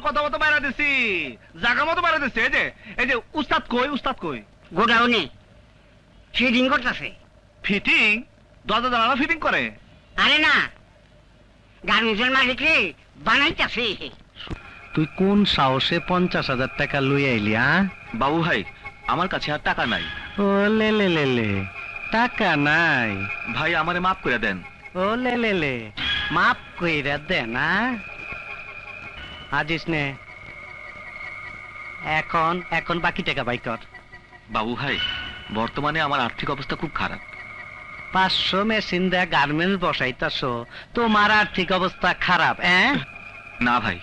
কথা মতো বাইরে দিছি, জায়গা মতো বাইরে দিছি। এই যে উস্তাদ কই, উস্তাদ কই? গোডাউনে ফিডিং করতেছে। ফিটিং? দরজা জানালা ফিটিং করে? আরে না, গার্মেন্টসের মালিকরে বানাইতেছে। তুই কোন সাহসে 50,000 টাকা লই আইলি? বাবু ভাই, আমার কাছে আর টাকা নাই। ও লে লে লে লে, টাকা নাই? ভাই আমারে মাফ করে দেন। ও লে লে লে, মাপ কইরা দে না। আজিস নে, এখন বাকি টাকা বাই কর। বাবু ভাই, বর্তমানে আমার আর্থিক অবস্থা খুব খারাপ। 500 মেশিন দেয়া গার্মেন্টস বসাইতাছো, তোমার আর্থিক অবস্থা খারাপ? না ভাই,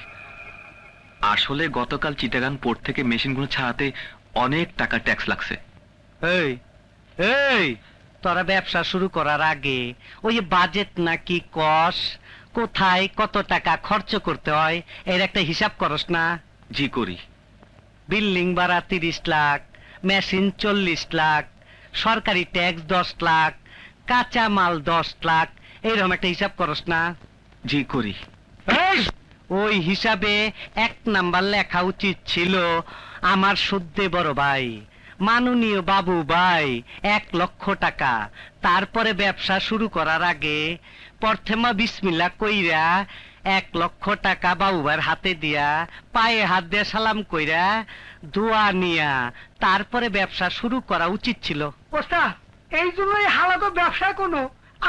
আসলে গতকাল চিটাগাং পোর্ট থেকে মেশিনগুলো ছাড়াতে অনেক টাকা ট্যাক্স লাগছে। এই এই, তোরা ব্যবসা শুরু করার আগে ওই বাজেট নাকি কস, কোথায় কত টাকা খরচ করতে হয় এর একটা হিসাব করস না? জি করি। বিল্ডিং ভাড়া 30 লাখ, মেশিন 40 লাখ, সরকারি ট্যাক্স 10 লাখ, কাঁচা মাল 10 লাখ, এইরকম একটা হিসাব করস না? জি করি। ওই হিসাবে 1 নাম্বার লেখা উচিত ছিল আমার শুদ্ধে বড় ভাই, মাননীয় বাবু ভাই, 1 লক্ষ টাকা। তারপরে ব্যবসা শুরু করার আগে প্রথমে বিসমিল্লাহ কইরা 1 লক্ষ টাকা বাবু ভাইয়ের হাতে দিয়া পায়ে হাত দিয়ে সালাম কইরা দোয়া নিয়া তারপরে ব্যবসা শুরু করা উচিত ছিল। ওস্তাদ, এই জন্যই হালাত ব্যবসা কোনো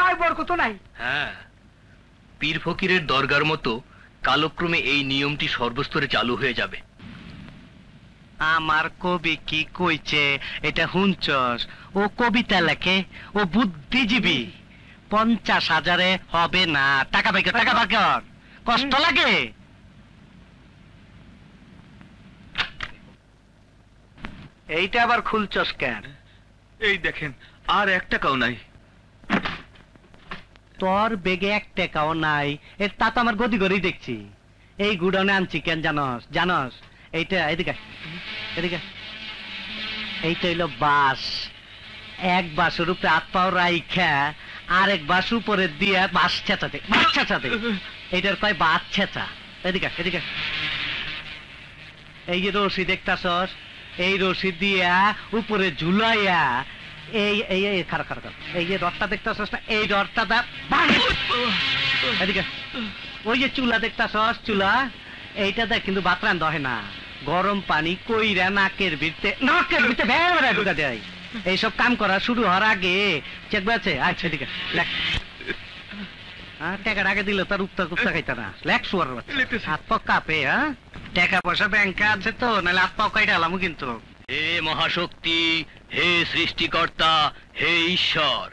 আয় বরকত নাই। হ্যাঁ, পীর ফকিরের দরগার মতো কালক্রমে এই নিয়মটি সর্বস্তরে চালু হয়ে যাবে। আমার কবি কি কইছে এটা হুঁচস? ও কবিতা লেখে, ও বুদ্ধিজীবী। 50,000-এ হবে না। টাকা বাইকর, টাকা বাইকর, কষ্ট লাগে। এইটা আবার খুলছস কেন? এই দেখেন, আর 1 টাকাও নাই। তোর বেগে 1 টাকাও নাই, এর তা তো আমার গদি গড়েই দেখছি। এই গুডাউনে আনছি কেন জানস? জানস এইটা, এদিকে এদিকে, এইটা হইলো বাস। 1 বাসের উপরে হাত পাও রাইখা আরেক বাস উপরে দিয়া বাস ছেঁচাতে, বাস ছেঁচাতে, এইটার কয় বাস ছেঁচা। এদিকে এদিকে, এই যে রশি দেখতাছস, এই রশি দিয়া উপরে ঝুলাইয়া এই এই এই খারাপ খারাপ, এই যে রডটা দেখতাছস না, এই রডটা দা এদিকে। ওই যে চুলা দেখতাছস, চুলা এইটা দেখ, কিন্তু ভাত রান্ধা হয় না। গরম পানি কইরা নাকের ভিতরে ভেড়া ঢুকা দেয়। এইসব কাম করা শুরু হওয়ার আগে চেক আছে। আচ্ছা ঠিক আছে, লেখ। টাকার আগে দিল তার উত্তর কুত্তা খাইতা না। লেখ শুয়ার হাত পা কাঁপে। টাকা পয়সা ব্যাংকে আছে তো, নাহলে হাত পাও কাইটা আলামু কিন্তু। হে মহাশক্তি, হে সৃষ্টিকর্তা, হে ঈশ্বর,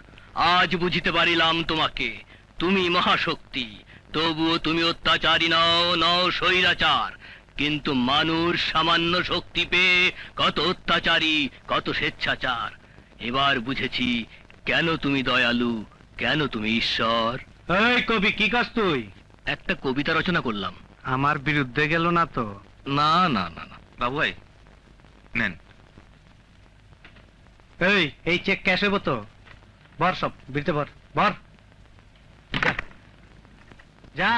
আজ বুঝিতে পারিলাম তোমাকে। তুমি মহাশক্তি, তবুও তুমি অত্যাচারী নও, নও স্বৈরাচার। কিন্তু মানুষ সামান্য শক্তি পেয়ে কত অত্যাচারী, কত স্বেচ্ছাচার। এবার বুঝেছি কেন তুমি দয়ালু, কেন তুমি ঈশ্বর। এই কবি, কি কাজ তুই? একটা কবিতা রচনা করলাম। আমার বিরুদ্ধে গেল না তো? না না না না। বাবু ভাই নেন। এই চেক ক্যাশ হইব তো? ভর সব বিরতে ভর, ভর যা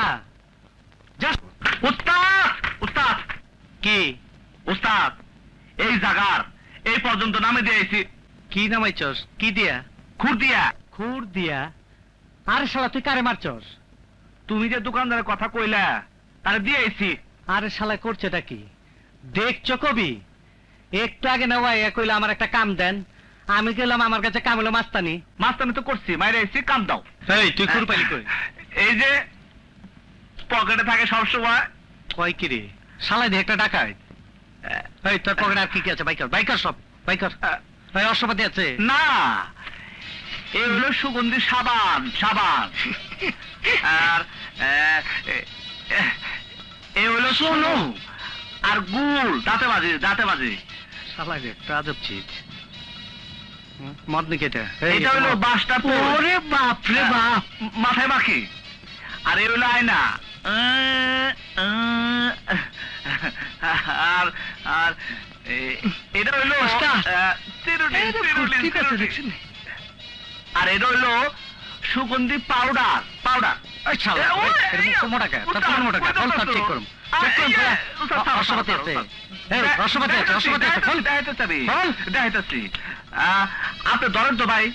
যা। উস্তাদ, উস্তাদ। কি উস্তাদ, এই জায়গার এই পর্যন্ত নামে দিয়েছি। কি নামাইছস? কি দিয়া? খুর দিয়া। খুর দিয়া? আরে শালা তুই কারে মারছস? তুমি যে দোকানদারের কথা কইলা তারে দিয়েছি। আরে শালা করছেটা কি দেখছো কবি? একটু আগে না ওয়াই কইলা আমার একটা কাম দেন, আমি গেলাম, আমার কাছে কাম হলো মাস্তানি। মাস্তানি তো করছি, মাইরে এসছি, কাম দাও। এই তুই খুর পাইলি কই? এই যে পকেটে থাকে সবসময়। কয় কি রে শালাই দিয়ে একটা ডাকায়। এই তোর পকেটে আর কি কি আছে? বাইকার, বাইকার সব বাইকার। এই অশ্বপাতি আছে না, এই হলো সুগন্ধি সাবান, সাবান। আর এই হলো সোনু আর গুড়, দাঁতে বাজে, দাঁতে বাজে। শালাই রে একটা আজব চিজ। মদ নাকি এটা? এটা হলো বাসটা। ওরে বাপ রে বাপ, মাথায় মাখি। আর এই হলো আয়না। আর আর এটা হইলো আর এটা হইলো সুগন্ধি পাউডার, পাউডার। এই শালা, ওই, এর মুখ মোটা কে? তোর কোন মোটা কে? বল, তোর চেক করুম। চেক করুম, তোরা। রসবতী আছে। এই, রসবতী আছে, রসবতী আছে, বল। বল। আপনি ধরেন তো ভাই।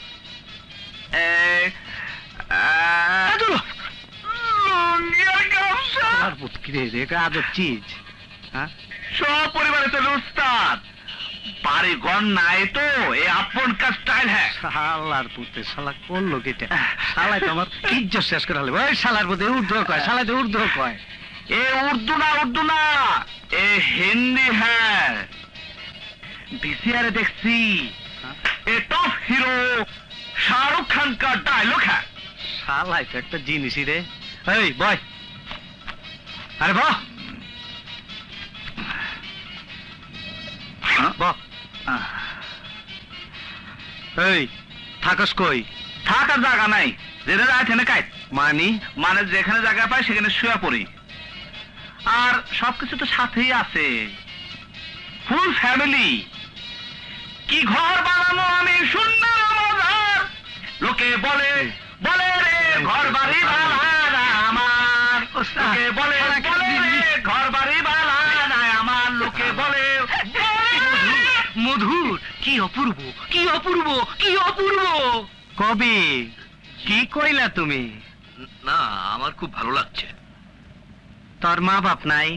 শালার পুত, কি রে, এটা আজব চিজ। হ্যাঁ? সব পরিবারে চলে উস্তাদ, বাড়ি ঘর নাই তো, এই আপন কা স্টাইল হ্যাঁ। শালার পুতে, শালা করলো কেটে। শালাই তো আমার ইজ্জত শেষ করে হলো। ওই শালার পুতে উর্দু কয়, শালাই তো উর্দু কয়। এ উর্দু না, এ হিন্দি হ্যাঁ। বিসিআরে দেখছি, এ টপ হিরো শাহরুখ খান কা ডায়লগ হ্যাঁ। শালাই তো একটা জিনিসই রে। এই বয়, আরে বাহ বাহ। এই থাকস কই? থাকার জায়গা নাই, যেটা যায় থেনে কাইট। মানি মানে যেখানে জায়গা পাই সেখানে শুয়ে পড়ি। আর সবকিছু তো সাথেই আছে, ফুল ফ্যামিলি। কি ঘর বানানো আমি সুন্দর মজার, লোকে বলে বলে রে ঘর বাড়ি বানানা আমার, লোকে বলে বলে রে ঘর বাড়ি বানানা আমার, লোকে বলে মধুর, কি অপূর্ব, কি অপূর্ব, কি অপূর্ব। কবি, কি কইলা তুমি? না, আমার খুব ভালো লাগছে। তোর মা বাপ নাই?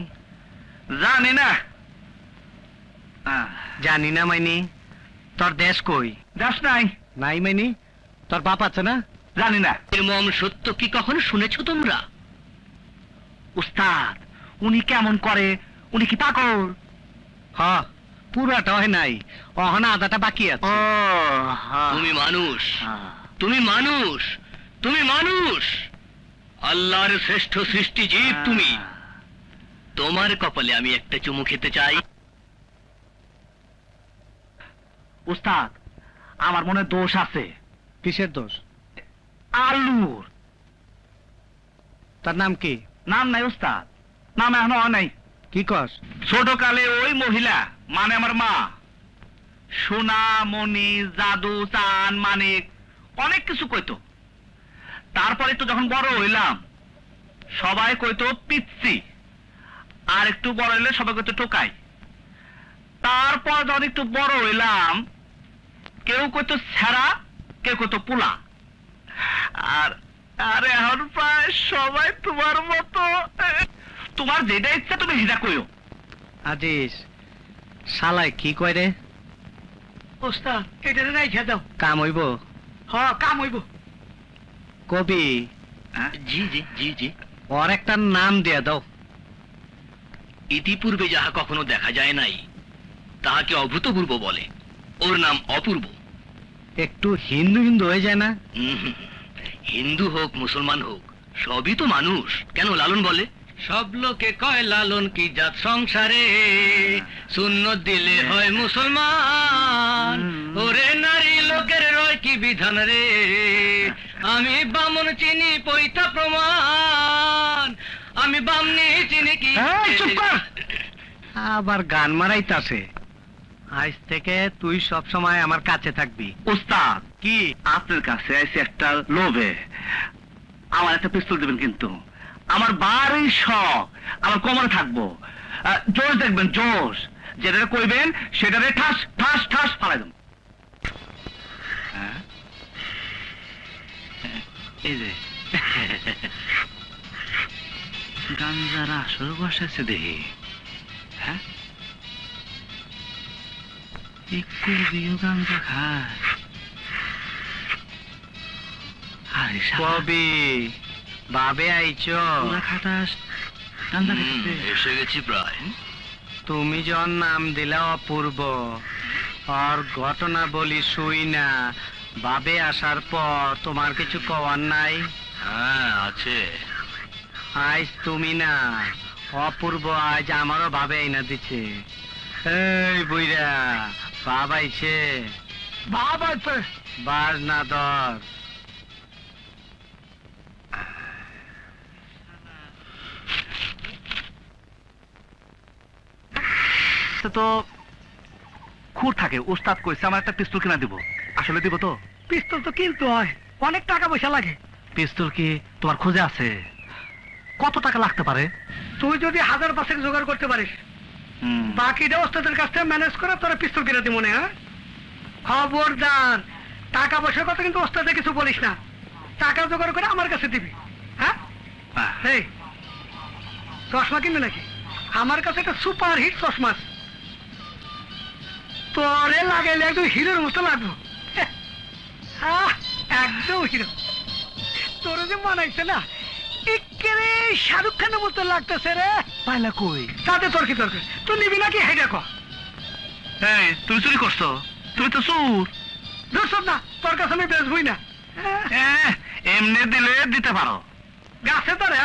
জানি না। জানি না মাইনি। তোর দেশ কই? দেশ নাই। নাই মাইনি। তোর বাপ আছে না? জানি না। এর মম সত্য কি কখনো শুনেছো তোমরা? উস্তাদ, উনি কেমন করে? উনি কি পাগল? হ, পুরাটা হয় নাই, অহনা আদাটা বাকি আছে। তুমি মানুষ, তুমি মানুষ, তুমি মানুষ, আল্লাহর শ্রেষ্ঠ সৃষ্টি জীব তুমি। তোমার কপালে আমি একটা চুমু খেতে চাই। উস্তাদ, আমার মনে দোষ আছে। কিসের দোষ? আলুর তার নাম কি? নাম নাই উস্তাদ, নাম এখনো হয় নাই। কি কস? ছোট কালে ওই মহিলা মানে আমার মা সোনা মণি জাদু চান মানিক অনেক কিছু কইতো। তারপরে তো যখন বড় হইলাম সবাই কইতো পিচ্ছি, আর একটু বড় হইলে সবাই কইতো টোকাই। তারপর যখন একটু বড় হইলাম কেউ কইতো ছেঁড়া, কেউ কইতো পোলা। আর আর এখন প্রায় সবাই তোমার মতো। তোমার যেটা ইচ্ছা তুমি সেটা কইও। আজিজ, শালাই কি কয় রে? ওস্তাদ এটা নাই খেয়ে দাও। কাম হইব? হ, কাম হইব। কবি, জি জি জি জি। ওর একটা নাম দিয়ে দাও। ইতিপূর্বে যাহা কখনো দেখা যায় নাই তাহাকে অভূতপূর্ব বলে। ওর নাম অপূর্ব। একটু হিন্দু হিন্দু হয়ে যায় না? হিন্দু হোক মুসলমান হোক সবই তো মানুষ। কেন লালন বলে, সব লোকে কয় লালন কি জাত সংসারে, সুন্নত দিলে হয় মুসলমান। ওরে নারী লোকের রয় কি বিধান রে, আমি বামন চিনি পৈতা প্রমাণ, আমি বামনি চিনি কি। এই, চুপ কর। আবার গান মারাইতাছে। আজ থেকে তুই সব সময় আমার কাছে থাকবি। উস্তাদ, কি? আপনার কাছে আইসি একটা লোভে। আমার একটা পিস্তল দিবেন কিন্তু। আমার বাড়ি শখ, আমার কোমরে থাকবো। জোশ দেখবেন, জোশ যেটা কইবেন সেটারে ঠাস ঠাস ঠাস ফালাই দেব। এই যে গাঞ্জারা আসর বসাচ্ছে দেখি। হ্যাঁ, একটু বিয়ে গাঞ্জা খায়। আরে কবি, বাবে আইছো? পুরা খাটাস গাঞ্জা খাইতেছে। এসে গেছি প্রায়। তুমি যখন নাম দিলা অপূর্ব, আর ঘটনা বলি শুই না। বাবে আসার পর তোমার কিছু কওয়ার নাই? হ্যাঁ আছে। আজ তুমি না, অপূর্ব আজ আমারও ভাবে আইনা দিচ্ছে। এই বুইরা, বাবা আইছে। বাবা আছে। বাস না ধর। তো খুর থাকে। উস্তাদ কইছে আমার একটা পিস্তল কিনা দিব। আসলে দিব তো? পিস্তল তো কিনতে হয়, অনেক টাকা পয়সা লাগে। পিস্তল কি তোমার খোঁজে আছে? কত টাকা লাগতে পারে? তুই যদি 1000 জোগাড় করতে পারিস, বাকিটা ওস্তাদের কাছ থেকে ম্যানেজ করে তোরা পিস্তল কিনে দি মনে। হ্যাঁ, খবরদার টাকা পয়সার কথা কিন্তু ওস্তাদে কিছু বলিস না। টাকা জোগাড় করে আমার কাছে দিবি। হ্যাঁ, এই চশমা কিনবে নাকি? আমার কাছে একটা সুপার হিট চশমা আছে, তোরে লাগাইলে একদম হিরোর মতো লাগবো। একদম হিরো। তোর যে মানাইছে না, একেবারে শাহরুখ খানের মতো লাগতেছে রে। পাইলা কই? তাতে তোর কি দরকার? তুই নিবি নাকি হেডে কর। এই তুমি চুরি করছো? তুমি তো চোর। ধরছস না, তোর কাছে আমি বেচবই না। এমনি দিলে দিতে পারো। গাছে তোরে।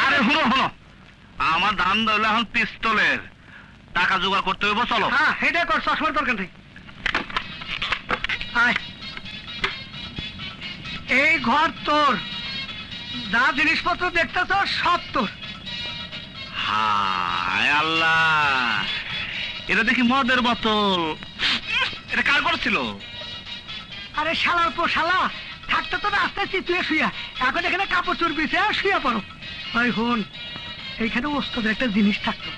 আরে শুনো শুনো, আমার ধান দইলে এখন পিস্তলের টাকা জোগাড় করতে হইব। চলো। হ্যাঁ, হেডে কর, চশমার দরকার নেই। আয়, এই ঘর তোর, যা জিনিসপত্র দেখতেছ সব তোর। হায় আল্লাহ, এটা দেখি মদের বোতল। এটা কার করছিল? আরে শালার পর শালা, থাকতে তো রাস্তায় চিতুয়ে শুয়া, এখন এখানে কাপড় চোর বিছে শুয়া পড়ো। ভাই হন, এইখানে ওস্তাদের একটা জিনিস থাকতো,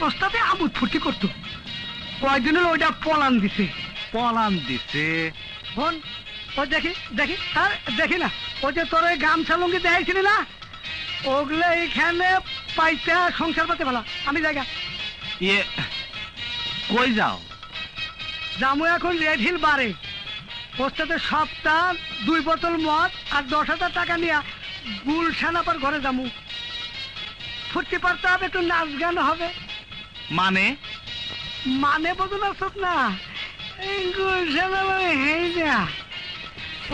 ওস্তাদে আমোদ ফুর্তি করতো। কয়েকদিন হলো ওইটা পলান দিছে। পলান দিছে? হন, ওই দেখি দেখি আর দেখি না, ওই যে তোর ওই গামছা লুঙ্গি দেখাইছিলি না, ওগুলো এইখানে পাইতে সংসার পাতে ভালো। আমি জায়গা ইয়ে, কই যাও? জামু এখন রেড হিল বারে, ওস্তাদের সপ্তাহ 2 বোতল মদ আর 10,000 টাকা নিয়ে গুলশান আবার ঘরে যামু। ফুর্তি পারতে হবে, একটু নাচ গান হবে। মানে? মানে বোঝো না সব না, এই গুলশান আবার হেই যা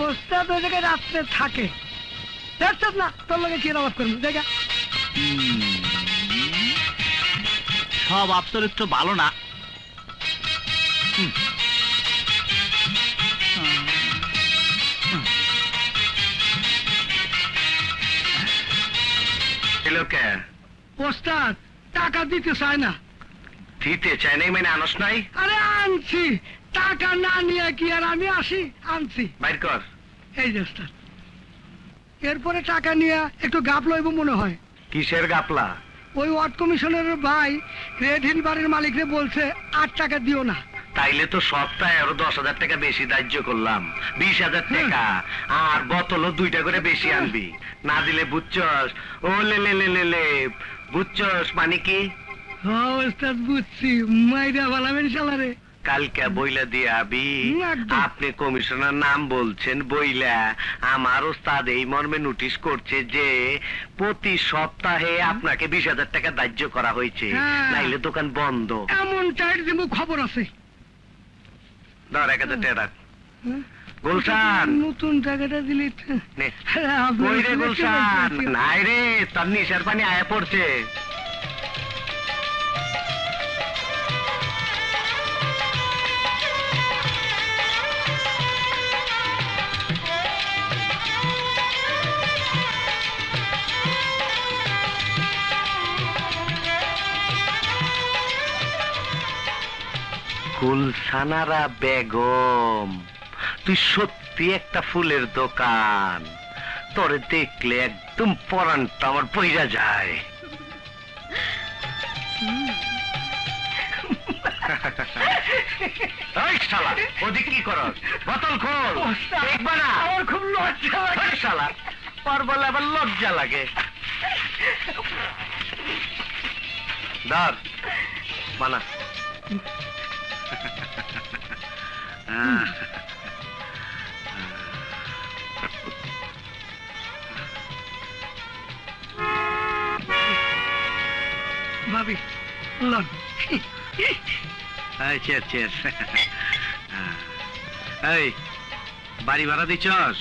ওস্তাদ ওই জায়গায় রাত্রে থাকে। দেখছিস না তোর লগে কি অবাক করবো জায়গা। সব চরিত্র ভালো না। ওস্তাদ টাকা দিতে চায় না। দিতে চাই নাই মানে আনস নাই? আরে আনছি, টাকা না নিয়ে কি আর আমি আসি? আনছি, বাইর কর। এই যে ওস্তাদ, এরপরে টাকা নিয়ে একটু গাপ লইব মনে হয়। কিসের গাপলা? ওই ওয়ার্ড কমিশনারের ভাই রেড হিল বাড়ির মালিকরে বলছে 8 টাকা দিও না। তাইলে তো সপ্তাহে আরো 10,000 টাকা বেশি ধার্য করলাম, 20,000 টাকা। আর বোতলও 2টা করে বেশি আনবি, না দিলে বুঝছস? ও লে লে লে লে লে, বুঝছস মানে কি? হ্যাঁ ওস্তাদ বুঝছি, মাইরা বালাবেন শালারে। কালকে বইলা দিয়ে আবি, একদম। আপনি কমিশনার নাম বলছেন বইলা, আমার ওস্তাদ এই মর্মে নোটিশ করছে যে প্রতি সপ্তাহে আপনাকে 20,000 টাকা ধার্য করা হয়েছে, হ্যাঁ। নাইলে দোকান বন্ধ। এমন টাইট দিব খবর আছে। ধর 1,000 টাকা রাখ। গুলশান, নতুন টাকাটা দিলি তো। নে। আরে আপনার কই রে কাছে গুলশান? বলছি। নাই রে, তোর নিশার পানি আয়া পড়ছে। গুলশানারা বেগম, তুই সত্যি একটা ফুলের দোকান। তোরে দেখলে একদম পরানটা আমার পইরা যায়। এই শালা, ওদিক কি করস? বোতল খোল, দেখবা না? আমার খুব লজ্জা লাগে। এই শালা, পর বলে আবার লজ্জা লাগে। ধর, বানা। ভাবি লন। এই বাড়ি ভাড়া দিছস?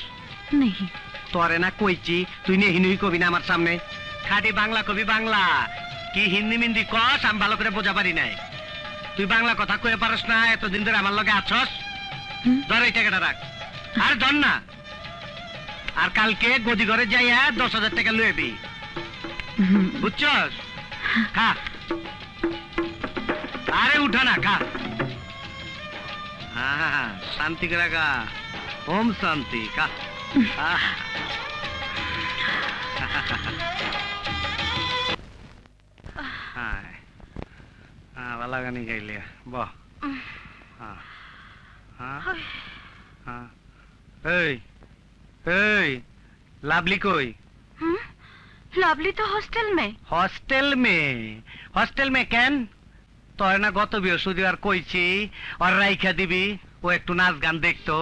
নেহি। তোরে না কইছি তুই নেহি নহি কবি না আমার সামনে। খাটি বাংলা কবি, বাংলা কি হিন্দি মিন্দি কস আমি ভালো করে বোঝা পারি নাই। তুই বাংলা কথা কয়ে পারস না, এতদিন ধরে আমার লগে আছস। ধর এই টাকাটা রাখ, আর ধর না। আর কালকে গদি ঘরে যাইয়া 10,000 টাকা লইবি, বুঝছস? খা, আরে উঠা না, খা। শান্তি করে খা, ওম শান্তি, খা। ভালো গানি গাইলে বহ এই এই লাভলি কই? लवली तो हॉस्टल में। हॉस्टल में কেন? তোর না গত বৃহস্পতিবার কইছি আর রাইখা দিবি, ও একটু নাচ গান দেখতো,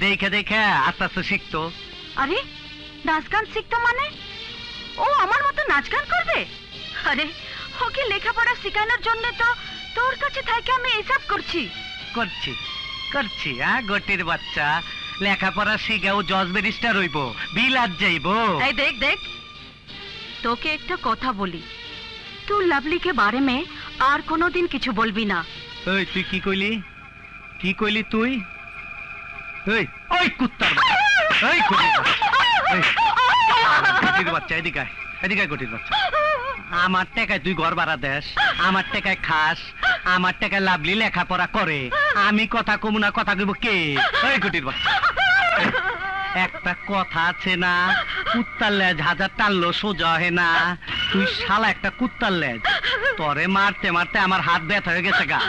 দেখে দেখে আস্তে আস্তে শিখতো। আরে নাচ গান শিখতো মানে? ও আমার মতো নাচ গান করবে? আরে ওকে লেখাপড়া শেখানোর জন্য তো তোর কাছে থেকে আমি এসব করছি। করছি গটির বাচ্চা, লেখাপড়া শিখাও জজ ব্যারিস্টার হইব, বিলাত যাইব। এই দেখ দেখ, তোকে একটা কথা বলি, তুই লাভলি के बारे में আর কোনোদিন কিছু বলবি না। এই তুই কি কইলি তুই? এই ওই কুত্তার এই গটির বাচ্চা এদিকে গটির বাচ্চা, আমার টাকায় তুই ঘর ভাড়া দেস, আমার টাকায় খাস, আমার টাকায় লাভলি লেখাপড়া করে, আমি কথা কমু না, কথা কইব কে? এই গটির বাচ্চা, একটা কথা আছে না, কুত্তার লেজ হাজার টানলো সোজা হয় না। তুই শালা একটা কুত্তার লেজ, তরে মারতে মারতে আমার হাত ব্যথা হয়ে গেছে গা,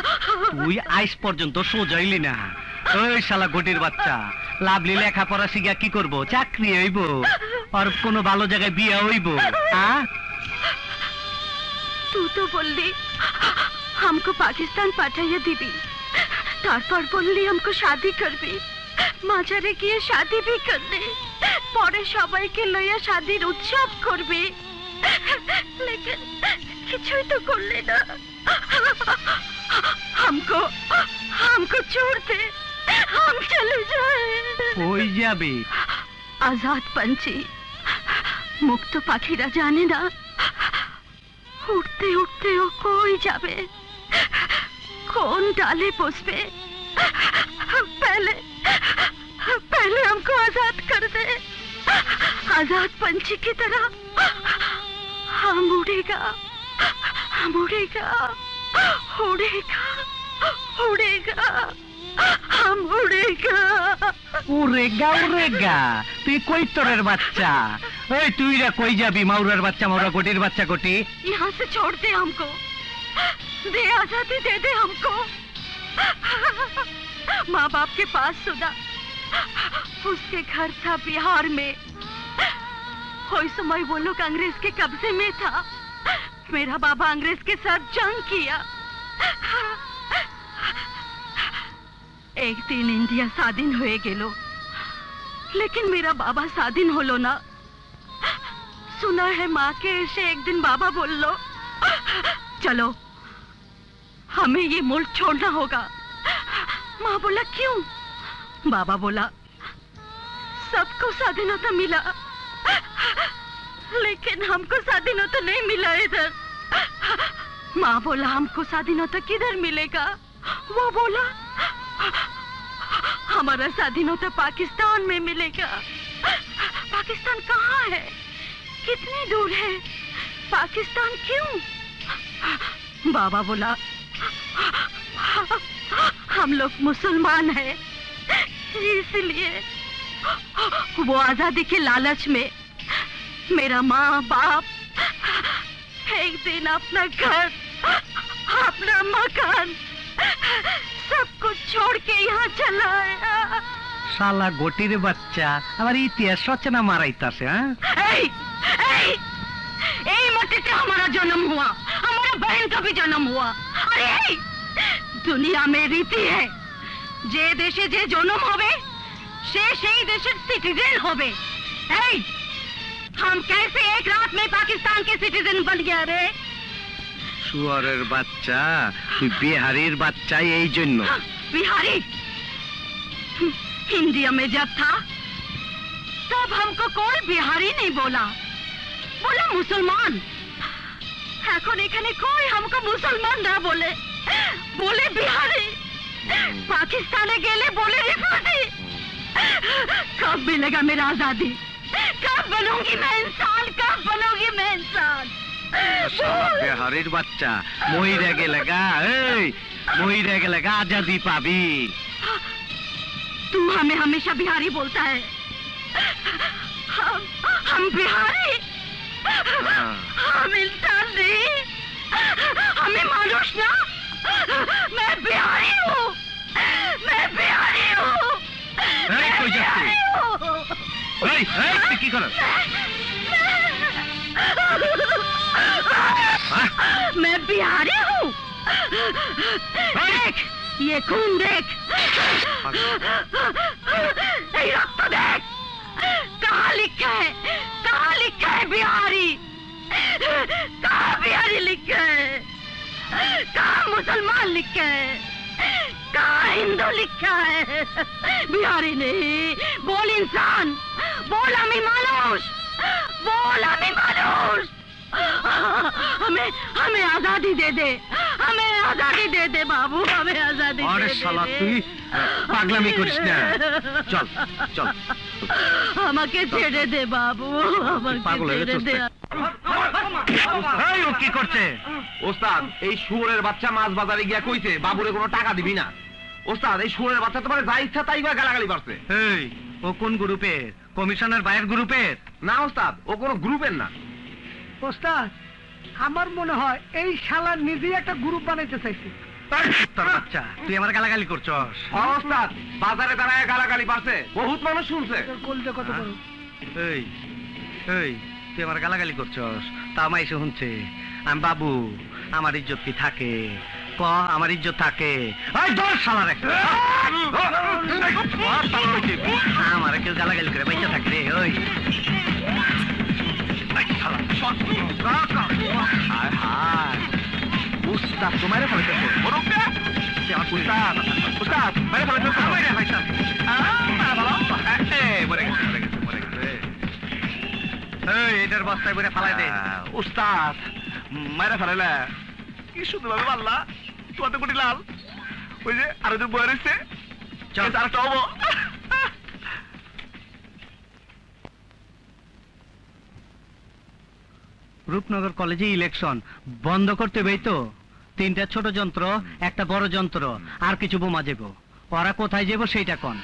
তুই আইস পর্যন্ত সোজা হইলি না। ওই শালা গটির বাচ্চা, লাভলি লেখাপড়া শিখা কি করব? চাকরি হইব আর কোনো ভালো জায়গায় বিয়ে হইব? তুই তো বললি हमको पाकिस्तान পাঠাইয়া দিবি, তারপর বললি हमको शादी করবি, মাজারে গিয়ে শাদি भी করলি, পরে সবাইকে লইয়া শাদির উৎসব করবি, लेकिन কিছুই তো করলি না। हमको छोड़ दे, हम चले जाए। কই যাবি? আজাদ पंछी, মুক্ত পাখিরা জানে না উঠতে উঠতে ও কই যাবে, কোন ডালে বসবে। पहले हमको आजाद कर दे, आजाद पंछी की तरह हम उड़ेगा, हम उड़ेगा। উড়েগা তুই কই তোরের বাচ্চা? এই তুই রা কই যাবি? মাউরার বাচ্চা, মাউরা গটির বাচ্চা গটি। यहाँ से छोड़ दे हमको, दे आजादी दे दे हमको। माँ बाप के पास सुना, उसके घर था बिहार में, कोई समय वो लोग अंग्रेज के कब्जे में था, मेरा बाबा अंग्रेज के साथ जंग किया। एक दिन इंडिया स्वाधीन हुए गेलो, लेकिन मेरा बाबा स्वाधीन होलो ना। सुना है माँ के ऐसे एक दिन बाबा बोल लो चलो हमें ये मुल्क छोड़ना होगा। माँ बोला क्यों? बाबा बोला सबको स्वाधीनता मिला, लेकिन हमको स्वाधीनता नहीं मिला इधर। माँ बोला हमको स्वाधीनता किधर मिलेगा? वो बोला हमारा स्वाधीनता पाकिस्तान में मिलेगा। पाकिस्तान कहाँ है? कितनी दूर है? पाकिस्तान क्यों? बाबा बोला हम लोग मुसलमान हैं, इसलिए वो आजादी के लालच में मेरा माँ बाप एक दिन अपना घर, अपना मकान सब कुछ छोड़ के यहाँ चला आया। শালা গটির বাচ্চা আবার ইতিহাস রচনা মারাইতাছে। मट्टी से हमारा जन्म हुआ, हमारा बहन का भी जन्म हुआ। अरे दुनिया में रीति है, जे देशे जे जन्म होवे से সেই দেশের সিটিজেন হবে। हम कैसे एक रात में पाकिस्तान के सिटीजन बन गया रे? শুয়ারের বাচ্চা, তুই বিহারির বাচ্চা। এই জন্য बिहारी इंडिया में जब था तब हमको कोई बिहारी नहीं बोला, बोला मुसलमान। এখন এখানে कोई हमको मुसलमान ना बोले, बोले बिहारी। पाकिस्ताने गेले बोले रिफाती। कब मिलेगा मेरा आजादी? कब बनूंगी मैं इंसान? कब बनूंगी मैं इंसान? বিহারির বাচ্চা মহিরা গেলে গা, এই মহিরা গেলে গা আজাদি পাবি। तू हमें हमेशा बिहारी बोलता है, हम बिहारी हम इंसान नहीं हमें मानुष ना मैं बिहारी हूँ मैं बिहारी हूँ এই, কই যাচ্ছিস? এই, তুই কি করছ? मैं बिहारी हूँ देख ये खून देख ये रक्त देख कहाँ लिखा है बिहारी कहाँ बिहारी लिखा है कहाँ मुसलमान लिखा है कहाँ हिंदू लिखा है बिहारी नहीं बोल इंसान बोल हमें मानुष बोल हमें मानुष हमें हमें आजादी दे दे हमें आजादी दे दे बाबू हमें आजादी আরে दे শালা दे তুই পাগলামি করিস না চল চল আমাকে ছেড়ে দে বাবু আমাকে পাগল হয়ে ছেড়ে দে গেছিস এই ও কি করছে? ওস্তাদ এই শুয়োরের বাচ্চা মাছ বাজারে গিয়া কইছে বাবুরে কোনো টাকা দিবি না। ওস্তাদ এই শুয়োরের বাচ্চা তোমার যা ইচ্ছা তাই বা গালাগালি পারছে। এই ও কোন গ্রুপের? কমিশনার ভাইয়ের গ্রুপের? না ওস্তাদ ও কোনো গ্রুপের না। ওস্তাদ আমার মনে হয় এই শালা নিজেই একটা গ্রুপ বানাইতে চাইছে। তোর বাচ্চা তুই আমার গালাগালি করছস? হ্যাঁ ওস্তাদ বাজারে দাঁড়ায় গালাগালি পারছে বহুত মানুষ শুনছে। তোর কলজা কত বড়। এই এই তুই আমার গালাগালি করছস তা আমায় শুনছে আমি বাবু আমার ইজ্জত কি থাকে ক আমার ইজ্জত থাকে এই ধর শালার একটা আমার কেউ গালাগালি করে বাইচা থাকে রে ওই উস্তাদ তোমার ফেলেছে উস্তাদ মেরে ফেলেছে এটার বস্তায় করে ফালাই দে উস্তাদ মায়েরা ফেলাইলা কি সুন্দর ভাবে পারলা তোমার তো কোটি লাল ওই যে আরো যে বয়ে রয়েছে চল আরেকটা হবো রূপনগর কলেজে ইলেকশন বন্ধ করতে বেই তো 3টা ছোট যন্ত্র একটা বড় যন্ত্র আর কিছু বোমা যাবো ওরা কোথায় যাবো সেইটা কোন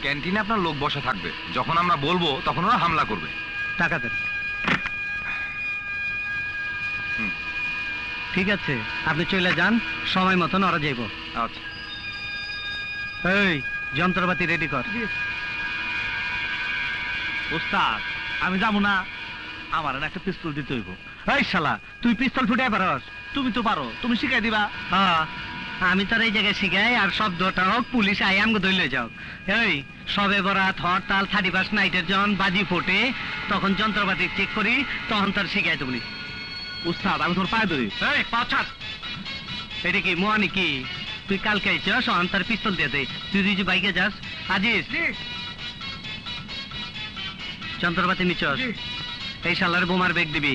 ক্যান্টিনে আপনার লোক বসা থাকবে যখন আমরা বলবো তখন ওরা হামলা করবে। টাকা দেন ঠিক আছে আপনি চলে যান সময় মতন ওরা যাইব। আচ্ছা এই যন্ত্রপাতি রেডি কর। ওস্তাদ আমি যাবো না আমার একটা পিস্তল দিতে হইব। এই শালা তুই পিস্তল ফুটাই পারস? তুমি তো পারো তুমি শিখাই দিবা। হ্যাঁ আমি তোর এই জায়গায় শিখাই আর শব্দটা হোক পুলিশ আই আমগো ধরলে যাও। এই সবে বরাত হরতাল 31 নাইটের যখন বাজি ফোটে তখন যন্ত্রপাতি চেক করি তখন তোর শিখাই তুমি। উস্তাদ আমি তোর পায়ে ধরি। এই পাছাত এটা কি মোয়ানি কি তুই কালকে আইছস অন্তর পিস্তল দিয়ে দে তুই যে বাইকে যাস আজিস যন্ত্রপাতি নিছস এই শালার বোমার বেগ দিবি।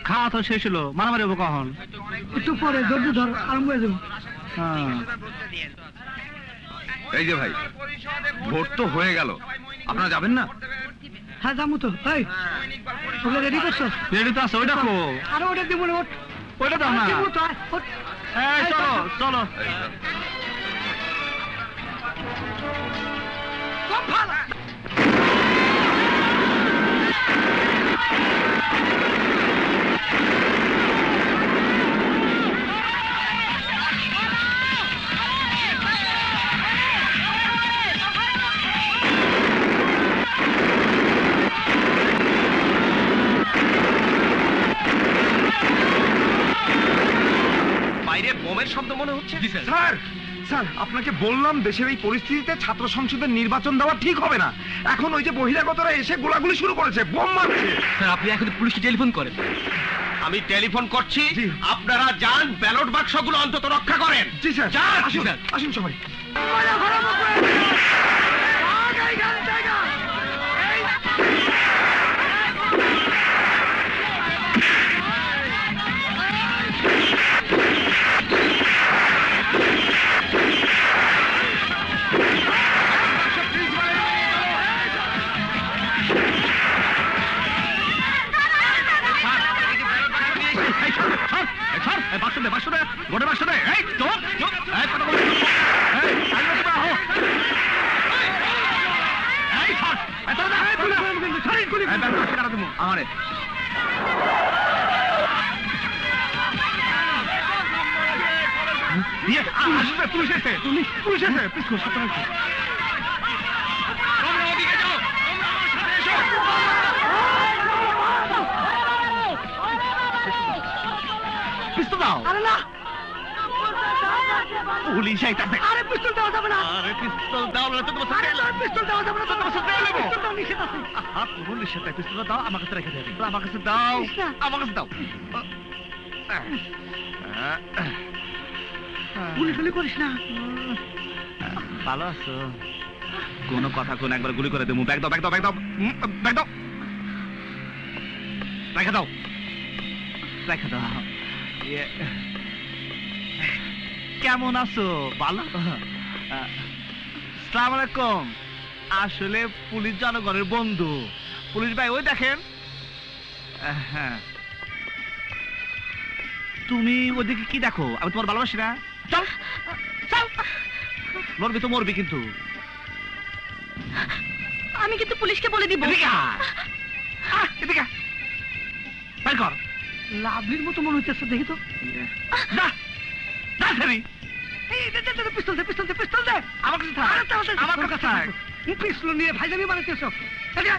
খাওয়া তো শেষ হলো মারামারি হবো কখন? একটু পরে ধৈর্য ধর আরম্ভ হয়ে যাবো। এই যে ভাই ভোট তো হয়ে গেল আপনারা যাবেন না? হ্যাঁ যাবো তো। এই ওগুলো রেডি করছো? রেডি তো আছে ওইটা কো আরে ওটা দিব না ওঠ ওইটা দাও না। দিব তো আয়, ওঠ। এই চলো চলো খুব ভালো। বাইরে বোমের শব্দ মনে হচ্ছে। স্যার স্যার আপনাকে বললাম দেশের এই পরিস্থিতিতে ছাত্র সংসদের নির্বাচন দেওয়া ঠিক হবে না। এখন ওই যে বহিরাগতরা এসে গোলাগুলি শুরু করেছে বোম মারছে। স্যার আপনি এখন পুলিশকে টেলিফোন করেন। আমি টেলিফোন করছি জি। আপনারা যান ব্যালট বাক্সগুলো অন্তত রক্ষা করেন। জি স্যার আসুন আসুন সবাই। সর, এই বাক্স দে, গোটে বাক্স দে, এই চুপ, এই কথা বলে চুপ, এই আগে বাক্স আহো, এই সর, এই তোরা যা, এই বাক্স কাটা দেবো, আমারে। আসবে, পুলিশ এসে, পুলিশ এসে, পিস্তল সাথে রাখো। তোমরা ওদিকে যাও, তোমরা আমার সাথে এসো। পিস্তল দাও। আরে না, পুলিশ আইতাছে। আরে পিস্তল দেওয়া যাবে না। আরে পিস্তল দাও না তো তোমার আরে সাথে তোর পিস্তল দেওয়া যাবে না, তোর তোমার সাথে নেবো। পিস্তল দেওয়া নিষেধ আছে। পুলিশ সাথে পিস্তল দাও, আমার কাছে রেখে দেবে। আমার কাছে দাও, আমার কাছে দাও। গুলি টুলি করিস না। ভালো আছো? কোন কথা কোন একবার গুলি করে দেবো। ব্যাগ দাও, ব্যাগ দাও, ব্যাগ দাও, ব্যাগ দাও, রেখে দাও, রেখে দাও। কেমন আছো? ভালো। আসসালামু আলাইকুম। আসলে পুলিশ জনগণের বন্ধু। পুলিশ ভাই ওই দেখেন। হ্যাঁ, তুমি ওদিকে কি দেখো? আমি তোমার ভালোবাসি না। চল চল, মরবি তো মরবি কিন্তু। আমি কিন্তু পুলিশকে বলে দিব। এদিকে আয়। এদিকে আয়। বের কর। লাভলির মতো মনে হইতেছে, দেখি তো। যা, যা ছেড়ি। এই দে, দে, দে, পিস্তল দে, পিস্তল দে, পিস্তল দে। আমার কাছে থাক। আরে তাও দে, আমার তোর কাছে থাক। পিস্তল নিয়ে ভাইজামি বানাইতেছ। আরে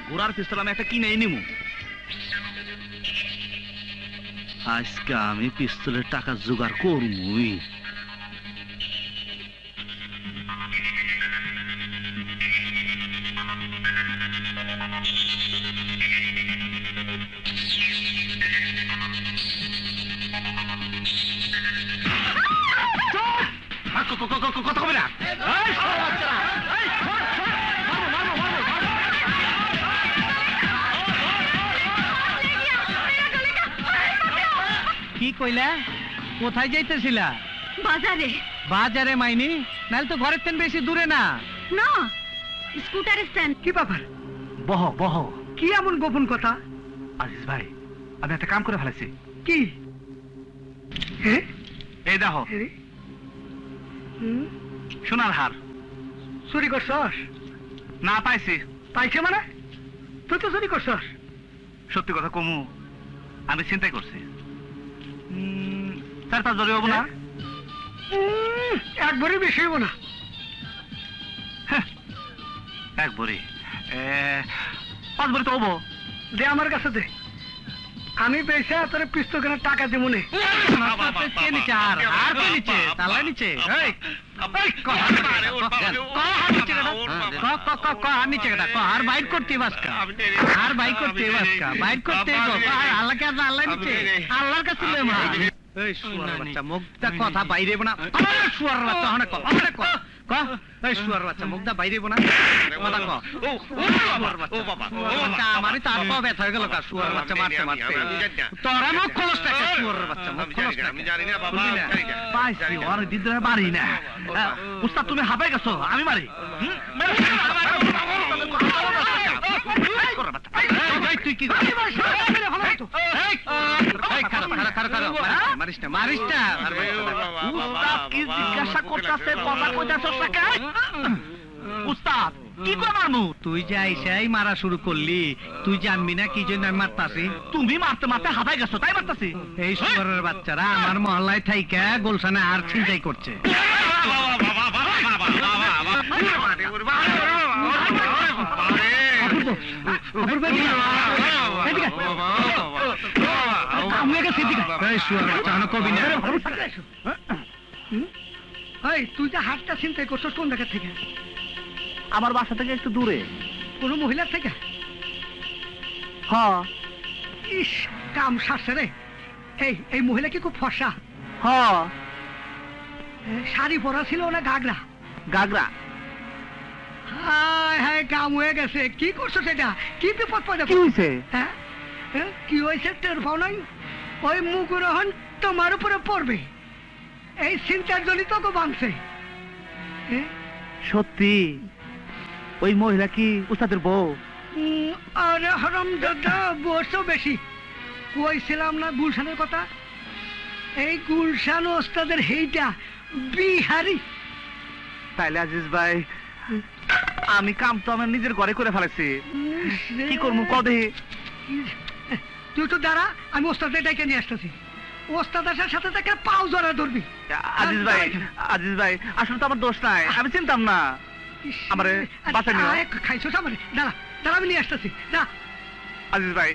ঘোড়ার পিস্তল আমি একটা কিনে নিমু। আজকে আমি পিস্তলের টাকা জোগাড় করবই। কথা হবে না। কি কইলা? কোথায় যাইতেছিলা? বাজারে। বাজারে মাইনি? নাহলে তো ঘরের তেন বেশি দূরে না। না, স্কুটারের স্ট্যান্ড। কি ব্যাপার? বহ বহ। কি এমন গোপন কথা? আজিজ ভাই, আমি একটা কাম করে ফেলেছি। কি? হ্যাঁ, এই দেখো, সোনার হার। চুরি করছস? না, পাইছি। পাইছে মানে? তুই তো চুরি করছস। সত্যি কথা কমু, আমি চিন্তাই করছি। 4-5 জরি হবো না? একবারই বেশি হইব না। এক ভরি, 5 ভরি তো হবো। দে আমার কাছে দে, আমি পয়সা তোর পিস্তল কেনার টাকা দেবো নে। কে নিচে? আর কে নিচে? তালা নিচে? এই, আর বাইর করতে বাসকা, আর বাইর করতে বাসকা, বাইর করতে আল্লাহকে আল্লাহ নিচে, আল্লাহর কাছে লে মা। এই শুয়ার বাচ্চা, মুখটা কথা বাইরে না। শুয়ার বাচ্চা হনে ক, হনে ক, ক। এই শুয়ার বাচ্চা, মুখটা বাইরে না। কথা ক। শুয়ার বাচ্চা, আমারই তার পাও ব্যথা হয়ে গেল কা। শুয়ার বাচ্চা মারতে মারতে। তোরা মুখ খোলস না, শুয়ার বাচ্চা, মুখ খোলস না। আমি জানি না বাবা, বুঝলি না? জানি না। পাইছি, ওর দিন ধরে মারি না। উস্তাদ তুমি হাঁপাই গেছো, আমি মারি। তুই কি মারিস না, মারিস না। উস্তাদ কি জিজ্ঞাসা করতেছে, কথা কইতাছ টাকা? উস্তাদ কি করে মারমু? তুই যে আইসাই মারা শুরু করলি, তুই জানবি না কি জন্য আমি মারতাছি? তুমি মারতে মারতে হাঁপাই গেছো, তাই মারতাছি। এই শুয়ারের বাচ্চারা আমার মহল্লায় থাইকা গোলশানে আর ছিনতাই করছে। তুই যে হাতটা চিন্তাই করছস কোন জায়গা থেকে? আমার বাসা থেকে একটু দূরে। কোনো মহিলার থেকে? হ্যাঁ। ইস, কাম সারছে রে। এই মহিলা কি খুব ফর্সা? হ্যাঁ। শাড়ি পরা ছিল না ঘাগরা? গাগরা। হায় হায়, কাম হয়ে গেছে। কি করছো সেটা? কি বিপদ পড়ে? কি হয়েছে? হ্যাঁ, কি হয়েছে টের পাও নাই? ওই মুগুরহন তোমার উপরে পড়বে। এই চিন্তার জন্য তোকে ভাঙছে। সত্যি? ওই মহিলা কি উস্তাদের বউ? আরে হারামজাদা, বয়সও বেশি। কইছিলাম না গুলশানের কথা? এই গুলশান ওস্তাদের হেইটা বিহারি। তাইলে আজিজ ভাই আমি কাম তো আমার নিজের ঘরে করে ফেলেছি, কি করবো কদে? তুই তো দাঁড়া, আমি ওস্তাদের ডেকে নিয়ে আসতেছি। ওস্তাদ আসার সাথে থেকে পাও জড়া ধরবি। আজিজ ভাই আসলে তো আমার দোষ নাই, আমি চিনতাম না। আমারে বাঁচা নিও। খাইছো আমারে, দাঁড়া দাঁড়া, আমি নিয়ে আসতেছি। না আজিজ ভাই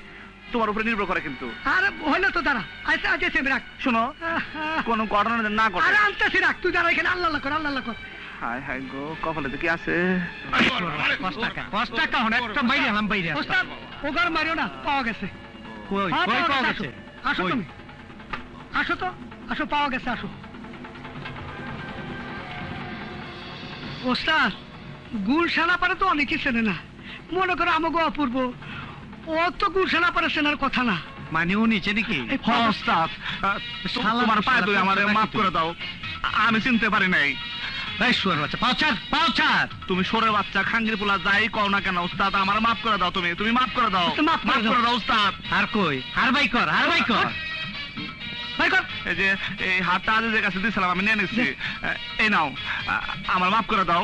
তোমার উপরে নির্ভর করে কিন্তু। আরে হইলো তো, দাঁড়া। আচ্ছা আচ্ছা রাখ। শোনো, কোন ঘটনা না ঘটে। আরে আনতেছি, রাখ। তুই দাঁড়া এখানে, আল্লাহ আল্লাহ কর, আল্লাহ আল্লাহ কর। হায় হায় গো, কপালে তো কি আছে? 5 টাকা হন একটা বাইরে আলাম বাইরে। ওস্তাদ ওগার মারিও না, পাওয়া গেছে। কই হ্যাঁ, কই পাওয়া আসো। গেছে? আসো কই? তুমি, আসো তো, আসো, পাওয়া গেছে, আসো। ওস্তাদ গুলশানা পারে তো অনেকেই চেনে না। মনে করো আমাকে অপূর্ব, ও তো গুলশানা পারে চেনার কথা না। মানে ও নিচে নাকি? এই হ্যাঁ, ওস্তাদ, তোমার পায়ে ধরে আমারে মাফ করে দাও, আমি চিনতে পারি নাই। এই শুয়ার বাচ্চা, পাও ছাড়। তুমি সরে বাচ্চা, খাঙ্গির পোলা, যাই কও না কেন ওস্তাদ, আমার মাফ করে দাও। তুমি মাফ করে দাও, মাফ করে মাফ করে দাও ওস্তাদ। আর কই? আর ভাই কর, আর ভাই কর। ভাই কর। এই যে এই হাতটা আজিজের কাছে দিয়েছিলাম, আমি নিয়ে নিচ্ছি। এই নাও, আমার মাফ করে দাও।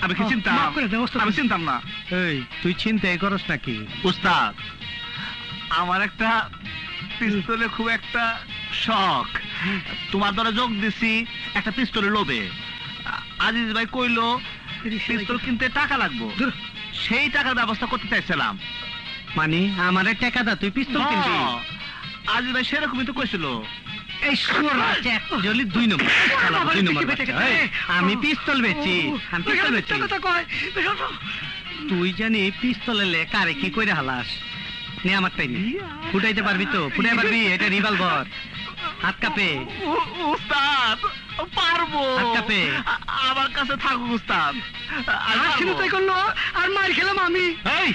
আমি কি চিন্তাম? মাফ করে দাও ওস্তাদ। আমি চিনতাম না। এই তুই চিন্তাই করস নাকি? উস্তাদ, আমার একটা পিস্তলে খুব একটা শখ। তোমার দ্বারা যোগ দিছি একটা পিস্তলের লোভে। আজিজ ভাই কইলো পিস্তল কিনতে টাকা লাগবো, সেই টাকার ব্যবস্থা করতে চাইছিলাম। মানে আমারে টাকা দা, তুই পিস্তল কিনবি? আজিজ ভাই সেরকমই তো কইছিল। এই শুয়ার বাচ্চা, এক জলি 2 নম্বর। শালা 2 নম্বর বাচ্চা। এই, আমি পিস্তল বেচি, আমি পিস্তল বেচি। কথা কয়। তুই জানি পিস্তলে লে কারে কি কইরা হালাস? নে আমারটাই নে। ফুটাইতে পারবি তো? ফুটাই পারবি? এটা রিভলভার। হাত কাঁপে। উস্তাদ পারবো, হাত কাঁপে। আমার কাছে থাকুক উস্তাদ। আর ছিল তাই করলো, আর মার খেলাম আমি। এই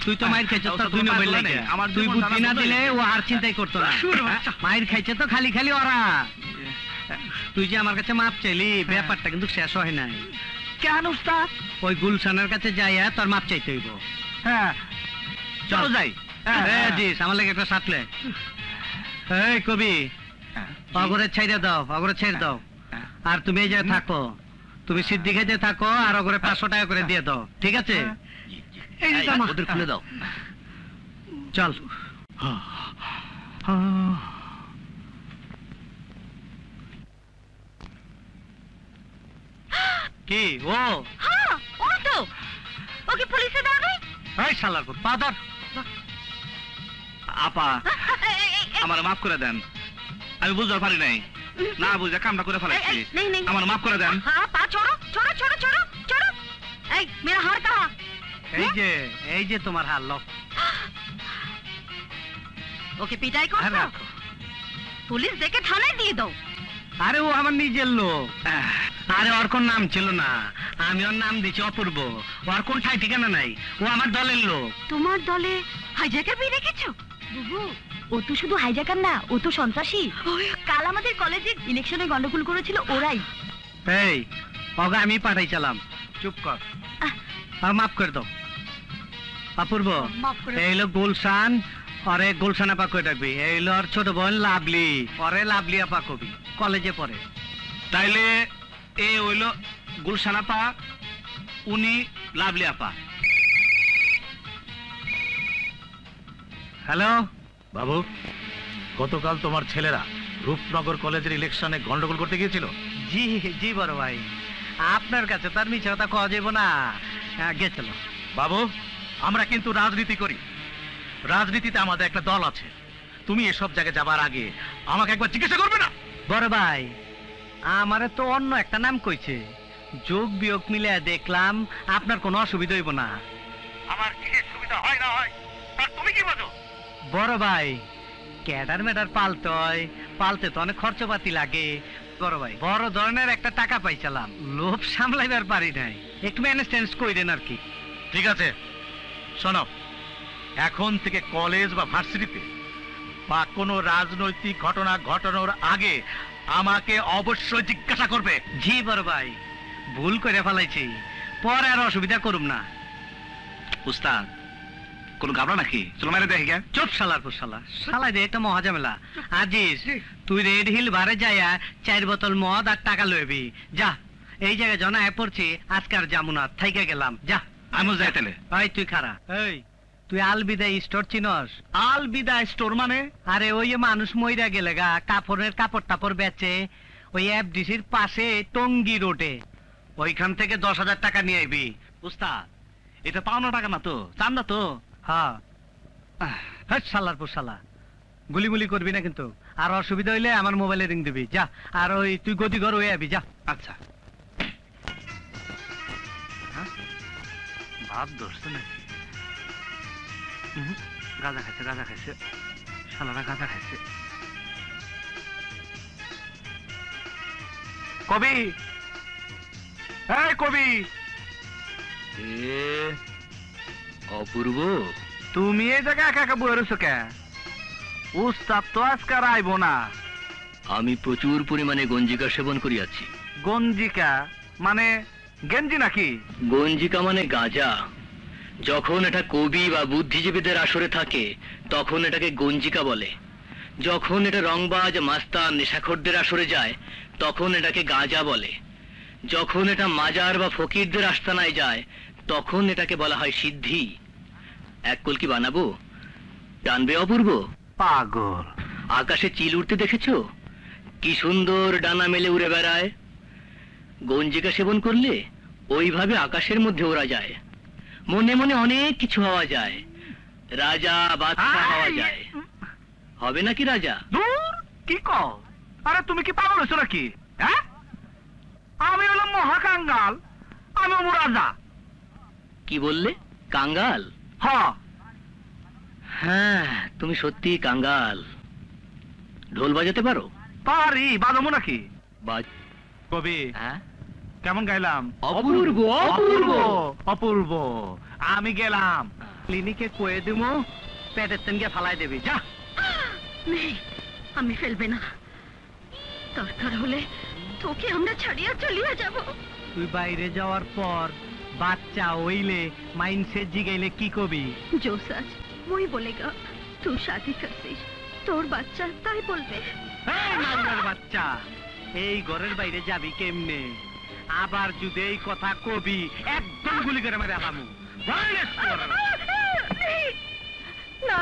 তুই তো মাইর খাইছিস তো 2 নম্বর লাগে। আমার তুই জীবন বুদ্ধি না জানা দিলে ও আর চিন্তাই করতো না। শুয়ার বাচ্চা। মাইর খাইছে তো খালি খালি ওরা। তুই যে আমার কাছে মাপ চাইলি, ব্যাপারটা কিন্তু শেষ হয় নাই। কেন উস্তাদ? ওই গুলশানের কাছে যাইয়া তোর মাপ চাইতে হইব। হ্যাঁ চলো যাই। জিস আমার লাগে একটা সাটলে। এই কবি, অগরে ছাইড়ে দাও, অগরে ছেড়ে দাও। আর তুমি এই জায়গায় থাকো, তুমি সিদ্ধি খাইতে থাকো, আর অগরে 500 টাকা করে দিয়ে দাও, ঠিক আছে? এই যে জামা। ওদের খুলে দাও। চল। কি ও? হ্যাঁ ও তো, ওকে পুলিশে দাও নাই? এই শালার পুত, পা ধর। আপা আমার মাফ করে দেন, আমি বুঝতে পারি নাই, না বুঝে কামটা করে ফেলাইছি। नहीं नहीं আমার মাফ করে দেন। हाँ पा छोड़ो छोड़ो छोड़ो छोड़ो छोड़ो। ऐ मेरा हार कहाँ? এই যে তোমার হাল লো। ओके पिटाई को আর রাখো। पुलिस देके थाने दिए दो। আরে ও আমার নিজের লোক। আরে ওর কোন নাম ছিল না, আমি ওর নাম দিচ্ছি অপূর্ব। ওর কোন ঠাই ঠিকানা নাই, ও আমার দলের লোক। তোমার দলে হাইজ্যাকার পেয়ে রেখেছো? বুবু ও তো শুধু হাইজ্যাকার না, ও তো সন্ত্রাসী। কাল আমাদের কলেজে ইলেকশনে গন্ডগোল করেছিল ওরাই। এই ওকে আমি পাঠাইছিলাম। চুপ কর, আর মাফ করে দাও। অপূর্ব, মাফ করে। এই লোক গুলশান, অরে গুলশান আপা কই ডাকবি। এই লো আর ছোট বোন লাভলি, পরে লাভলি আপা কবি, কলেজে পড়ে। তাইলে এ হইল গুলশান আপা, উনি লাভলি আপা। হ্যালো বাবু, গতকাল তোমার ছেলেরা রূপনগর কলেজের ইলেকশনে গন্ডগোল করতে গিয়েছিল। জি জি বড় ভাই, আপনার কাছে তার মিছে কথা কওয়া যাব না। গেছিল। বাবু, আমরা কিন্তু রাজনীতি করি, রাজনীতিতে আমাদের একটা দল আছে। তুমি এসব জায়গায় যাবার আগে আমাকে একবার জিজ্ঞাসা করবে না? বড় ভাই, আমারে তো অন্য একটা নাম কইছে, যোগ বিয়োগ মিলে দেখলাম আপনার কোনো অসুবিধা হইব না। আমার কি সুবিধা হয় না হয় তার তুমি কি বোঝো? বড় ভাই, ক্যাডার মেডার পালতে হয়, পালতে তো অনেক খরচপাতি লাগে। বড় ভাই, বড় ধরনের একটা টাকা পাইছিলাম, লোভ সামলাইবার পারি নাই, একটু ম্যানেজ কইরেন আর কি। ঠিক আছে, শোনো, এখন থেকে কলেজ বা ভার্সিটিতে বা কোনো রাজনৈতিক ঘটনা ঘটানোর আগে আমাকে অবশ্যই জিজ্ঞাসা করবে। জি বড় ভাই, ভুল করে ফেলাইছি, পরে আর অসুবিধা করুম না। উস্তাদ, কোনো গাবড়া নাকি? চলো মেরে দেখি গে। চোপ শালার পর শালা, শালা রে একটা মহাজামেলা। আজিজ জি। তুই রেড হিল বারে যাইয়া 4 বোতল মদ আর টাকা লইবি। যা, এই জায়গায় জনা পড়ছি, আজকে আর যামুনা, থাইকা গেলাম, যা। আমিও যাই তাহলে। এই তুই খারা, এই তুই আলবিদায় স্টোর চিনস? আল বিদায় স্টোর মানে? আরে ওই যে মানুষ মইরা গেলে গা কাপড়ের কাপড় টাপড় বেচে, ওই এফডিসির পাশে টঙ্গি রোডে। ওইখান থেকে 10,000 টাকা নিয়ে আইবি। উস্তাদ, এটা পাওনা টাকা না তো, চান্দা তো? হ্যাঁ। হ্যাঁ শালার পর শালা, গুলিমুলি করবি না কিন্তু। আর অসুবিধা হইলে আমার মোবাইলে রিং দিবি, যা। আর ওই তুই গদি ঘর হয়ে আবি, যা। আচ্ছা। ভাব ধরছে নাকি? গাঁজা খাইছে, গাঁজা খাইছে, শালারা গাঁজা খাইছে। কবি, এই কবি, অপূর্ব, তুমি এই জায়গায় একা একা বয়ে রয়েছো কে? উস্তাদ তো আজকে আর আইবো না। আমি প্রচুর পরিমাণে গঞ্জিকা সেবন করিয়াছি। গঞ্জিকা মানে গেঞ্জি নাকি? গঞ্জিকা মানে গাঁজা। যখন এটা কবি বা বুদ্ধিজীবীদের আসরে থাকে তখন এটাকে গঞ্জিকা বলে। যখন এটা রংবাজ মাস্তান নেশাখোরদের আসরে যায় তখন এটাকে গাঁজা বলে। যখন এটা মাজার বা ফকিরদের আস্তানায় যায় তখন এটাকে বলা হয় সিদ্ধি। এক কলকি বানাবো? টানবে অপূর্ব? পাগল। আকাশে চিল উঠতে দেখেছো? কি সুন্দর ডানা মেলে উড়ে বেড়ায়। গঞ্জিকা সেবন করলে ওইভাবে আকাশের মধ্যে ওড়া যায়। মনে মনে অনেক কিছু হওয়া যায়। রাজা বাদশা হওয়া যায়। হবে নাকি রাজা? দূর, কি কও? আরে তুমি কি পাগল হয়েছো নাকি? হ্যাঁ, আমি হলাম মহাকাঙ্গাল, আমি রাজা। কি বললে? কাঙ্গাল? হ্যাঁ, তুমি সত্যি কাঙ্গাল। ঢোল বাজাতে পারো? পারি, বাজাবো নাকি? বাজ। কবি, হ্যাঁ, কেমন গাইলাম? অপূর্ব, অপূর্ব, অপূর্ব। আমি গেলাম। ক্লিনিকে কয়ে দিমু, পেটের তেন গিয়ে ফালাই দেবি, যা। নেই, আমি ফেলবে না। দরকার হলে তোকে আমরা ছাড়িয়া চলিয়া যাব। তুই বাইরে যাওয়ার পর বাচ্চা হইলে মাইন্ডসেট জিগাইলে কি কবি? जो सच वही बोलेगा। तू शादी करছিস, তোর বাচ্চা তাই বলবে। এই মারিনার বাচ্চা, এই ঘরের বাইরে যাবি কেমনে? আবার যদি এই কথা কবি, একদম গুলি করে মেরে আলামু। না,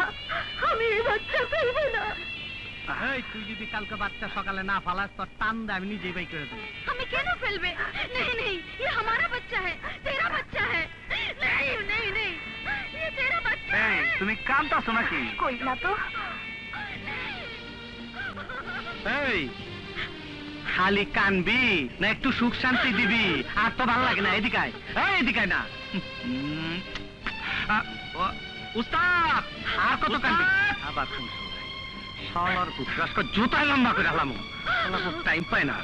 আমি এই বাচ্চা ফেলবো না। এই তুই যদি কালকে বাচ্চা সকালে না ফালাস তোর টান দে আমি নিজেই বাই করে দেবো। हमें क्यों ना फिल्मे? नहीं नहीं, ये हमारा बच्चा है, तेरा बच्चा है। नहीं नहीं नहीं, ये तेरा बच्चा এই, है। তুমি কাঁদতাছো নাকি? कोई ना तो। এই খালি কানবি না একটু সুখ শান্তি দিবি? আর তো ভালো লাগে না, এদিকে আয়। এই এদিকে আয় না। উম, উস্তাদ, আর কত কানবি? আবার কোন শালার পুত্র আজকে জুতায় লম্বা করে হালামু। শালা খুব টাইম পায় না।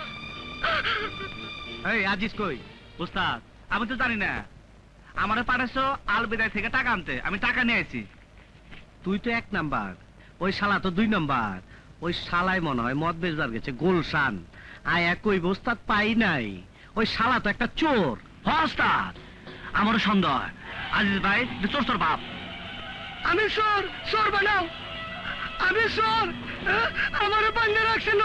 এই আজিজ কই? উস্তাদ, আমি তো জানি না। আমারে পাঠাইছো আলবিদায় থেকে টাকা আনতে, আমি টাকা নিয়ে আইছি। তুই তো 1 নাম্বার, ওই শালা তো 2 নাম্বার। ওই শালাই মনে হয় মদ বেচবার গেছে গোলশান। আয় একই বস্তাত পাই নাই। ওই শালা তো একটা চোর। উস্তাদ, আমারও সন্দেহ হয়। আজিজ ভাই, চোর তোর বাপ। আমি চোর, চোর বানাও। আমি চোর, আমারে বান্ধে রাখছিল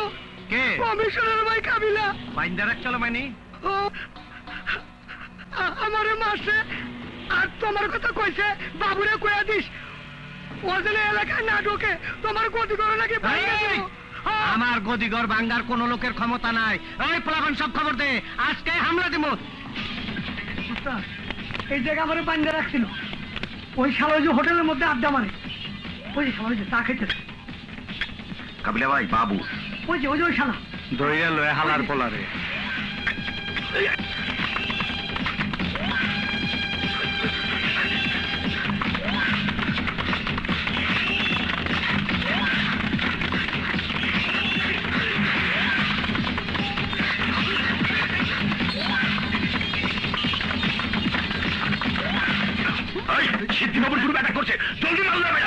কে? কমিশনের ভাই কাবিলা। বাইন্দা রাখছিল মানে? ও আমারে মারছে আর তোমার কথা কইছে বাবুরে কইয়া দিস ও যেন এলাকায় না ঢোকে, তোমার গতি করে নাকি ভাঙিয়ে এই, দিব। হ্যাঁ। আমার গদিঘর ভাঙ্গার কোন লোকের ক্ষমতা নাই। এই পোলাপান সব খবর দে, আজকে হামলা দিব। উস্তাদ, এই জায়গা আমারে বান্ধে রাখছিল। ওই শালা যে হোটেলের মধ্যে আড্ডা মারে, ওই যে শালা যে চা খাইতেছে, কাবিলা ভাই, বাবু। ওই যে ওই শালা ধইয়া লয়ে হালার পোলারে। সিদ্ধি বাবুর গ্রুপ অ্যাটাক করছে, জলদি মাল দেবে।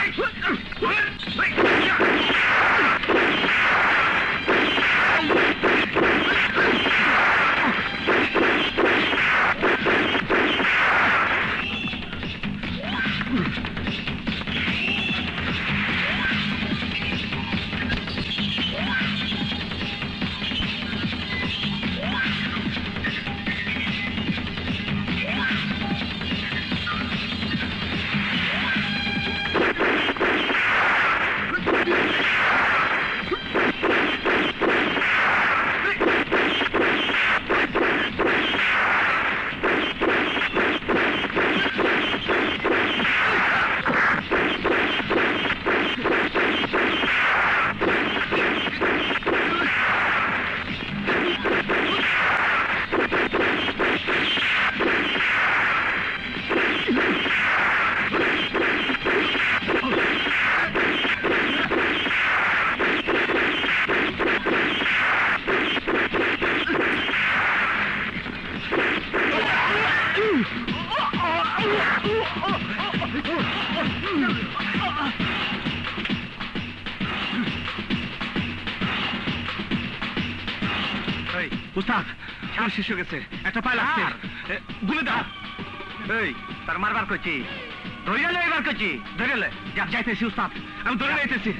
এই উস্তাদ শ্বাস শেষ হয়ে গেছে, একটা পায়ে লাগছে, গুলি দাও। এই তার মারবার করছি, ধরে লে এবার করছি, ধরে লে। যাইতেছি উস্তাদ, আমি ধরে যাইতেছি।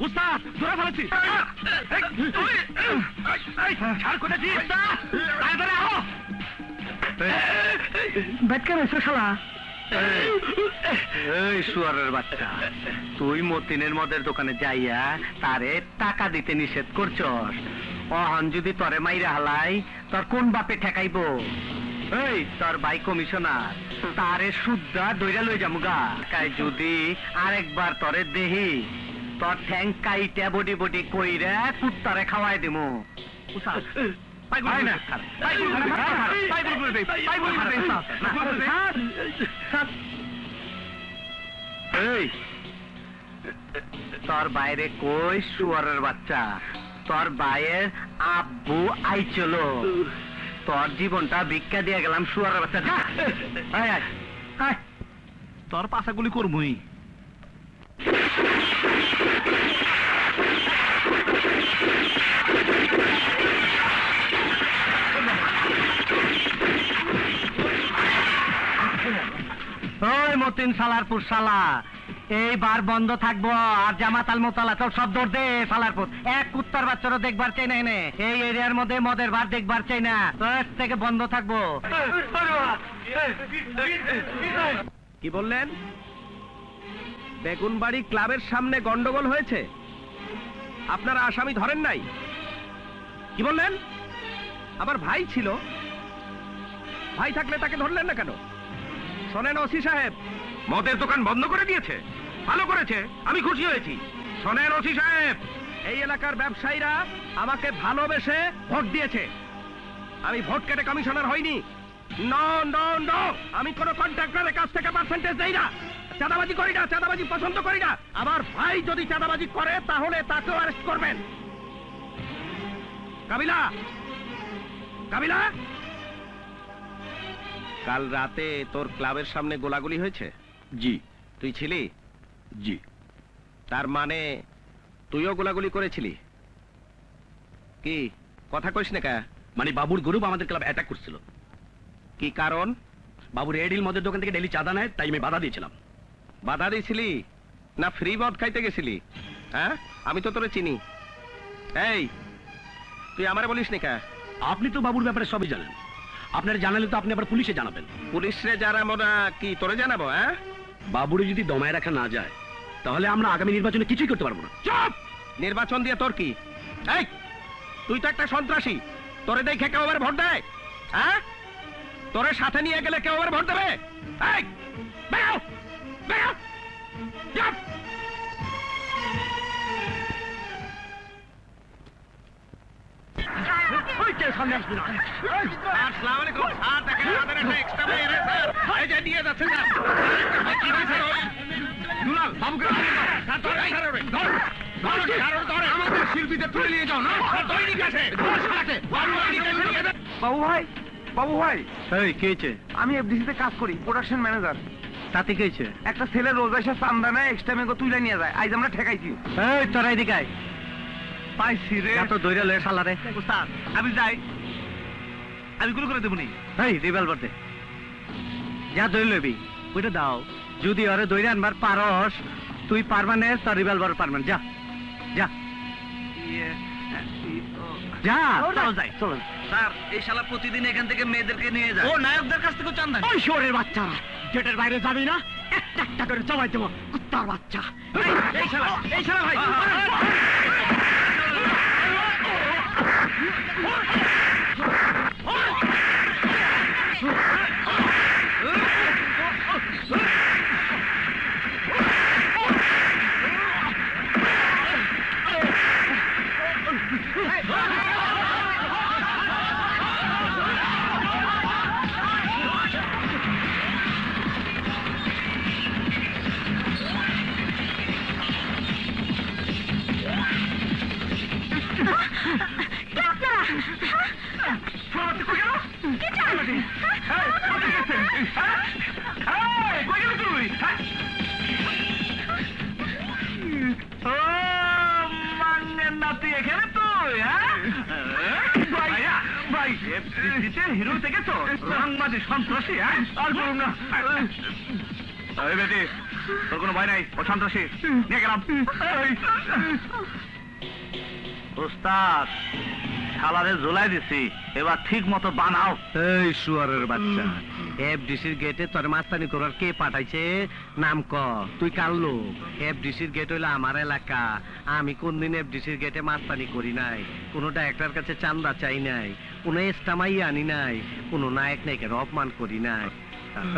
উস্তাদ ধরে ফেলেছি। ছাড় করেছি উস্তাদ, তাড়াতাড়ি আও। বেটকে রয়েছে শালা। এই শুয়ারের বাচ্চা, তুই মতিনের মদের দোকানে যাইয়া তারে টাকা দিতে নিষেধ করছস। অহন যদি তরে মাইরা হালাই, তোর কোন বাপে ঠেকাইব? এই তোর ভাই কমিশনার, তারে শুদ্ধা দইরা লই যামুগা। যদি আরেকবার তরে দেহি, তোর ঠ্যাং কাইটা বডি বডি কইরা কুত্তারে খাওয়াই দিমু। এই তোর বাইরে কই শুয়ারের বাচ্চা, তোর ভাইয়ের আব্বু আইছিল, তোর জীবনটা ভিক্ষা দিয়ে গেলাম শুয়ারের বাচ্চা। তোর পাশা গুলি করবই। ওই মতিন সালারপুর শালা, এইবার বন্ধ থাকবো। আর জামাতাল মোতালা তোর সব দৌড় দে সালারপুর। এক কুত্তার বাচ্চারও দেখবার চাই না এনে, এই এরিয়ার মধ্যে মদের বার দেখবার চাই না, তোর থেকে বন্ধ থাকবো। কি বললেন? বেগুনবাড়ি ক্লাবের সামনে গন্ডগোল হয়েছে, আপনারা আসামি ধরেন নাই? কি বললেন? আমার ভাই ছিল, ভাই থাকলে তাকে ধরলেন না কেন? শোনেন ওসি সাহেব, মদের দোকান বন্ধ করে দিয়েছে, ভালো করেছে, আমি খুশি হয়েছি। শোনেন ওসি সাহেব, এই এলাকার ব্যবসায়ীরা আমাকে ভালোবেসে ভোট দিয়েছে, আমি ভোট কেটে কমিশনার হইনি। নো নো নো, আমি কোন কন্ট্রাক্টরের কাছ থেকে পার্সেন্টেজ দেই না, চাঁদাবাজি করি না, চাঁদাবাজি পছন্দ করি না। আমার ভাই যদি চাঁদাবাজি করে তাহলে তাকেও অ্যারেস্ট করবেন। কাবিলা, কাবিলা, কাল রাতে তোর ক্লাবের সামনে গোলাগুলি হয়েছে? জি। তুই ছিলি? জি। তার মানে তুইও গোলাগুলি করেছিলি? কি কথা কইস না কা? মানে বাবুর গ্রুপ আমাদের ক্লাব অ্যাটাক করছিল। কি কারণ? বাবু রেড হিল মদের দোকান থেকে ডেলি চাঁদা নেয়, তাই আমি বাধা দিয়েছিলাম। বাধা দিয়েছিলি না ফ্রি মদ খাইতে গেছিলি? হ্যাঁ, আমি তো তোরে চিনি। এই তুই আমারে বলিস নি কা? আপনি তো বাবুর ব্যাপারে সবই জানেন, আপনার জানালে তো আপনি আবার পুলিশে জানাবেন। পুলিশরে জানাবো না কি তোরে জানাবো? হ্যাঁ, বাবুরে যদি দমায় রাখা না যায় তাহলে আমরা আগামী নির্বাচনে কিছুই করতে পারবো না। চুপ! নির্বাচন দিয়ে তোর কি? এই তুই তো একটা সন্ত্রাসী, তোরে দেখে কেউ আবার ভোট দেয়? হ্যাঁ, তোরে সাথে নিয়ে গেলে কেউ আবার ভোট দেবে? এই বেরো, বেরো, চুপ! আসসালামু আলাইকুম স্যার, দেখেন আমাদের একটা এক্সট্রা প্লেয়ার স্যার, এই যে দিয়ে যাচ্ছে স্যার। কি হইছে ওই দুলাল বাবুকে স্যার ধর, ধর ধর ধর, আমাদের শিল্পীদের তুলে নিয়ে যাও না, দৈনিক আছে সাথে বাবু ভাই, বাবু ভাই, এই কি হয়েছে? আমি এফডিসিতে কাজ করি, প্রোডাকশন ম্যানেজার। তাতে কি হয়েছে? একটা ছেলে রোজ এসে চান্দা নেয়, এক্সট্রা মেগো তুলে নিয়ে যায়, আজ আমরা ঠেকাইছি। এই তোরা এদিকে আয়। পাইছি রে। এত দৌড়ে লয়ে শালারে। উস্তাদ আমি যাই, আমি গুলো করে দেবনি। এই রিভলভার দে, যা দৌড় লবি ওইটা দাও। যদি ওরে দৌড়ে আনবার পারস, তুই পারমানেন্ট, তোর রিভলভার পারমানেন্ট। যা যা যা, চলো যাই, চলো। স্যার এই শালা প্রতিদিন এখান থেকে মেয়েদেরকে নিয়ে যায়, ও নায়কদের কাছ থেকে চান্দা। ওই শহরের বাচ্চা, গেটের বাইরে যাবি না, একটা একটা করে চালাই দেবো, কুত্তার বাচ্চা। এই শালা, এই শালা ভাই, হিরো দেখেছো? রংবাজি সন্ত্রাসী, হ্যাঁ? আর বলুন না। এই বেটি, তোর কোনো ভয় নাই, ও সন্ত্রাসী। নিয়ে গেলাম। ওস্তাদ, শালারে ঝুলাই দিছি, এবার ঠিক মতো বানাও। এই শুয়ারের বাচ্চা, এফডিসির গেটে তোর মাস্তানি করার কে পাঠাইছে? নাম ক, তুই কার লোক? এফডিসির গেট হইলো আমার এলাকা। আমি কোনদিন এফডিসির গেটে মাস্তানি করি নাই, কোনো ডাইরেক্টর কাছে চান্দা চাই নাই, কোনো এস্টামাই আনি নাই, কোনো নায়ক নায়িকার অপমান করি নাই।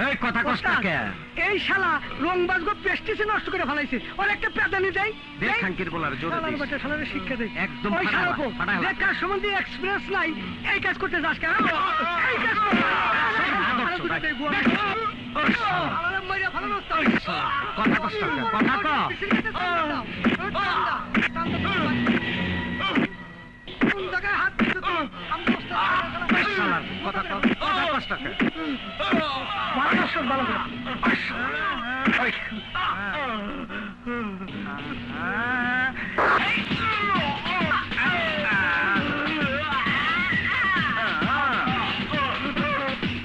এই কথা কষ্ট কে? এই শালা রংবাজ গো পেস্টিসে নষ্ট করে ফেলাইছে, ওর একটা পেদানি দেই। দেখ খানকির বলার জোরে শালার বাচ্চা, শালারে শিক্ষা দেই। একদম ওই ফাটালা, শালাকো, ফাটালা। যে কাজ সম্বন্ধে এক্সপিরিয়েন্স নাই, এই কাজ করতে যাস কেন? এই কাজ কর। শালারে মাইরা ফেলানো তো। কথা কষ্ট কে? কথা ক। কোন জায়গায় হাত দিছো তুই? আমি শালার কথা ক, কথা কষ্ট কে? ভালো সব ভালো করে।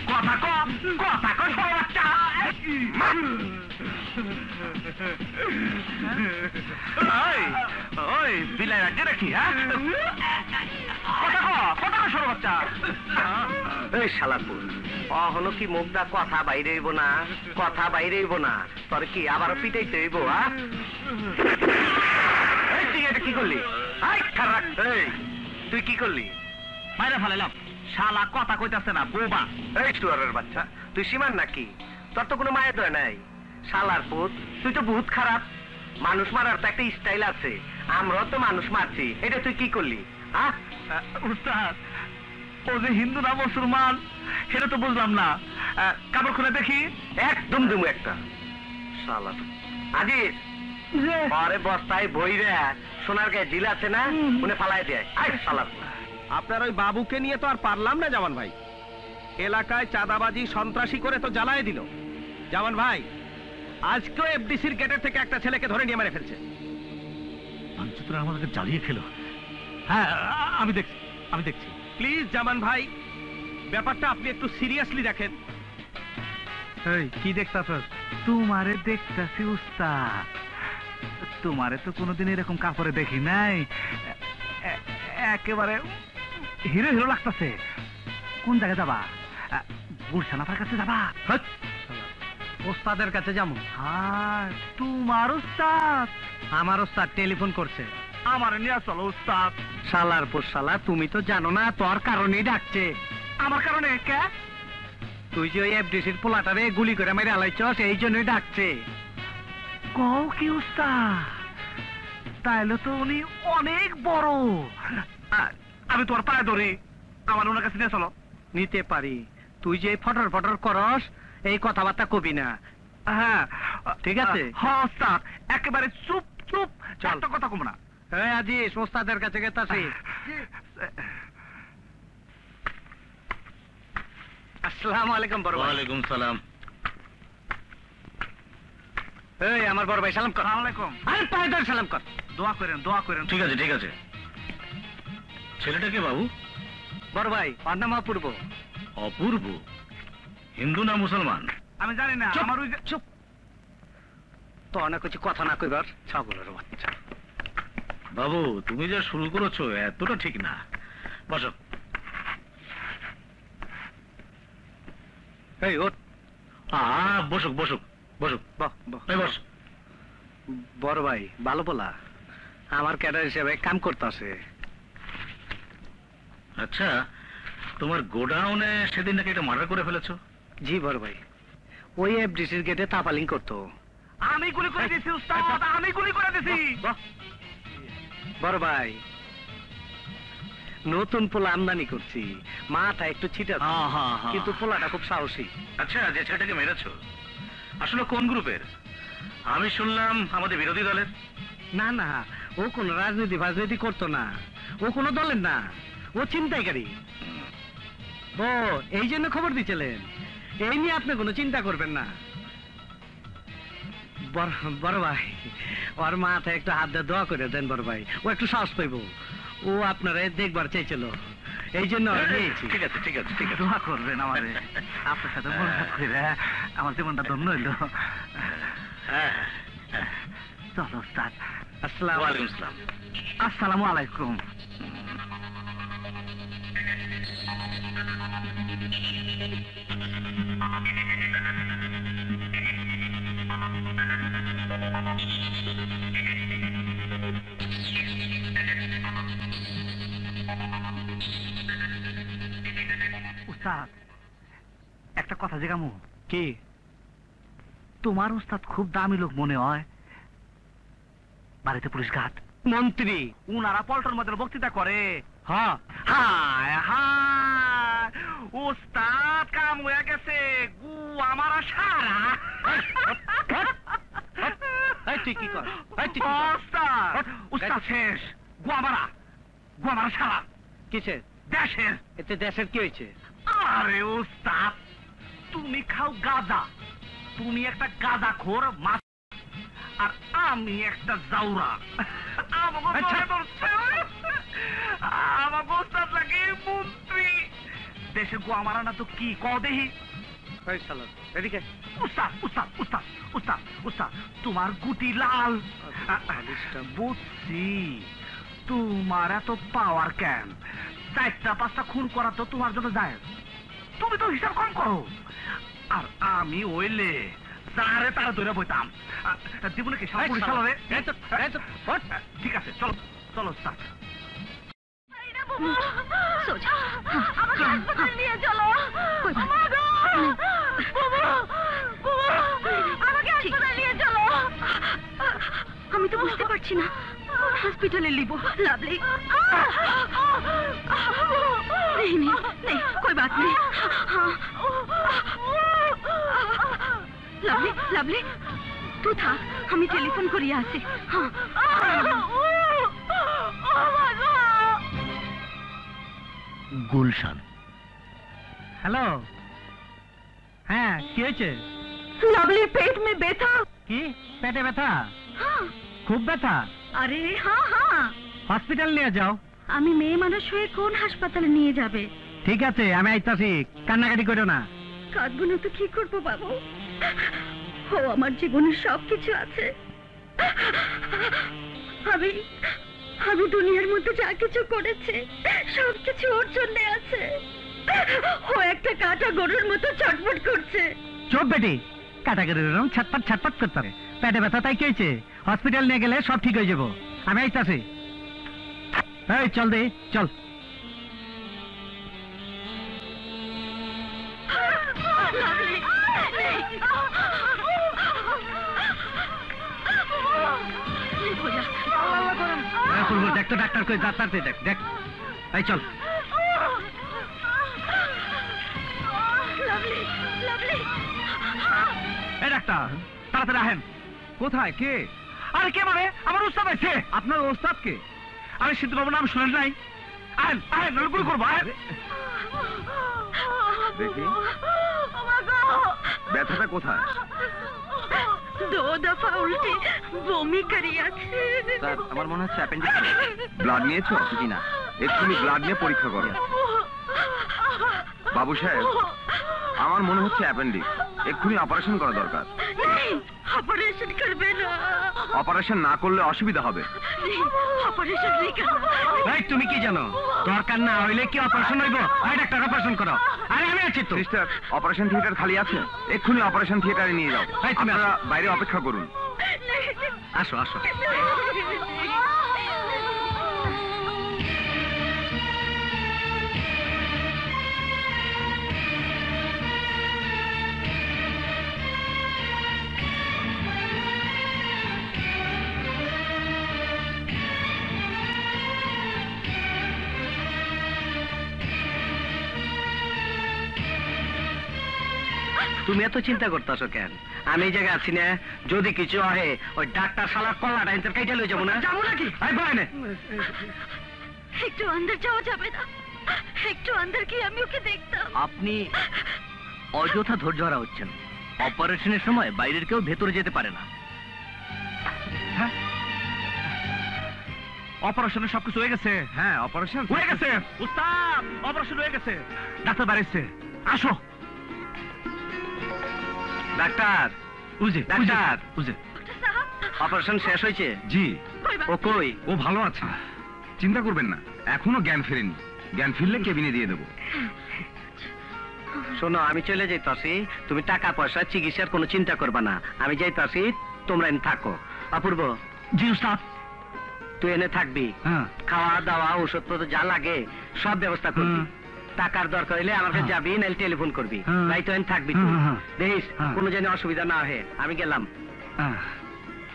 কথা কম, কথা কম, বাচ্চা। ওই বিলাই রাজ্যে রাখি, হ্যাঁ? কথা কম, কথা কম, সরো বাচ্চা। এই শালাপুর, অহনো কি মুখটা কথা বাইরে হইব না? কথা বাইরে হইব না? তোর কি আবারও পিটাইতে হইব? তুই এটা কি করলি? এই তুই কি করলি? মাইরা ফেলাইলাম, শালা কথা কইতাছে না, বোবা। এই শুয়ারের বাচ্চা, তুই সীমান নাকি? তোর তো কোনো মায়ের দয় নাই। শালার পুত, তুই তো বহুত খারাপ। মানুষ মারার তো একটা স্টাইল আছে, আমরাও তো মানুষ মারছি, এটা তুই কি করলি? হ্যাঁ উস্তাদ, ও যে হিন্দু না মুসলমান সেটা তো বুঝলাম না। কাপড় খুলে দেখি। একদম দুমু একটা শালা। আজিজ, পরে বস্তায় বইরে সোনার গায়ে জিল আছে না, উনি ফালাই দেয়। আই শালা, আপনার ওই বাবুকে নিয়ে তো আর পারলাম না জামান ভাই। এলাকায় চাঁদাবাজি সন্ত্রাসী করে তো জ্বালায় দিল। জামান ভাই, আজকেও এফডিসির গেটের থেকে একটা ছেলেকে ধরে নিয়ে মেরে ফেলছে। পাঞ্চুতরা আমাদেরকে জ্বালিয়ে খেলো। হ্যাঁ, আমি দেখছি, আমি দেখছি। প্লিজ জামান ভাই, ব্যাপারটা আপনি একটু সিরিয়াসলি দেখেন। এই কি দেখতাছ? তোমারে দেখতাছি উস্তাদ, তোমারে তো কোনোদিন এরকম কাপড়ে দেখি নাই। একেবারে হিরো হিরো লাগতাছে। কোন জায়গায় যাবা? গুলশানাফার কাছে যাবা? ওস্তাদের কাছে যাবো। হ্যাঁ, তোমার উস্তাদ? আমার ওস্তাদ টেলিফোন করছে। আমার নিয়ে চলো উস্তাদ। শালার পর শালা, তুমি তো জানো না তোর কারণেই ডাকছে। আমার কারণে কে? তুই যে ওই এফডিসির পোলাটারে গুলি করে মেরে আলাইছস, এই জন্যই ডাকছে। কও কি উস্তাদ? তাইলে তো উনি অনেক বড়। আমি তোমার পায়ে ধরি, আমার ওনার কাছে নিয়ে চলো। নিতে পারি, তুই যে ফটর ফটর করস, এই কথাবার্তা কবি না। হ্যাঁ ঠিক আছে। হ্যাঁ উস্তাদ, একেবারে চুপ চুপ, চল। একটা কথা কম না। এই আজিজ, ওস্তাদের কাছে গেতাছি। আসসালামু আলাইকুম বড় ভাই। ওয়ালাইকুম সালাম। এই আমার বড় ভাই, সালাম কর। আসসালামু আলাইকুম। আরে পায়ে ধরে সালাম কর। দোয়া করেন, দোয়া করেন। ঠিক আছে, ঠিক আছে। ছেলেটাকে বাবু? বড় ভাই, ওর নাম অপূর্ব। অপূর্ব? হিন্দু না মুসলমান? আমি জানি না। চুপ, আমার ওই যে চুপ। তো অনেক কিছু কথা না কইবার, ছাগলের বাচ্চা। বাবু, তুমি যা শুরু করেছো এতটা ঠিক না। বসো। এই ওঠ। বসুক বসুক বসুক। বাহ বাহ। এই বস। বড় ভাই ভালো বলা, আমার ক্যাডার হিসেবে কাম করতেছে। আচ্ছা, তোমার গোডাউনে সেদিন নাকি এটা মার্ডার করে ফেলেছো? জি বড় ভাই, ওই এফডিসির গেটে তাপালিং করতো। আমি গুলি করে দিছি উস্তাদ, আমি গুলি করে দিছি। বড় ভাই, নতুন পোলা আমদানি করছি, মাথা একটু ছিটা, কিন্তু পোলাটা খুব সাহসী। আচ্ছা, যে ছেলেটাকে মেরেছো আসলে কোন গ্রুপের? আমি শুনলাম আমাদের বিরোধী দলের। না না, ও কোনো রাজনীতি করতো না, ও কোনো দলের না, ও ছিনতাইকারী। ও এই জন্য খবর দিছিলেন, এই নিয়ে আপনি কোনো চিন্তা করবেন না। বড় ভাই, ওর মাথায় একটু হাত দিয়ে দোয়া করে দেন বড় ভাই, ও একটু সাহস পাইব। ও আপনারা দেখবার চাইছিল, এই জন্য নিয়েছি। ঠিক আছে ঠিক আছে ঠিক আছে। দোয়া করবেন আমারে, আপনার সাথে মোলাকাত করে আমার জীবনটা ধন্য হইল। হ্যাঁ চলো ওস্তাদ। আসসালামু ওয়ালাইকুম আসসালাম। আসসালামু আলাইকুম। উস্তাদ, একটা কথা জিজ্ঞামু। কি? তোমার উস্তাদ খুব দামি লোক মনে হয়, বাড়িতে পুলিশ ঘাট মন্ত্রী? উনারা পল্টন মধ্যে বক্তৃতা করে। হ্যাঁ। হায় হায়, উস্তাদ কাম হয়ে গেছে, গু আমার সারা। এই তুই কি কর? এই তুই কি কর? উস্তাদ, উস্তাদ শেষ, গুয়ামারা, গুয়ামারা সারা কিসের? দেশের। এতে দেশের কি হয়েছে? আরে উস্তাদ, তুমি খাও গাঁজা, তুমি একটা গাঁজা খোর মাছ, আর আমি একটা জাউরা। আমাকে উস্তাদ লাগে মন্ত্রী। দেশে গোয়ামারা না তো কি ক দেহি। এই শালা, এদিকে। উস্তাদ উস্তাদ উস্তাদ উস্তাদ উস্তাদ, তোমার গুটি লাল। বুঝছি, তোমার এত পাওয়ার কেন? 4টা-5টা খুন করা তো তোমার জন্য যায়, তুমি তো হিসাব কম করো। আর আমি ওইলে যারে তারা ধরে বইতাম। জীবনে কি সব পুলিশ চালাবে? ঠিক আছে, চলো চলো উস্তাদ। সোজা আমাকে হাসপাতালে নিয়ে চলো। আমাকে হাসপাতালে নিয়ে চলো। আমি তো বুঝতে পারছি না, হসপিটালে লিবো। লাভলি नहीं नहीं नहीं, कोई बात नहीं। हाँ लवली लवली तू था, हमें टेलीफोन करिए आसे। हाँ গুলশান। হ্যালো, হ্যাঁ কি হয়েছে? लवली पेट में ব্যথা। কি পেটে ব্যথা? हाँ খুব ব্যথা? अरे हाँ हाँ, হসপিটাল নিয়ে যাও। আমি মেয়ে মানুষ হয়ে কোন হাসপাতালে নিয়ে যাবে? ঠিক আছে, আমি আইতাছি, কান্নাকাটি করো না। কাঁদবো না তো কি করবো বাবু? ও আমার জীবনের সবকিছু আছে। আমি আমি দুনিয়ার মধ্যে যা কিছু করেছে সবকিছু ওর জন্য আছে। ও একটা কাটা গরুর মতো চটপট করছে। চোপ বেটি, কাটাকাটি ছাটপাট ছাটপাট করতে হবে। পেটে ব্যথা তাই কি হয়েছে? হসপিটাল নিয়ে গেলে সব ঠিক হয়ে যাবো। আমি আইতাছি। এই চল দে, চল। দেখ তো ডাক্তার কই, ডাক্তার দেখ দেখ। এই চল। এই ডাক্তার, তাড়াতাড়ি আহেন। কোথায়? কে? আরে কে মানে? আমার উস্তাদ আছে। আপনার ওস্তাদ কে? আরে সিদ্ধু বাবু নাম শুনেন নাই? আহেন আহেন, নইলে গুলি করবো। আহেন। দেখি ব্যথাটা কোথায়? 2 দফা উল্টে বমি করিয়াছে। স্যার, আমার মনে হচ্ছে অ্যাপেন্ডিক্স। ব্লাড নিয়েছো? জি না। এক্ষুনি ব্লাড নিয়ে পরীক্ষা করো। বাবু সাহেব, আমার মনে হচ্ছে অ্যাপেন্ডিক্স, এক্ষুনি অপারেশন করা দরকার। অপারেশন করবে না। অপারেশন না করলে অসুবিধা হবে। অপারেশন নেই কেন? এই তুমি কি জানো? দরকার না হইলে কি অপারেশন হইব? এই ডাক্তার, অপারেশন করো। আরে আমি আছি তো। সিস্টার, অপারেশন থিয়েটার খালি আছে, এক্ষুনি অপারেশন থিয়েটারে নিয়ে যাও। এই, তুমি আপনারা আসো। বাইরে অপেক্ষা করুন। আসো আসো। তুমি এত চিন্তা করতেছো কেন? আমি এই জায়গায় আছি না, যদি কিছু হয় ওই ডাক্তার শালার কলাটা ইন্টার কাইটা লই যাবো না। যাবো নাকি? আই বয় না। একটু আন্দার যাওয়া যাবে না? একটু আন্দার কি আমি ওকে দেখতাম। আপনি অযথা ধৈর্য হারা হচ্ছেন। অপারেশনের সময় বাইরের কেউ ভেতরে যেতে পারে না। অপারেশনের সবকিছু হয়ে গেছে? হ্যাঁ অপারেশন হয়ে গেছে উস্তাদ, অপারেশন হয়ে গেছে। ডাক্তার বাড়িছে, আসো। ডাক্তার বুঝে ডাক্তার বুঝে অপারেশন শেষ হয়েছে? জি। ও কই? ও ভালো আছে, চিন্তা করবেন না, এখনো জ্ঞান ফেরেনি। জ্ঞান ফিরলে কেবিনে দিয়ে দেবো। শোনো, আমি চলে যাইতাছি, তুমি টাকা পয়সা চিকিৎসার কোনো চিন্তা করবা না। আমি যাইতাছি, তোমরা এনে থাকো। অপূর্ব। জি উস্তাদ। তুই এনে থাকবি, খাওয়া দাওয়া ওষুধপত্র যা লাগে সব ব্যবস্থা করবি। টাকার দরকার হইলে আমার কাছে যাবি, নাইলে টেলিফোন করবি। তাই তো এনে থাকবি তুই। দেখিস কোনো যেন অসুবিধা না হয়। আমি গেলাম।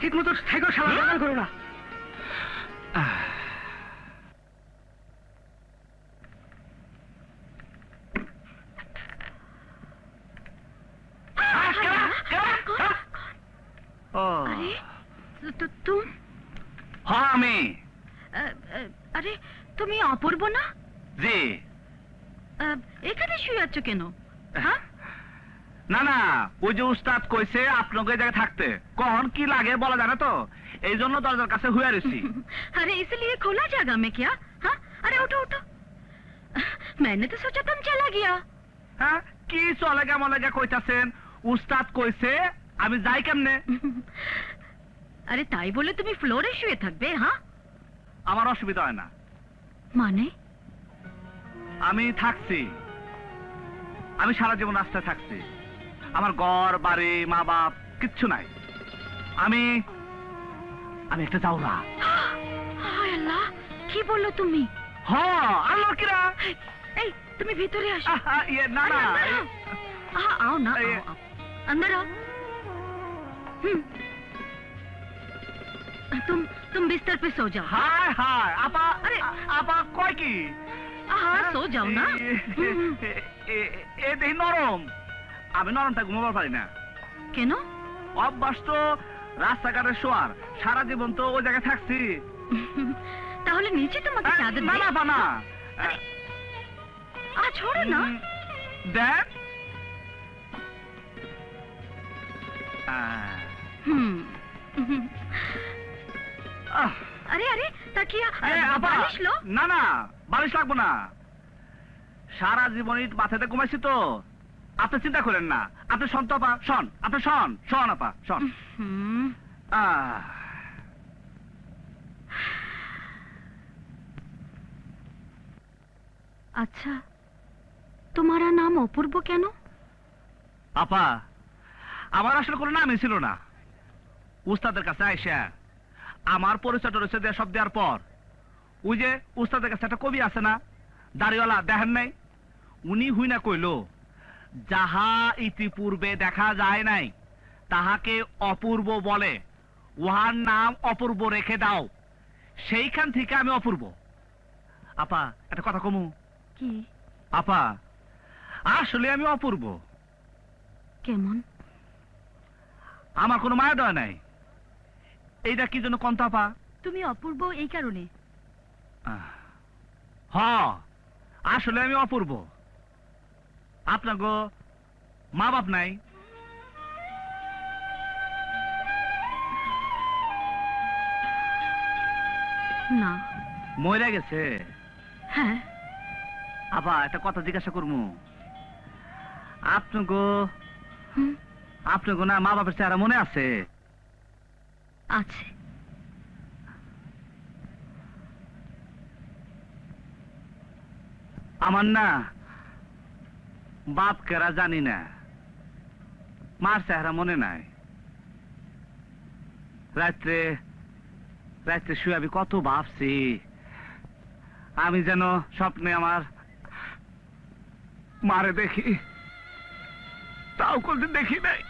ঠিক মতো থেকো, সাবধান করো না। আরে তুম হ্যাঁ আমি। আরে তুমি অপূর্ব না? জি। এখানে শুয়ে আছো কেন? হ্যাঁ, না না, ওই যে উস্তাদ কইছে আপনাকে এই জায়গায় থাকতে, কখন কি লাগে বলা জানে তো, এই জন্য দরজার কাছে হুয়ে রয়েছি। अरे इसलिए खुला जगह में क्या? हाँ, अरे उठो उठो। मैंने तो सोचा तुम चला गया। হ্যাঁ, কি চলে কেমন লাগে কইতাছেন? উস্তাদ কইছে আমি যাই কেমনে? আরে তাই বলে তুমি ফ্লোরে শুয়ে থাকবে? হ্যাঁ, আমার অসুবিধা হয় না। মানে আমি থাকছি, আমি সারা জীবন রাস্তায় থাকছি। আমার ঘর বাড়ি মা বাপ কিচ্ছু নাই। আমি একটা যাওরা। হায় আল্লাহ, কি বললো তুমি? হ্যাঁ, আল্লাহ কিরা। এই তুমি ভিতরে আসো। ইয়ে না না, हाँ आओ ना, आओ, आओ। अंदर आओ। तुम बिस्तर पे सो जाओ। হায় হায় আপা। আরে, আপা কয় কি? हाँ सो जाओ ना। এ দেখি নরম, আমি নরমটা ঘুমাবার পারি না। কেন? অভ্যাস তো রাস্তাঘাটে শোয়ার, সারা জীবন তো ওই জায়গায় থাকছি। তাহলে নিচে তোমাকে চাদর না দেই? না না, छोड़ो ना। দেখ। अरे अरे तकिया আপা, बालिश लो। না না, বালিশ লাগবো না। সারা জীবন ইট মাথাতে ঘুমাইছি তো, আপনি চিন্তা করেন না। আপনি শোন তো আপা, শোন, আপনি শোন, শোন আপা, শোন। अच्छा, तुम्हारा नाम अपूर्व কেন? আপা, আমার আসলে কোনো নামই ছিল না। উস্তাদের কাছে আইসা আমার পরিচয় টরিচয় দিয়ে সব দেওয়ার পর, ওই যে উস্তাদের কাছে একটা কবি আছে না, দাড়িওয়ালা, দেখেন নাই? উনি হুই না কইল, যাহা ইতিপূর্বে দেখা যায় নাই তাহাকে অপূর্ব বলে, উহার নাম অপূর্ব রেখে দাও। সেইখান থেকে আমি অপূর্ব। আপা একটা কথা কমু? কি? আপা, আসলে আমি অপূর্ব। কেমন? আমার কোনো মায়া দয়া নাই। এইটা কি জন্য কন্ত আপা? তুমি অপূর্ব এই কারণে? হ, আসলে আমি অপূর্ব। আপনার গো মা বাপ নাই? না। মরে গেছে? হ্যাঁ। আপা একটা কথা জিজ্ঞাসা করবো? আপনার গো না মা বাপের চেহারা মনে আছে? আছে। আমার না বাপ কেরা জানি না, মার চেহারা মনে নাই। রাত্রে রাত্রে শুয়ে আমি কত ভাবছি, আমি যেন স্বপ্নে আমার মারে দেখি, তাও কোনদিন দেখি নাই।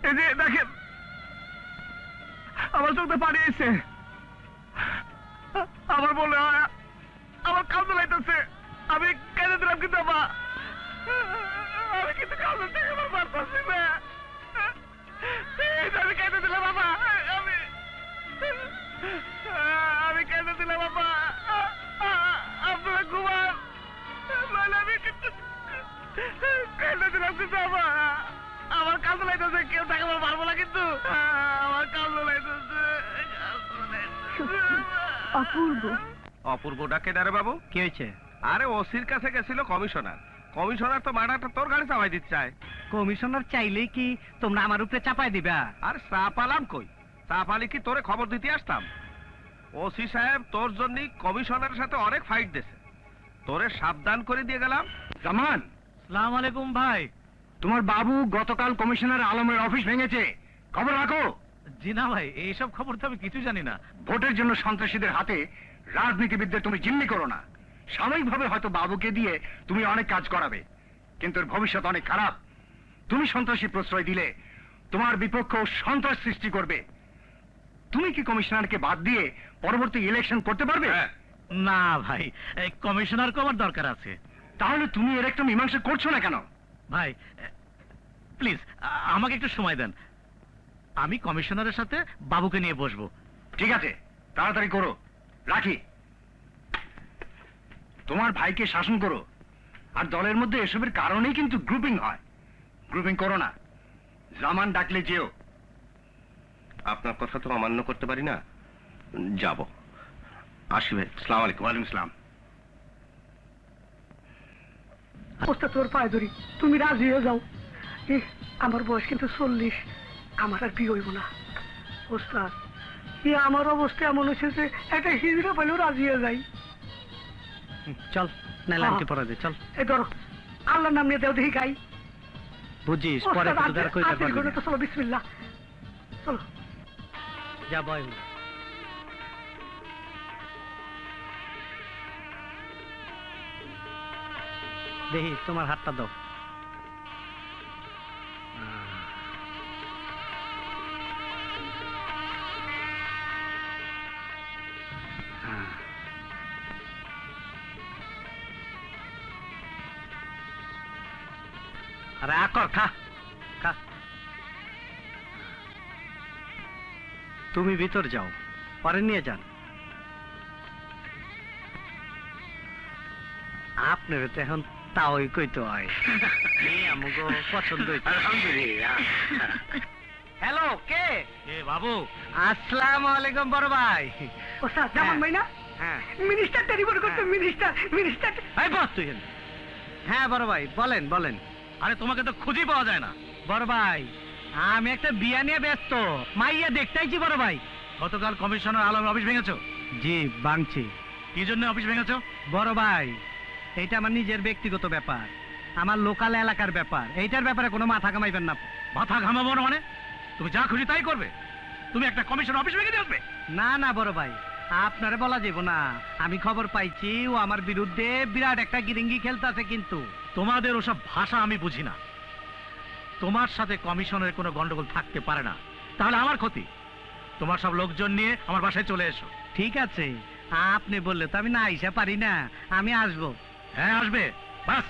এই যে দেখেন, আমার চোখে পানি এসে, আমার বলে হয় আমার কাজে লাইতেছে, আমি কেঁদে দিলাম। কিন্তু আমি কিন্তু কাজে থেকে আমার পারতাছি না, আমি কেঁদে দিলাম বাবা, আমি কেঁদে দিলাম বাবা। আপনারা ঘুমান, আমি কিন্তু কেঁদে দিলাম। কিন্তু আমার কাজে লাইতেছে, কেউ তাকে আমার পারবো না। কিন্তু আমার কাজে লাইতেছে। অপূর্ব। অপূর্ব ডাকে ডারে বাবু? কি হয়েছে? আরে ওসির কাছে গেছিল কমিশনার। কমিশনার তো মার্ডারটা তোর গাড়ি চাপাই দিতে চায়। কমিশনার চাইলেই কি তোমরা আমার উপরে চাপাই দিবা? আর চাপালাম কই? চাপালি কি তোরে খবর দিতে আসতাম? ওসি সাহেব তোর জন্যই কমিশনারের সাথে অনেক ফাইট দিয়েছে, তোরে সাবধান করে দিয়ে গেলাম। জামান, সালাম আলাইকুম ভাই। তোমার বাবু গতকাল কমিশনার আলমের অফিস ভেঙেছে, খবর রাখো। জি না ভাই, এইসব খবর তো আমি কিছু জানি না। ভোটের জন্য সন্ত্রাসীদের হাতে রাজনীতিবিদদের তুমি জিম্মি করো না। সাময়িকভাবে হয়তো বাবুকে দিয়ে তুমি অনেক কাজ করাবে, কিন্তু এর ভবিষ্যৎ অনেক খারাপ। তুমি সন্ত্রাসী প্রশ্রয় দিলে তোমার বিপক্ষ সন্ত্রাস সৃষ্টি করবে। তুমি কি কমিশনারকে বাদ দিয়ে পরবর্তী ইলেকশন করতে পারবে? না ভাই, এই কমিশনারকে আমার দরকার আছে। তাহলে তুমি এর একটা মীমাংসা করছো না কেন? ভাই প্লিজ আমাকে একটু সময় দেন, আমি কমিশনারের সাথে বাবুকে নিয়ে বসবো। ঠিক আছে, তাড়াতাড়ি করো। রাখি, তোমার ভাইকে শাসন করো। আর দলের মধ্যে এসবের কারণেই কিন্তু গ্রুপিং হয়। গ্রুপিং করো না। জামান ডাকলে যেও। আপনার কথা তো অমান্য করতে পারি না, যাব। আসি ভাই, সালাম আলাইকুম। ওয়ালাইকুম আসসালাম। ওস্তাদ তোর পায়ে ধরি, তুমি রাজি হয়ে যাও। আমার বয়স কিন্তু 40, আমার আর বিয়ে হইব না। ওস্তাদ আমার অবস্থা এমন হচ্ছে যে একটা হিজড়া পেলেও রাজি হয়ে যাই। চল নাইলে আংটি পরা দে, চল। এই ধরো, আল্লাহর নাম নিয়ে দেও দেখি গাই। বুঝিস পরে ওস্তাদ, তোদের কইতে আজকের পারবি ঘটনা তো না। চলো, বিসমিল্লাহ, চলো। যা বয়। দেখি তোমার হাতটা দাও। আরে আকর, খা খা। তুমি ভিতর যাও, পরে নিয়ে যান। আপনার তো এখন তাওই কইতে হয়। আমাকে পছন্দ হয়েছে। হ্যালো, কে? এ বাবু। আসসালামু আলাইকুম বড় ভাই। ওস্তাদ জামান ভাই না? হ্যাঁ। মিনিস্টারটা রিপোর্ট করতে, মিনিস্টার। এই বস তুই। হ্যাঁ বড় ভাই, বলেন বলেন। আরে তোমাকে তো খুঁজেই পাওয়া যায় না। বড় ভাই, আমি একটা বিয়া নিয়ে ব্যস্ত, মাইয়া দেখতেইছি বড় ভাই। গতকাল কমিশনার আলমের অফিস ভেঙেছো? জি ভাঙছি। কি জন্য অফিস ভেঙেছো? বড় ভাই, এটা আমার নিজের ব্যক্তিগত ব্যাপার, আমার লোকাল এলাকার ব্যাপার। এইটার ব্যাপারে কোনো মাথা ঘামাইবেন না। মাথা ঘামাবো না মানে? তুমি যা খুশি তাই করবে? তুমি একটা কমিশন অফিস ভেঙে দিয়ে আসবে? না না বড় ভাই, আপনারে বলা যাব না। আমি খবর পাইছি ও আমার বিরুদ্ধে বিরাট একটা গিরিঙ্গি খেলতেছে। কিন্তু তোমাদের ওসব ভাষা আমি বুঝি না। তোমার সাথে কমিশনের কোনো গন্ডগোল থাকতে পারে না, তাহলে আমার ক্ষতি। তোমার সব লোকজন নিয়ে আমার বাসায় চলে এসো। ঠিক আছে, আপনি বললে তো আমি না আইসা পারি না। আমি আসবো। হ্যাঁ আসবে, বাস।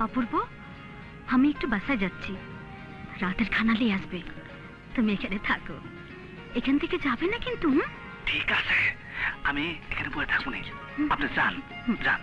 অপূর্ব, আমি একটু বাসায় যাচ্ছি, রাতের খানা নিয়ে আসবে। তুমি এখানে থাকো, এখান থেকে যাবে না কিন্তু। ঠিক আছে, আমি এখানে বসে থাকবো না। আপনি যান, যান।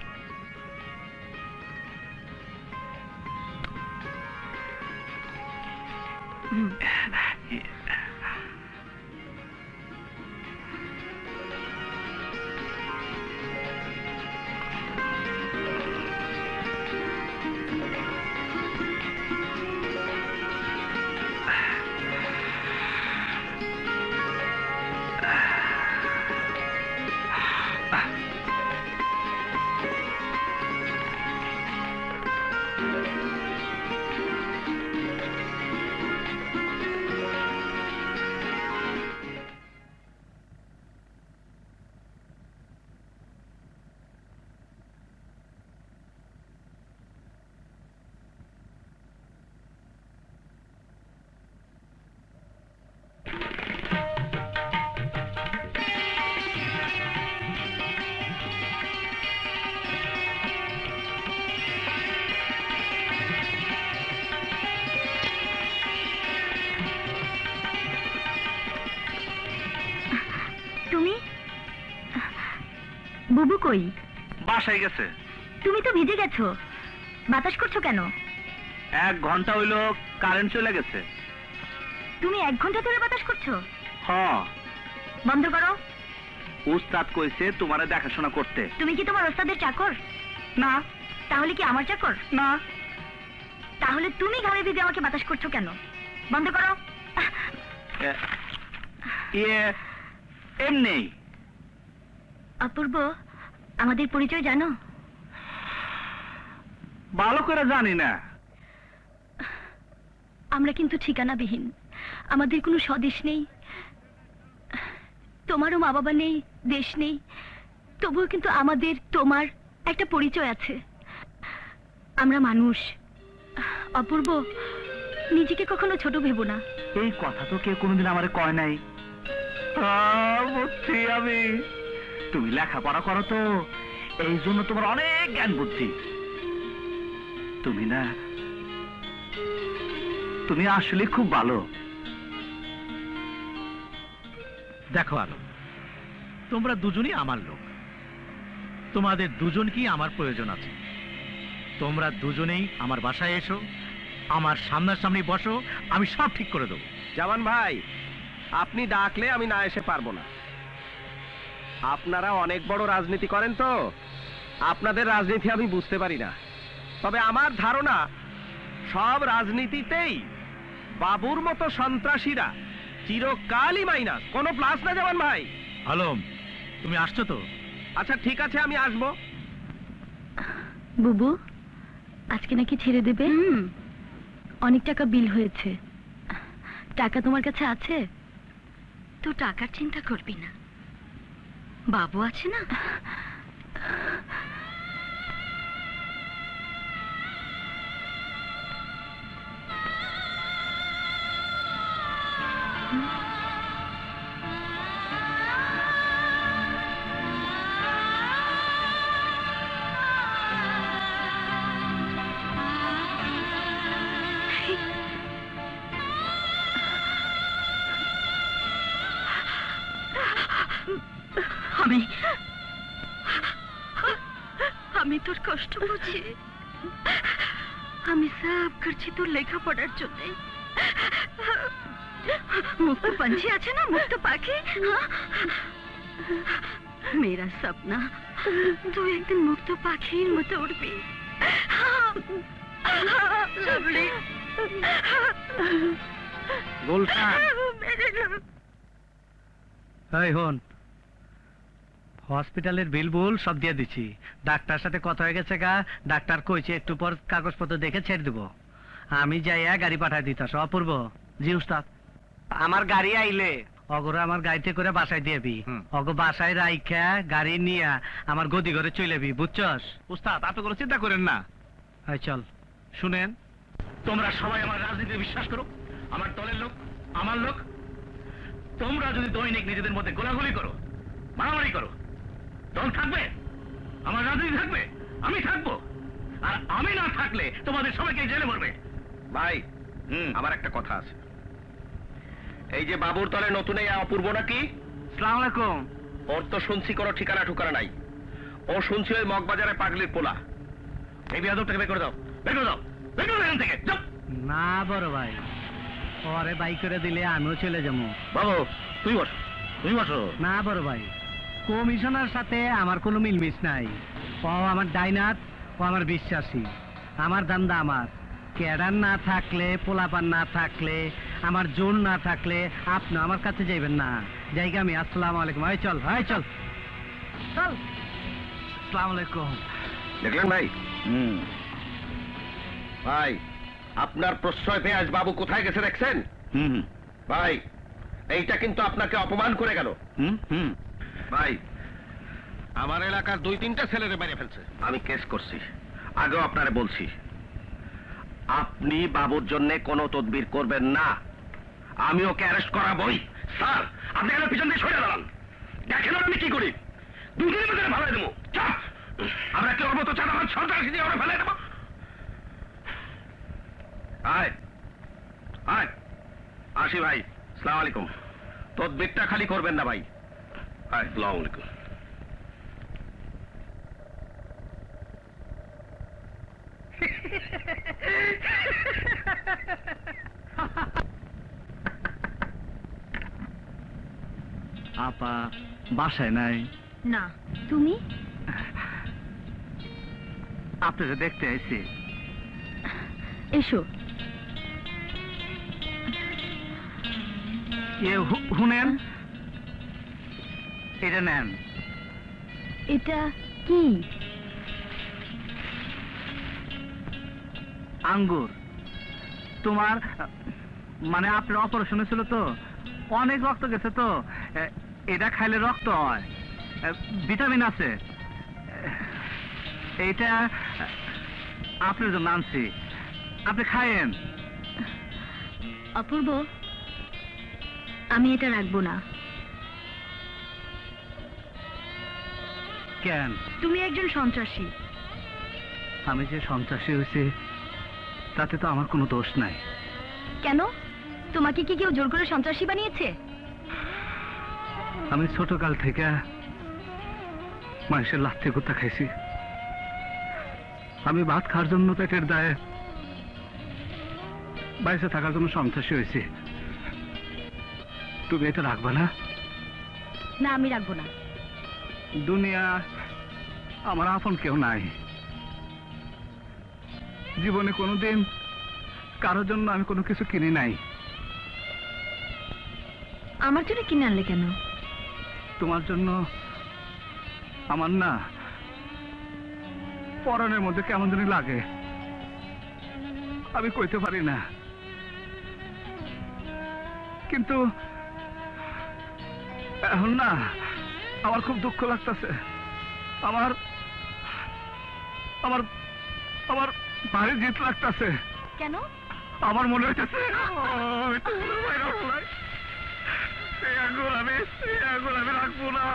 বুবু কই? বাসায় গেছে। তুমি তো ভিজে গেছো, বাতাস করছো কেন? 1 ঘন্টা হইলো কারেন্ট চলে গেছে। তুমি 1 ঘন্টা ধরে বাতাস করছো? হ্যাঁ। বন্ধ করো। উস্তাদ কইছে তোমারে দেখাশোনা করতে। তুমি কি তোমার ওস্তাদের চাকর? না। তাহলে কি আমার চাকর? না। তাহলে তুমি ঘাড়ে ভিজে আমাকে বাতাস করছো কেন? বন্ধ করো। এমনি। অপূর্ব, আমাদের পরিচয় জানো? ভালো করে জানি না। আমরা কিন্তু ঠিকানাবিহীন, আমাদের কোনো স্বদেশ নেই, তোমারও মা বাবা নেই, দেশ নেই, তবুও কিন্তু আমাদের তোমার একটা পরিচয় আছে। আমরা মানুষ। অপূর্ব, নিজেকে কখনো ছোট ভেবো না। এই কথা তো কেউ কোনোদিন আমারে কয় নাই। বুঝছি আমি, তুমি লেখাপড়া করো তো, এই জন্য তোমার অনেক জ্ঞান বুদ্ধি। তুমি আসলে খুব ভালো। দেখো আলো, তোমরা দুজনই আমার লোক, তোমাদের দুজনকেই আমার প্রয়োজন আছে। তোমরা দুজনেই আমার বাসায় এসো, আমার সামনাসামনি বসো, আমি সব ঠিক করে দেবো। জামান ভাই, আপনি ডাকলে আমি না এসে পারবো না। আপনারা অনেক বড় রাজনীতি করেন তো, আপনাদের রাজনীতি আমি বুঝতে পারি না। তবে আমার ধারণা সব রাজনীতিতেই বাবুর মতো সন্ত্রাসীরা চিরকালই মাইনাস, কোনো প্লাস না জামান ভাই। আলম, তুমি আসছো তো? আচ্ছা ঠিক আছে, আমি আসবো। বুবু, আজকে নাকি ছেড়ে দেবে? অনেক টাকা বিল হয়েছে। টাকা তোমার কাছে আছে তো? টাকার চিন্তা করবি না, বাবু আছে না। আমি তোর কষ্ট বুঝি, আমি সব করছি তোর লেখাপড়ার জন্য। মুক্ত पंछी আছে না, মুক্ত পাখি, मेरा सपना তুই একদিন মুক্ত পাখির মতো উড়বি। এই হন, হসপিটালের বিল বুল সব দিয়ে দিচ্ছি। ডাক্তার সাথে কথা হয়ে গেছে গা, ডাক্তার কইছে একটু পর কাগজপত্র দেখে ছেড়ে দেবো। আমি যাইয়া গাড়ি পাঠাই দিতাস। অপূর্ব। জি উস্তাদ। আমার গাড়ি আইলে অগরে আমার গাড়িতে করে বাসায় দিয়েবি, অগ বাসায় রাইখা গাড়ি নিয়ে আমার গদি ঘরে চলেবি, বুঝছস? উস্তাদ, আপনি কোনো চিন্তা করেন না। এই চল। শুনেন, তোমরা সবাই আমার রাজনীতিতে বিশ্বাস করো, আমার দলের লোক, আমার লোক। তোমরা যদি দৈনিক নিজেদের মধ্যে গোলাগুলি করো, মারামারি করো, দল থাকবে, আমার রাজনীতি থাকবে, আমি থাকবো। আর আমি না থাকলে তোমাদের সবাইকে জেলে মরবে। ভাই, আমার একটা কথা আছে। এই যে বাবুর দলে নতুন এই অপূর্ব নাকি, আসসালামু আলাইকুম। ওর তো শুনছি কোনো ঠিকানা ঠুকানা নাই। ও শুনছি ওই মগবাজারে পাগলির পোলা। এই বিয়াদবটাকে বের করে দাও, বের করে দাও, বের করে দাও এখান থেকে। যাও। না বড় ভাই, পরে বাই করে দিলে আমিও চলে যাবো। বাবু, তুমি বসো, তুমি বসো। না বড় ভাই, কমিশনার সাথে আমার কোনো মিলমিশ নাই। ও আমার ডাইনাত, ও আমার বিশ্বাসী। আমার দান্দা আমার। ক্যাডার না থাকলে, পোলাপান না থাকলে, আমার জোর না থাকলে আপনি আমার কাছে যাইবেন না। জায়গা আমি। আসসালামু আলাইকুম। হয় চল, হয় চল চল। আসসালামু আলাইকুম। দেখলেন ভাই? ভাই, আপনার প্রশ্রয় পেয়ে আজ বাবু কোথায় গেছে দেখছেন? ভাই, এইটা কিন্তু আপনাকে অপমান করে গেল। ভাই, আমার এলাকার 2-3টা ছেলেরে মেরে ফেলছে। আমি কেস করছি, আগেও আপনারে বলছি, আপনি বাবুর জন্য কোনো তদবির করবেন না। আমি ওকে অ্যারেস্ট করাবই। স্যার, আপনি আমার পিছন দিয়ে সরে দাঁড়ান, দেখেন আমি কি করি। দুদিনের মধ্যে ভালো দেবো। আমরা কি ওর মতো চাঁদাবাজ সন্ত্রাসী দিয়ে ওরা ফেলে দেবো? আয় আয়, আসি ভাই। আসসালামু আলাইকুম। তদবিরটা খালি করবেন না ভাই। আয়। আসসালামু আলাইকুম। আপা বাসায় নাই। না, তুমি? আপনাকে দেখতে আইছি। এসো। শুনেন, এটা নেন। এটা কি? আঙ্গুর। তোমার মানে আপনার অপারেশন ছিল তো, অনেক রক্ত গেছে তো, এটা খাইলে রক্ত হয়, ভিটামিন আছে। এইটা আপনার জন্য আনছি, আপনি খায়েন। অপূর্ব, আমি এটা রাখবো না। কেন? তুমি একজন সন্ত্রাসী। আমি যে সন্ত্রাসী হয়েছি তাতে তো আমার কোনো দোষ নাই। কেন? তোমাকে কি কেউ জোর করে সন্ত্রাসী বানিয়েছে? আমি ছোটকাল থেকে মানুষের লাথি কুত্তা খাইছি। আমি ভাত খাওয়ার জন্য পেটের দায়ে বাইরে থাকার জন্য সন্ত্রাসী হয়েছি। তুমি এটা রাখবা না? না, আমি রাখবো না। দুনিয়া আমার আপন কেউ নাই। জীবনে কোনোদিন কারোর জন্য আমি কোনো কিছু কিনি নাই। আমার জন্য কিনে আনলে কেন? তোমার জন্য আমার না পরনের মধ্যে কেমন জানি লাগে, আমি কইতে পারি না। কিন্তু এখন না আমার খুব দুঃখ লাগতেছে। আমার আমার আমার ভারী জিত লাগতেছে। কেন? আমার মনে হইতেছে এই আঙ্গুর আমি রাখবো না,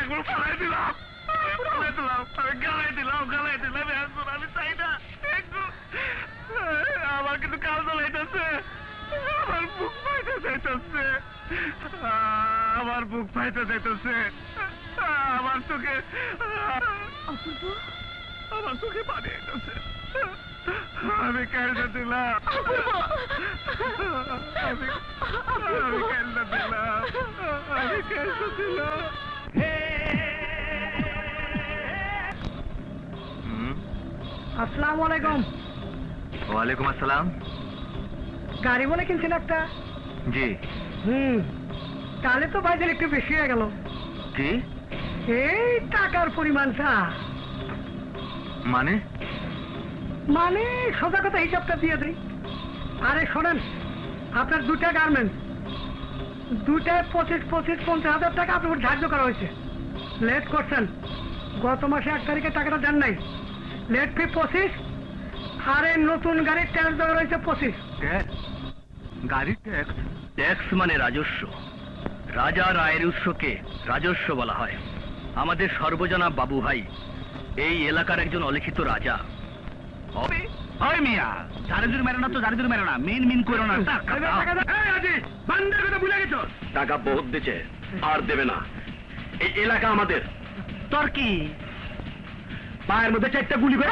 এগুলো ফালাই দিলাম, আমি গালাই দিলাম আঙ্গুর আমি চাই না। আমার কিন্তু কাল জ্বলাইতেছে, আমার বুক পাইতে যাইতেছে, আমার চোখে আমার চোখে পানি আইতেছে। আমি কেন দিলাম, আমি কেন দিলাম। আসসালামু আলাইকুম। ওয়ালাইকুম আসসালাম। গাড়ি বলে কিনছেন একটা? জি। তাহলে তো ভাইজান একটু বেশি হয়ে গেল। কি? এই টাকার পরিমাণটা মানে সোজা কথা হিসাবটা দিয়ে দিই। আরে শোনেন, আপনার দুটা গার্মেন্টস, দুটায় 25,000 টাকা আপনার উপর ধার্য করা হয়েছে। লেট করছেন, গত মাসে 1 তারিখে টাকাটা দেন নাই। লেট ফি 25, আর এই নতুন গাড়ির ট্যাক্স দেওয়া রয়েছে 25। গাড়ির ট্যাক্স? ট্যাক্স মানে রাজস্ব। রাজার আয়ের উৎসকে রাজস্ব বলা হয়। আমাদের সর্বজনা বাবু ভাই এই এলাকার একজন অলিখিত রাজা। মিয়া জারিজুর মেরো না তো, জারিজুর মেরো না, মিন করো না। টাকা বহুত দিচ্ছে, আর দেবে না। এই এলাকা আমাদের। তোর কি পায়ের মধ্যে 4টা গুলি করে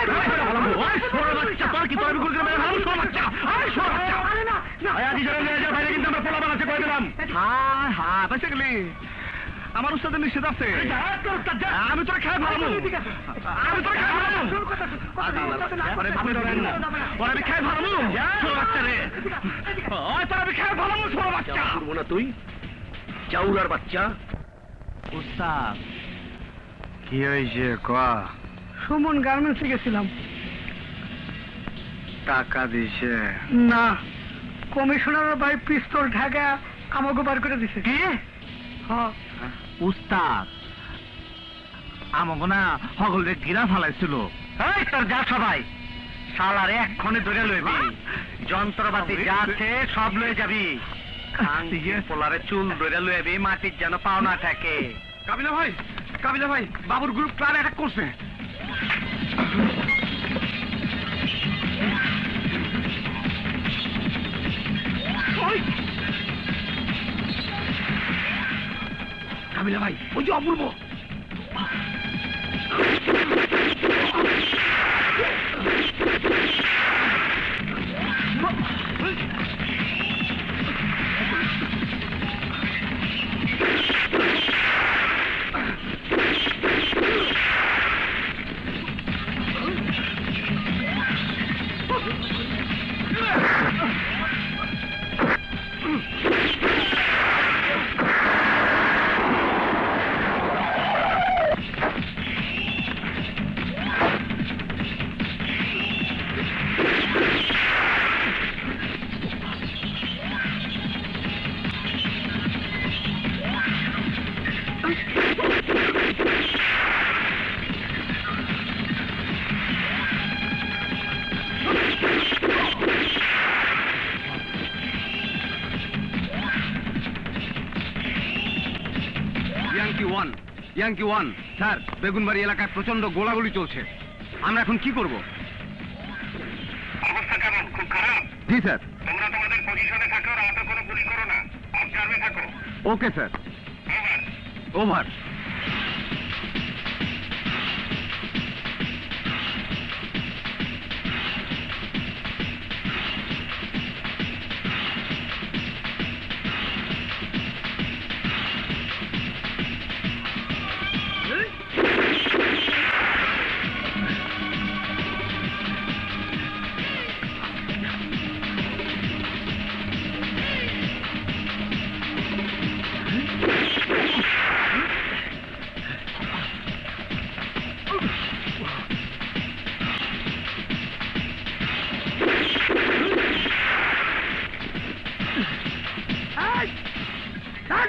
আমার উস্তাদের নিষেধ আছে। আমি তোরা খেয়ে ভালো, আমি খেয়ে ভালো বাচ্চা রে, আমি খেয়ে ভালো বাচ্চা। করবো না তুই চাউলার বাচ্চা। উস্তাদ কি হয়েছে ক? সুমন গার্মেন্টসে গেছিলাম। টাকা দিছে না, কমিশনার ভাই পিস্তল ঢাকা আমাকে বার করে দিছে। কি? হ্যাঁ উস্তাদ আমাকে না হগলে গিরা ফালাইছিল। এই তোর যা সবাই শালারে এক্ষণে ধরে লইবি, যন্ত্রপাতি যা আছে সব লয়ে যাবি। পোলারে চুল ধরে লইবি, মাটির যেন পাও না থাকে। কাবিলা ভাই বাবুর গ্রুপ প্ল্যান অ্যাটাক করছে। কাবিলা ভাই, ওই যে অপূর্ব। ইয়াংকি ওয়ান, স্যার বেগুনবাড়ি এলাকায় প্রচন্ড গোলাগুলি চলছে। আমরা এখন কি করব? অবস্থা কেমন? খুব খারাপ? জি স্যার। তোমরা তোমাদের পজিশনে থাকো, রাতে কোনো গুলি করো না, অবজার্ভে থাকো। Okay sir. ওভার। ওভার।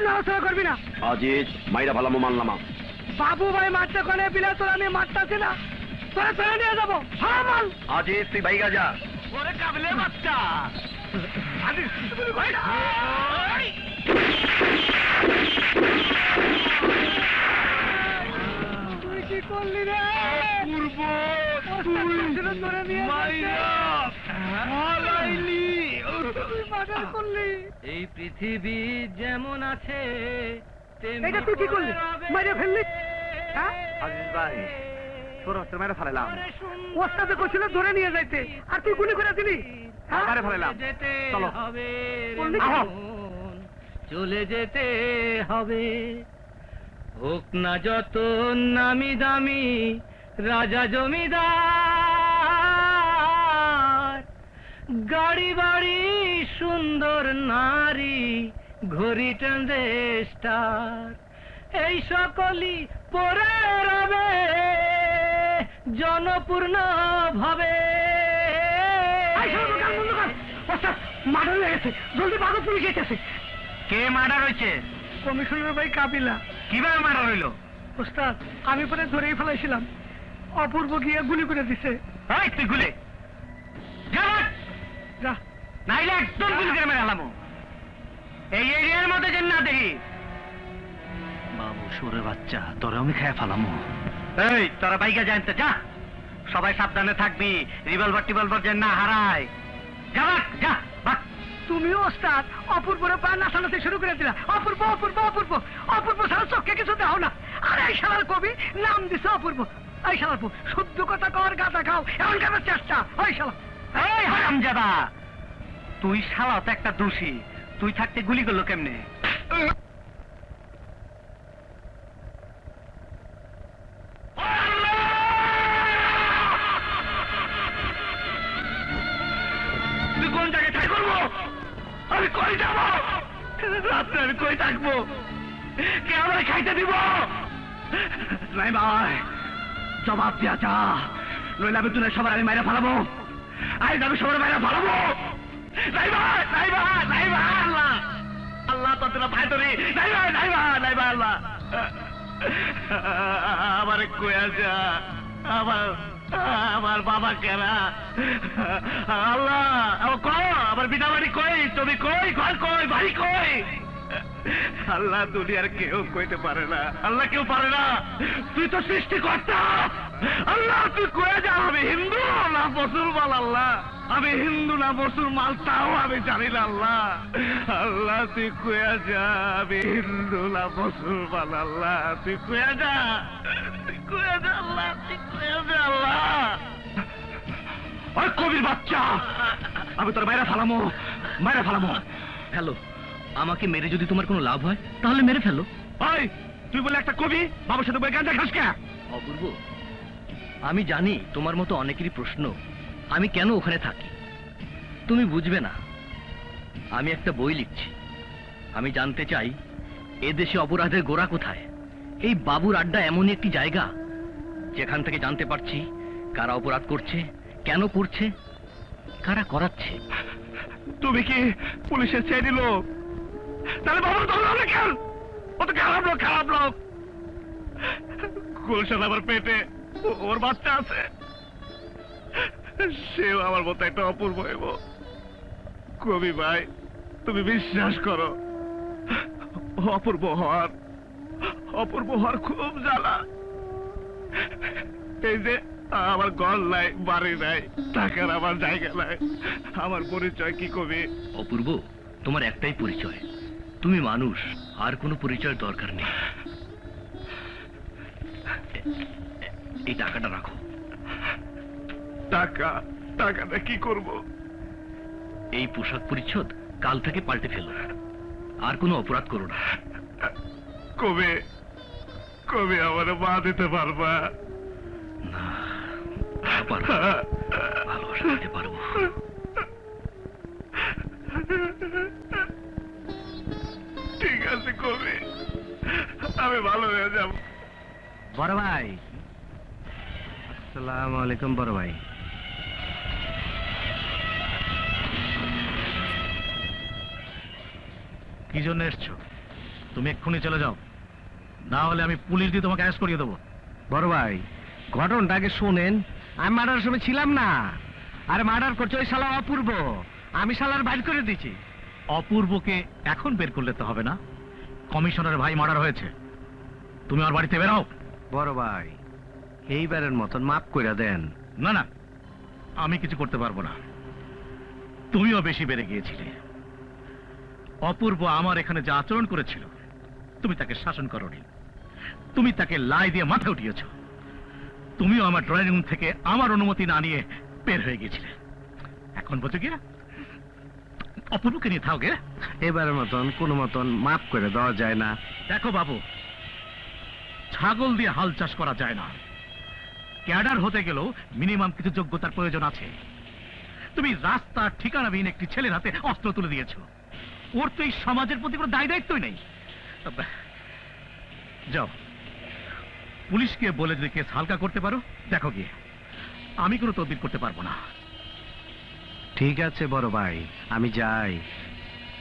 নড়াচড়া করবি না। আজিজ মাইরা ভালামো মানলামা। বাবু ভাই মারতে কোনে বিলে তোর আমি মারতাছি না, তোরা ধরে নিয়ে যাবো। হ্যাঁ মাল। আজিজ তুই বাইগা যা। ওরে কাবিলে বাচ্চা, তুই কি করলি রে? ধরে নিয়ে করলি। এই পৃথিবী যেমন আছে এটা তুই কি করলি? মাইরে ফেললি? হ্যাঁ আজিজ ভাই ছোট হচ্ছে মেরে ফেলাম। ওস্তাদে কইছিল ধরে নিয়ে যাইতে, আর তুই গুলি করে দিলি। হ্যাঁ? মেরে ফেলাম। যেতে চলো। হবে বললি? রে মন, চলে যেতে হবে। হোক না যত নামি দামি রাজা জমিদার, গাড়ি বাড়ি সুন্দর নারী, ঘড়ি ট্রানজিস্টার, এই সকলই পরে রবে জনপূর্ণ ভাবে। মার্ডার হয়ে গেছে, জলদি বাগত পুলিশ এসেছে। কে মার্ডার হয়েছে? কমিশনার ভাই কাবিলা। কিভাবে মার্ডার হইলো? ওস্তাদ আমি পরে ধরেই ফেলাইছিলাম, অপূর্ব গিয়ে গুলি করে দিছে। এই তুই গুলে যা, যা। নাইলে একদম গুলি করে মেরে হালামো। এই এরিয়ার মধ্যে যেন না দেখি। বাবু সুরে বাচ্চা, তোরে আমি খেয়ে ফেলামো। এই তোরা বাইকে জানতে যা, সবাই সাবধানে থাকবি, রিভলভার টিভলভার যেন না হারায়। যা যা বাক। তুমিও ওস্তাদ অপূর্বরে পা নাচানাচি শুরু করে দিলা। অপূর্ব অপূর্ব অপূর্ব অপূর্ব ছাড়া চোখে কিছু দেও না। আর এই শালার কবি নাম দিছে অপূর্ব। এই শালার শুদ্ধ কথা কর, গাঁদা খাও, এমন কেন চেষ্টা? ওই শালা, এই হারামজাদা, তুই শালা তো একটা দোষী। তুই থাকতে গুলি করলো কেমনে? তুই কোন জায়গায় ঠাই করবো? আমি কই যাবো? রাত্রে আমি কই থাকবো? কে আমায় খাইতে দিব? নাই ভাই, জবাব দিয়া যা, নইলে আমি তুলে সবার আমি মাইরা ফালাবো। আজ আমি সবার মাইরা ফালাবো। নাই ভাই, নাই ভাই, নাই ভাই, আল্লাহ আল্লাহ তোর ভাই ধরি। নাই ভাই, নাই ভাই, নাই ভাই, আল্লাহ আমার কইয়া যা, আমার বাবা কেনা আল্লাহ আমার বিনা বাড়ি কই, তুমি কই, ঘর কই, বাড়ি কই? আল্লাহ দুনিয়ার কেউ কইতে পারে না, আল্লাহ কেউ পারে না। তুই তো সৃষ্টিকর্তা আল্লাহ, তুই কয়ে যা আমি হিন্দু না মুসলমান। আল্লাহ আমি হিন্দু না মুসলমান তাও আমি জানি না। আল্লাহ আল্লাহ তুই কয়ে যা আমি হিন্দু না মুসলমান। আল্লাহ তুই কয়ে যা, তুই কয়ে যা আল্লাহ, তুই কয়ে যা আল্লাহ। ওই কবির বাচ্চা, আমি তোর বাইরে ফালামো, বাইরে ফালামো। হ্যালো, আমাকে মেরে যদি তোমার কোনো লাভ হয় তাহলে মেরে ফেলো। ওই তুই বলে একটা কবি বাবার সাথে বই গান খাস কে? অপূর্ব, আমি জানি তোমার মতো অনেকেরই প্রশ্ন আমি কেন ওখানে থাকি। তুমি বুঝবে না। আমি একটা বই লিখছি। আমি জানতে চাই এদেশে অপরাধের গোড়া কোথায়। এই বাবুর আড্ডা এমনই একটি জায়গা যেখান থেকে জানতে পারছি কারা অপরাধ করছে, কেন করছে, কারা করাচ্ছে। তুমি কি পুলিশের চেয়ে দিল? তাহলে বাবুর ধরলো কেন? ও তো খারাপ লোক, খারাপ লোক। গুলশান আমার পেটে ওর বাচ্চা আছে, সেও আমার মতো একটা অপূর্ব হইব। কবি ভাই তুমি বিশ্বাস করো, অপূর্ব হওয়ার অপূর্ব হওয়ার খুব জ্বালা। এই যে আমার ঘর নাই, বাড়ি নাই, টাকার আমার জায়গা নাই, আমার পরিচয় কি কবি? অপূর্ব, তোমার একটাই পরিচয়, তুমি মানুষ, আর কোনো পরিচয়ের দরকার নেই। এই টাকাটা রাখো। টাকাটা কি করব? এই পোশাক পরিচ্ছদ কাল থেকে পাল্টে ফেলো, আর কোনো অপরাধ করো না। কবে আমার মা দিতে পারবা? না, পারবো, ভালোবাসা দিতে পারবো। ঠিক আছে কবি, আমি ভালো হয়ে যাব। বড় ভাই, আসসালামু আলাইকুম। বড় ভাই, কি জন্য এসছো? তুমি এক্ষুনি চলে যাও, না হলে আমি পুলিশ দিয়ে তোমাকে অ্যারেস্ট করিয়ে দেবো। বড় ভাই, ঘটনাটা আগে শোনেন। আমি মার্ডারের সময় ছিলাম না। আরে মার্ডার করছে ওই শালা অপূর্ব, আমি শালার বাইর করে দিয়েছি। অপূর্বকে এখন বের করলে তো হবে না, কমিশনারের ভাই মার্ডার হয়েছে, তুমি আমার বাড়িতে বেরাও। বড় ভাই, এইবারের মতন মাফ করে দেন। না না, আমি কিছু করতে পারবো না, তুমিও বেশি বেড়ে গিয়েছিলে। অপূর্ব আমার এখানে যা আচরণ করেছিল, তুমি তাকে শাসন করোনি, তুমি তাকে লাই দিয়ে মাথা উঠিয়েছ। তুমিও আমার ড্রয়িং রুম থেকে আমার অনুমতি না নিয়ে বের হয়ে গিয়েছিলে। এখন বলছো কি অপূর্বকে নিয়ে থাকো গে? এবারের মতন কোনো মতন মাফ করে দেওয়া যায় না? দেখো বাবু, ছাগল দিয়ে হাল চাষ করা যায় না। ক্যাডার হতে গেলেও মিনিমাম কিছু যোগ্যতার প্রয়োজন আছে। তুমি রাস্তার ঠিকানাবিহীন একটি ছেলের হাতে অস্ত্র তুলে দিয়েছো, ওর তো এই সমাজের প্রতি কোনো দায় দায়িত্বই নেই। যাও, পুলিশকে বলে যদি কেস হালকা করতে পারো দেখো গিয়ে, আমি কোনো তদবির করতে পারবো না। ঠিক আছে বড় ভাই, আমি যাই।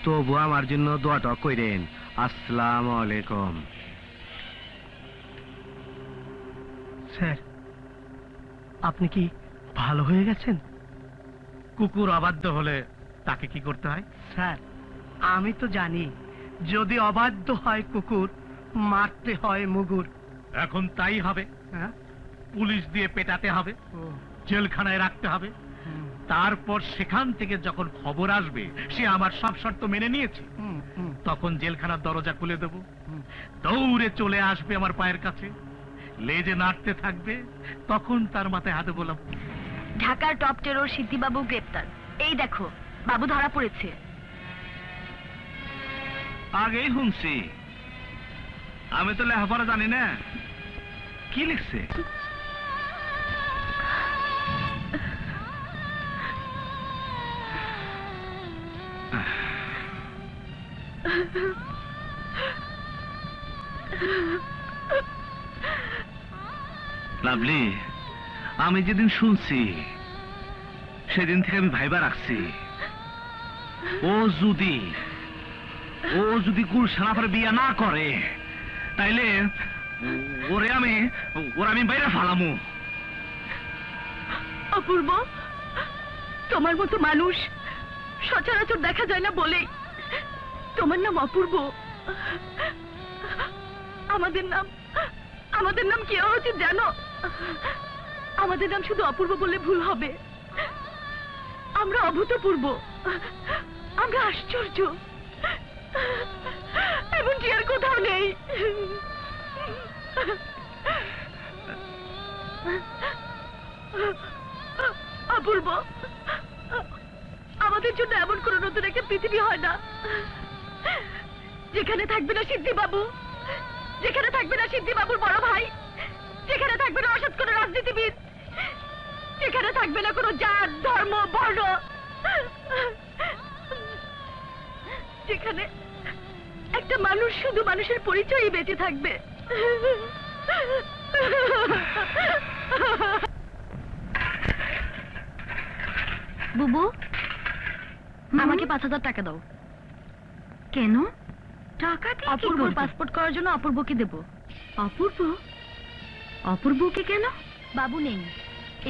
তবু আমার জন্য দোয়াটা কইরেন। আসসালামু আলাইকুম। স্যার, আপনি কি ভালো হয়ে গেছেন? কুকুর অবাধ্য হলে তাকে কি করতে হয়? স্যার, আমি তো জানি, যদি অবাধ্য হয় কুকুর, মারতে হয় মুগুর। এখন তাই হবে, হ্যাঁ? পুলিশ দিয়ে পেটাতে হবে, জেলখানায় রাখতে হবে। তারপর সেখান থেকে যখন খবর আসবে সে আমার সব শর্ত মেনে নিয়েছে, তখন জেলখানার দরজা খুলে দেব, দৌড়ে চলে আসবে আমার পায়ের কাছে, লেজে নাড়তে থাকবে, তখন তার মাথায় হাতে বললাম, ঢাকার টপ টেরর সিদ্ধিবাবু গ্রেপ্তার। এই দেখো, বাবু ধরা পড়েছে। আগেই শুনছি, আমি তো লেখাপড়া জানি না। কি লিখছে? লাভলি, আমি যেদিন শুনছি সেদিন থেকে আমি ভাইবা রাখছি, ও যদি গুলশানাফার বিয়া না করে তাইলে ওরে আমি বাইরে ফালামু। অপূর্ব, তোমার মতো মানুষ সচরাচর দেখা যায় না বলেই তোমার নাম অপূর্ব। আমাদের নাম কি হওয়া উচিত জানো? আমাদের নাম শুধু অপূর্ব বললে ভুল হবে। আমরা অভূতপূর্ব, আমরা আশ্চর্য, এমনটি আর কোথাও নেই। অপূর্ব, আমাদের জন্য এমন কোন নতুন একটা পৃথিবী হয় না যেখানে থাকবে না সিদ্ধিবাবু, যেখানে থাকবে না সিদ্ধিবাবুর বড় ভাই, যেখানে থাকবে না অসৎ কোনো রাজনীতিবিদ, যেখানে থাকবে না কোনো জাত, ধর্ম, বর্ণ, যেখানে একটা মানুষ শুধু মানুষের পরিচয়ই বেঁচে থাকবে। বুবু, আমাকে 5,000 টাকা দাও। কেন? টাকা দিয়ে অপূর্বর পাসপোর্ট করার জন্য অপূর্বকে দেব। অপূর্বকে কেন? বাবু নেই,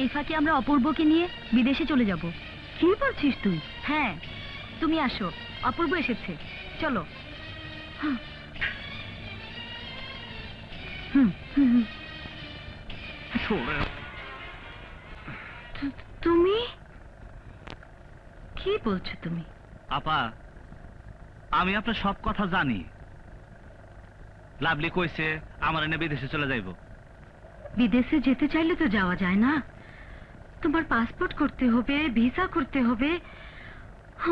এই ফাঁকে আমরা অপূর্বকে নিয়ে বিদেশে চলে যাব। কি বলছিস তুই? হ্যাঁ, তুমি আসো, অপূর্ব এসেছে, চলো। তুমি কি বলছো তুমি? আপা, আমি আপনার সব কথা জানি। লাভলি কইছে আমার এনে বিদেশে চলে যাইব। বিদেশে যেতে চাইলে তো যাওয়া যায় না। তোমার পাসপোর্ট করতে হবে, ভিসা করতে হবে,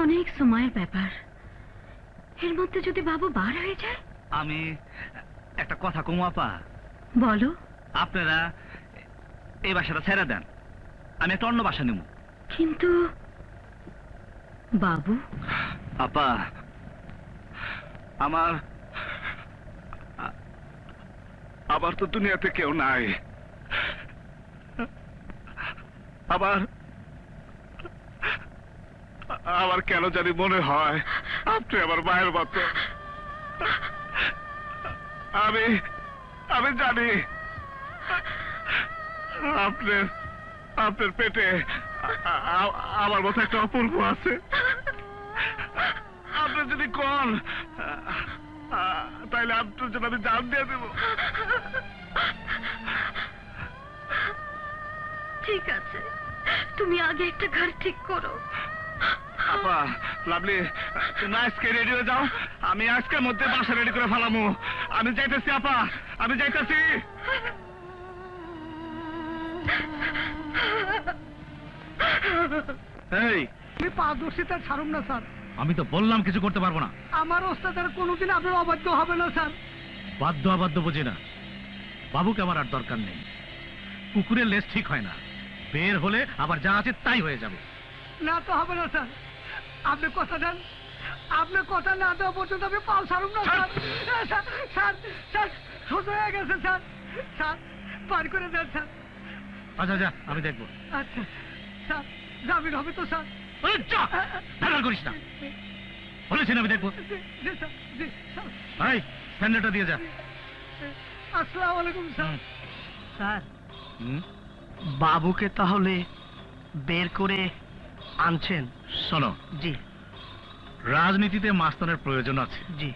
অনেক সময়ের ব্যাপার। এর মধ্যে যদি বাবু বার হয়ে যায়? আমি একটা কথা কমু আপা। বলো। আপনারা এই বাসাটা ছেড়ে দেন, আমি একটা অন্য বাসা নেব। কিন্তু বাবু? আপা, আমার তো দুনিয়াতে কেউ নাই। আমার কেন জানি মনে হয় আপনি আমার মায়ের মতো। আমি জানি আপনার পেটে আমার মতো একটা অপূর্ব আছে। আপনি যদি কোন তাইলে আপনার জন্য আমি জান দিয়ে দেব। ঠিক আছে, তুমি আগে একটা ঘর ঠিক করো। আপা, লাভলি, তুমি আজকে রেডি হয়ে যাও, আমি আজকের মধ্যে বাসা রেডি করে ফেলামু। আমি যাইতেছি আপা, আমি যাইতেছি। এই, আমি পা দোষী তার ছাড়ুন না স্যার। আমি তো বললাম কিছু করতে পারবো না। আমার ওস্তাদের কোনোদিন আপনার অবাধ্য হবে না স্যার। বাধ্য অবাধ্য বুঝি না, বাবুকে আমার আর দরকার নেই। কুকুরের লেজ ঠিক হয় না, বের হলে আবার যা আছে তাই হয়ে যাবে। না তো হবে না স্যার, আপনি কথা দেন। আপনি কথা না দেওয়া পর্যন্ত আমি পাও ছাড়ুন না স্যার। স্যার স্যার সোজা হয়ে গেছে স্যার। স্যার পার করে দেন স্যার। আচ্ছা যা, আমি দেখবো। আচ্ছা স্যার, জামিন হবে তো স্যার? ঢাকাল করিস না, বলেছি না আমি দেখবো। জি স্যার, জি স্যার। ভাই স্যান্ডেলটা দিয়ে যা। আসসালামু আলাইকুম স্যার। স্যার, বাবুকে তাহলে বের করে আনছেন? শোনো, জি রাজনীতিতে মাস্তানের প্রয়োজন আছে। জি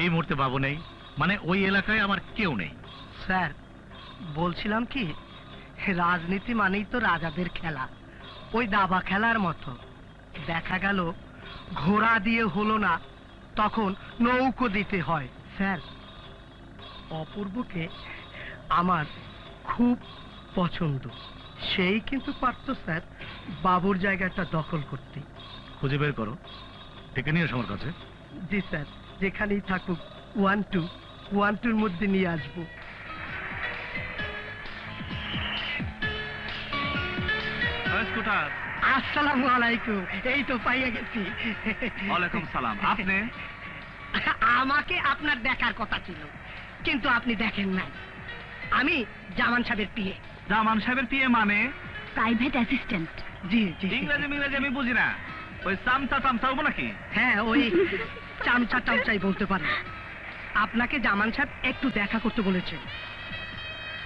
এই মুহূর্তে বাবু নেই, মানে ওই এলাকায় আমার কেউ নেই। স্যার, বলছিলাম কি, রাজনীতি মানেই তো রাজাদের খেলা, ওই দাবা খেলার মতো। দেখা গেল ঘোড়া দিয়ে হলো না, তখন নৌকো দিতে হয়। স্যার, অপূর্বকে আমার খুব পছন্দ, সেই কিন্তু পারত স্যার বাবুর জায়গাটা দখল করতে। খুঁজে বের করো, ডেকে নিয়ে এসো আমার কাছে। জি স্যার, যেখানেই থাকুক 1-2-1-2-র মধ্যে নিয়ে আসবো। স্কুটার। আসসালামু আলাইকুম, এই তো পাইয়া গেছি। ওয়ালাইকুম সালাম। আপনি? আমাকে আপনার দেখার কথা ছিল, কিন্তু আপনি দেখেন নাই। আমি জামান সাহেবের পিএ। জামান সাহেবের পিএ মানে? Private assistant. জি জি। ইংরেজি আমি বুঝি না, ওই চামচা হবো নাকি? হ্যাঁ, ওই চামচা টামচাই বলতে পারেন। আপনাকে জামান সাহেব একটু দেখা করতে বলেছেন।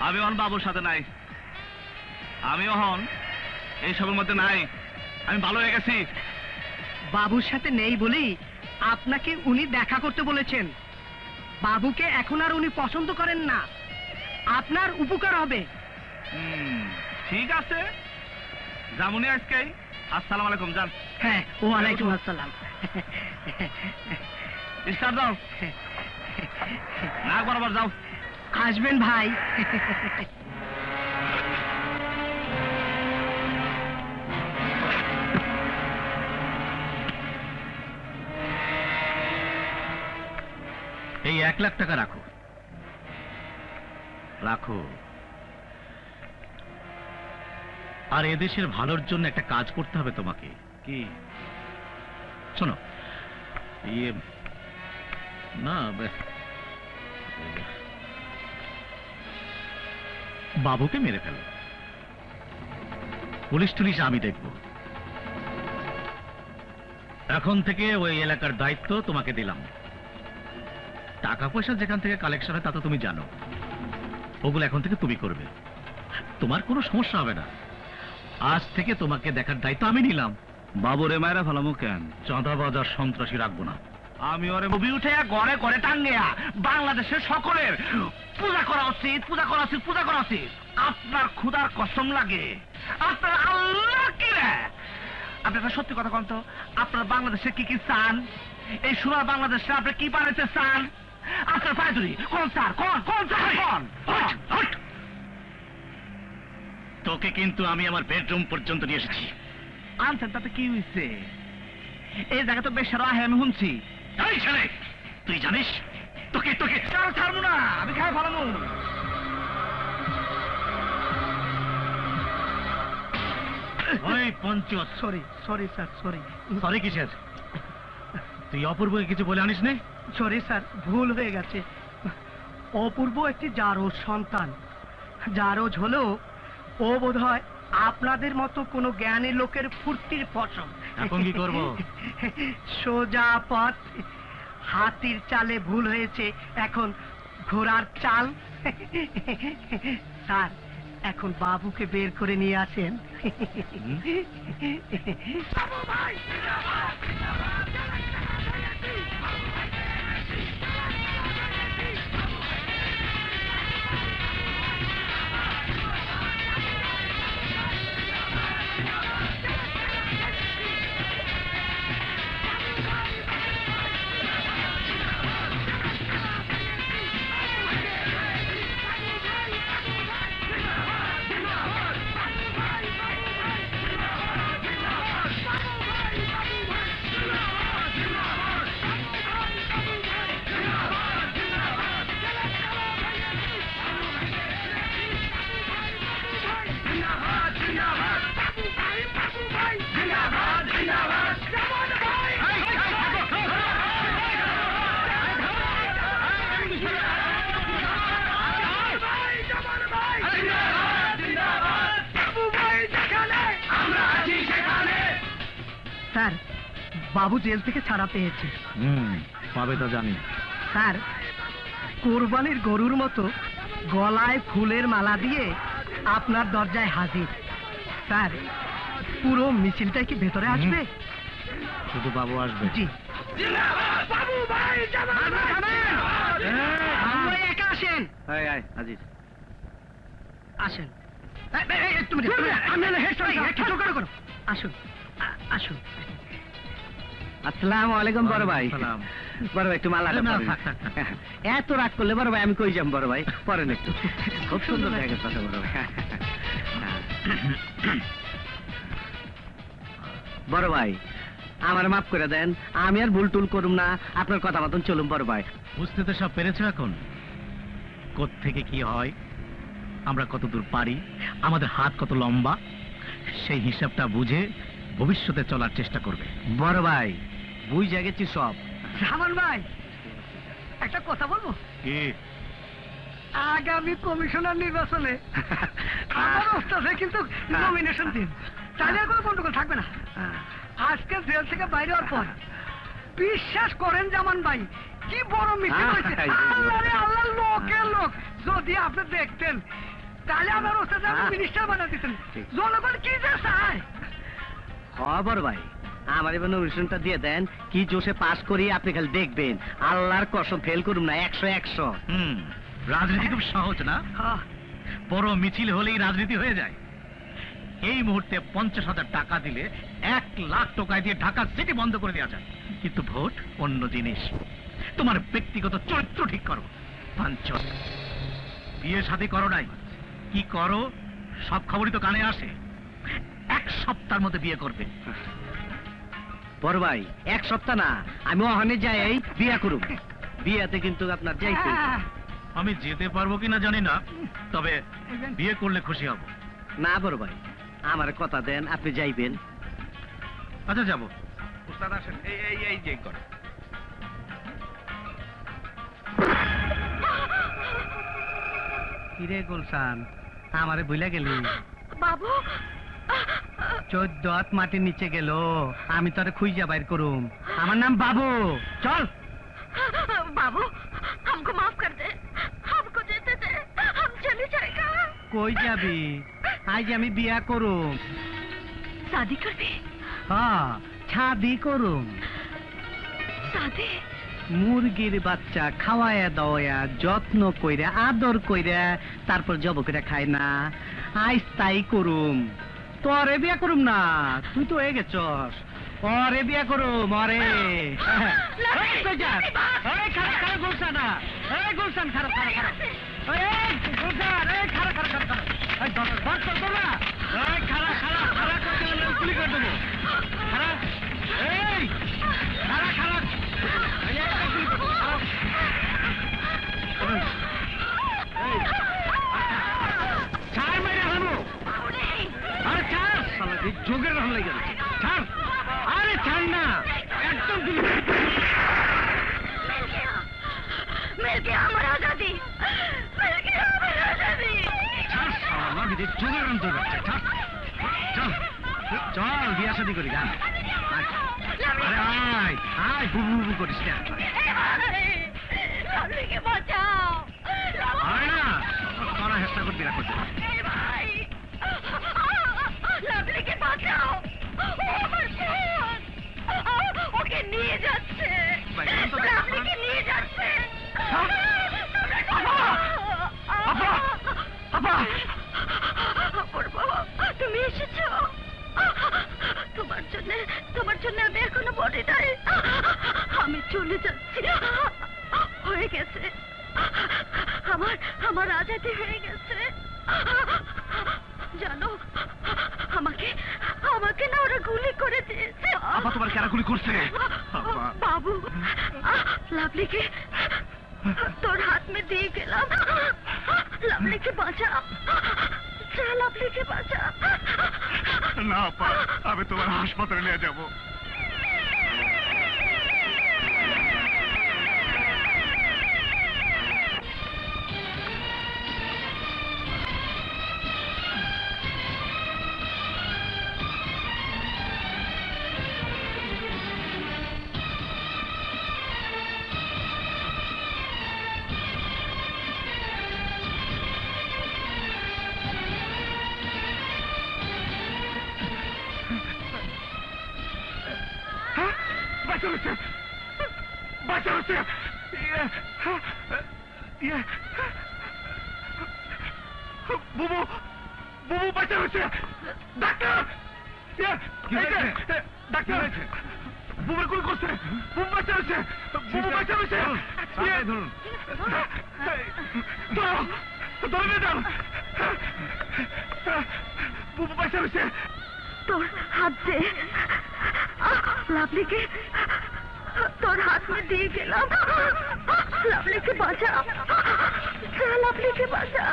আমি অহন বাবুর সাথে নাই, আমি অহন এইসবের মধ্যে নাই, আমি ভালো হয়ে গেছি। বাবুর সাথে নেই বলেই আপনাকে উনি দেখা করতে বলেছেন। বাবুকে এখন আর উনি পছন্দ করেন না, আপনার উপকার হবে। ঠিক আছে, যামুনি আজকেই। আসসালামু আলাইকুম। যান। হ্যাঁ, ওয়ালাইকুম আসসালাম। স্টার্ট দাও, না বরাবর যাও। আসবেন ভাই। এই 1 লাখ টাকা রাখো। রাখো। আর এদেশের ভালোর জন্য একটা কাজ করতে হবে তোমাকে। কি? শোনো, না, বাবুকে মেরে ফেলো। পুলিশ টুলিশ আমি দেখব। এখন থেকে ওই এলাকার দায়িত্ব তোমাকে দিলাম। টাকা পয়সা যেখান থেকে কালেকশন হয় তা তো তুমি জানো, ওগুলো এখন থেকে তুমি করবে। তোমার কোনো সমস্যা হবে না। আজ থেকে তোমাকে দেখার দায়িত্ব আমি নিলাম। বাবুরে মায়েরা ফেলামো কেন? চাঁদাবাজ আর সন্ত্রাসী রাখবো না। আমি ওরে মুভি উঠে ঘরে ঘরে টাঙ্গিয়া বাংলাদেশের সকলের পূজা করা উচিত, পূজা করা উচিত, পূজা করা উচিত। আপনার ক্ষুধার কসম লাগে, আপনার আল্লাহ কি রে? আপনি একটা সত্যি কথা কন তো, আপনার বাংলাদেশে কি কি চান? এই সোনার বাংলাদেশে আপনি কি বানাইতে চান? আপনার পায়দুরি কোন স্যার, কোন স্যার, কোন? তোকে কিন্তু আমি আমার বেডরুম পর্যন্ত নিয়ে এসেছি। আনছেন তাতে কি হয়েছে? এই জায়গা তো বেশ রাহে আমি শুনছি। এই ছেলে, তুই জানিস তোকে তোকে ছাড়বো না, আমি খাই ফেলানো। ওই পঞ্চ, সরি স্যার, সরি। সরি কিসের? তুই অপূর্বকে কিছু বলে আনিস নে? সরি স্যার, ভুল হয়ে গেছে। অপূর্ব একটি জারজ সন্তান। জারজ হলেও ও বোধহয় আপনাদের মতো কোনো জ্ঞানী লোকের ফুর্তির ফসল। এখন কি করবো? সোজা পথ। হাতির চালে ভুল হয়েছে, এখন ঘোড়ার চাল। স্যার, এখন বাবুকে বের করে নিয়ে আসেন। স্যার, বাবু জেল থেকে ছাড়া পেয়েছে। পাবে তো জানি। স্যার, কোরবানির গরুর মতো গলায় ফুলের মালা দিয়ে আপনার দরজায় হাজির। স্যার, পুরো মিছিলটাই কি ভেতরে আসবে? শুধু বাবু আসবে? জি। একা আসেন। আজিজ আসেন। আসুন, আসুন। আসসালামু আলাইকুম বড় ভাই। সালাম। বড় ভাই একটু মালাটা না, পরেন। থাক। এত রাগ করলে বড় ভাই আমি কই যাম বড় ভাই, পরেন একটু। খুব সুন্দর জায়গার কথা বড় ভাই। বড় ভাই, আমার মাফ করে দেন, আমি আর ভুল টুল করুম না, আপনার কথা মতন চলুম বড় ভাই। বুঝতে তো সব পেরেছো এখন, কোত্থেকে কি হয়, আমরা কত দূর পারি, আমাদের হাত কত লম্বা, সেই হিসাবটা বুঝে ভবিষ্যতে চলার চেষ্টা করবে। বড় ভাই, বুঝে গেছি সব। সামান ভাই, একটা কথা বলবো? কি? আগামী কমিশনার নির্বাচনে আমার ওস্তাদে কিন্তু নমিনেশন দিন, তাহলে আর কোনো গন্ডগোল থাকবে না। আজকে জেল থেকে বাইরে হওয়ার পর বিশ্বাস করেন জামান ভাই, কি বড় মিটিং হয়েছে। আল্লাহ রে আল্লাহ, লোকের লোক যদি আপনি দেখতেন, তাহলে আমার ওস্তাদ মিনিস্টার বানিয়ে দিতেন। জনগণ কি যে চায়। বড় ভাই, আমার এবার নমিনেশনটা দিয়ে দেন, কি জোশে পাস করি আপনি খালি দেখবেন। আল্লাহর কসম ফেল করুম না, 100-100। রাজনীতি খুব সহজ না? বড় মিছিল হলেই রাজনীতি হয়ে যায়। এই মুহূর্তে 50,000 টাকা দিলে 1 লাখ টাকায় দিয়ে ঢাকা সিটি বন্ধ করে দেওয়া যায়, কিন্তু ভোট অন্য জিনিস। তোমার ব্যক্তিগত চরিত্র ঠিক করো। পাঞ্চল, বিয়ে শাদী করো নাই, কি করো সব খবরই তো কানে আসে। 1 সপ্তাহের মধ্যে বিয়ে করবে। বড় ভাই, 1 সপ্তাহ না, আমি ওখানে যাই এই বিয়া করুম। বিয়াতে কিন্তু আপনার যাইতে। আমি যেতে পারবো কিনা জানি না, তবে বিয়ে করলে খুশি হব। না বড় ভাই, আমার কথা দেন, আপনি যাইবেন। আচ্ছা যাবো। উস্তাদ আসেন, এই যে করে। কিরে গুলশান, আমারে ভুলে গেলি? বাবু, 14 হাত মাটির নিচে গেল, আমি তোরে খুঁজা বাইর করুম। আমার নাম বাবু। চল। बाबू, हमको माफ कर दे, हमको जेते दे, हम चले जाएगा। কই যাবি? আজ আমি বিয়া করুম। शादी कर दे। হ্যাঁ, শাদি করুম। সাদে মুরগির বাচ্চা খাওয়ায়া দাওয়া যত্ন কইরা আদর কইরা তারপর জব করে খায় না। আইস তাই করুম, তোরে বিয়া করুম না, তুই তো হয়ে গেছস। ওরে বিয়া করুম, ওরে। গুলশান না, গুলশান খারাপ খারাপ খারাপ, গুলশান খারাপ খারাপ খারাপ খারাপ খারাপ খারাপ করতে হলে গুলি করে দেবো। খারাপ এই খারাপ খারাপ ছাড় মেরে হানো, আরে ছাড়, যোগের রহন লেগে গেছে, ছাড়, আরে ছাড় না, একদম গুলি। मिल गया हमारा आजादी, मिल गया हमारा आजादी। ছাড় শালা, যোগের রহন তো যাচ্ছে, ছাড়, চল চল বিয়া শাদি করি, গান। আরে আয় আয়, বুবু বুবু করিস না, लावली के बचाओ, আয় না, তোরা হেস্তা করবি না করতে। লাভলি কে বাঁচাও, ও আমার বোন, ওকে নিয়ে যাচ্ছে, লাভলিকে নিয়ে যাচ্ছে। অপূর্ব, তুমি এসেছো? তোমার জন্য আমি এখনো বলি নাই, আমি চলে যাচ্ছি, হয়ে গেছে, আমার আজাদি হয়ে গেছে। জানো, আমাকে না ওরা গুলি করে দিয়েছে। আপা তোমার কারা গুলি করছে? বাবু, লাভলিকে তোর হাত में দিয়ে গেলাম, লাভলিকে বাঁচা, লাভলিকে বাঁচা। না আপা, আমি তোমার হাসপাতালে নিয়ে যাবো। বুবু বুবু বাঁচা হয়েছে, ডাক্তার ডাক্তার, বুবুর গুলি করছে, বুবু বাঁচা হয়েছে, বুবু বাঁচা হয়েছে, ধরে যান, বুবু বাঁচা হয়েছে। তোর হাত দে, লাভলিকে তোর হাত में দিয়ে গেলাম, লাভলিকে বাঁচা, লাভলিকে বাঁচা।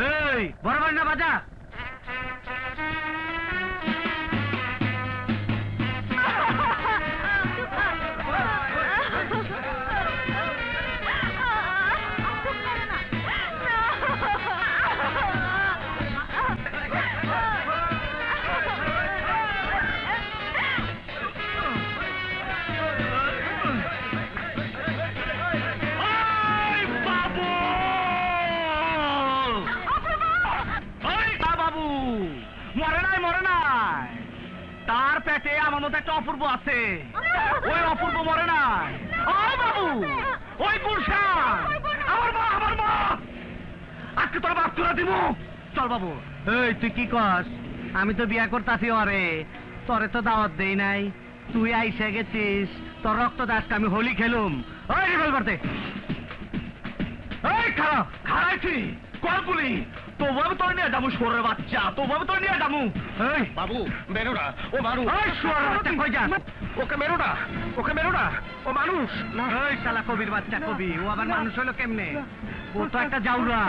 এই বরাবর না বাজা। তার পেটে আমার মতো একটা অপূর্ব আছে, ওই অপূর্ব মরে নাই। ও বাবু, ওই গুলশান আমার মা, আমার মা, আজকে তোর বাপ তোরা দিব। চল বাবু। এই তুই কি কস? আমি তো বিয়া করতাছি, ওরে তোরে তো দাওয়াত দেই নাই, তুই আইসে গেছিস, তোর রক্ত দাসকে আমি হোলি খেলুম। ওই রিভল করতে, এই খারাপ খারাইছি কলগুলি, তবু আমি তোর নিয়ে যাবো, সরে বাচ্চা, তবু আমি তোর নিয়ে যাবো। এই বাবু মেরো না, ও মানুষ। এই শুয়োরের বাচ্চা, কই যাস? ওকে মেরো না, ওকে মেরো না, ও মানুষ। এই শালা কবির বাচ্চা, কবি ও আবার মানুষ হলো কেমনে? ও তো একটা জাউরা,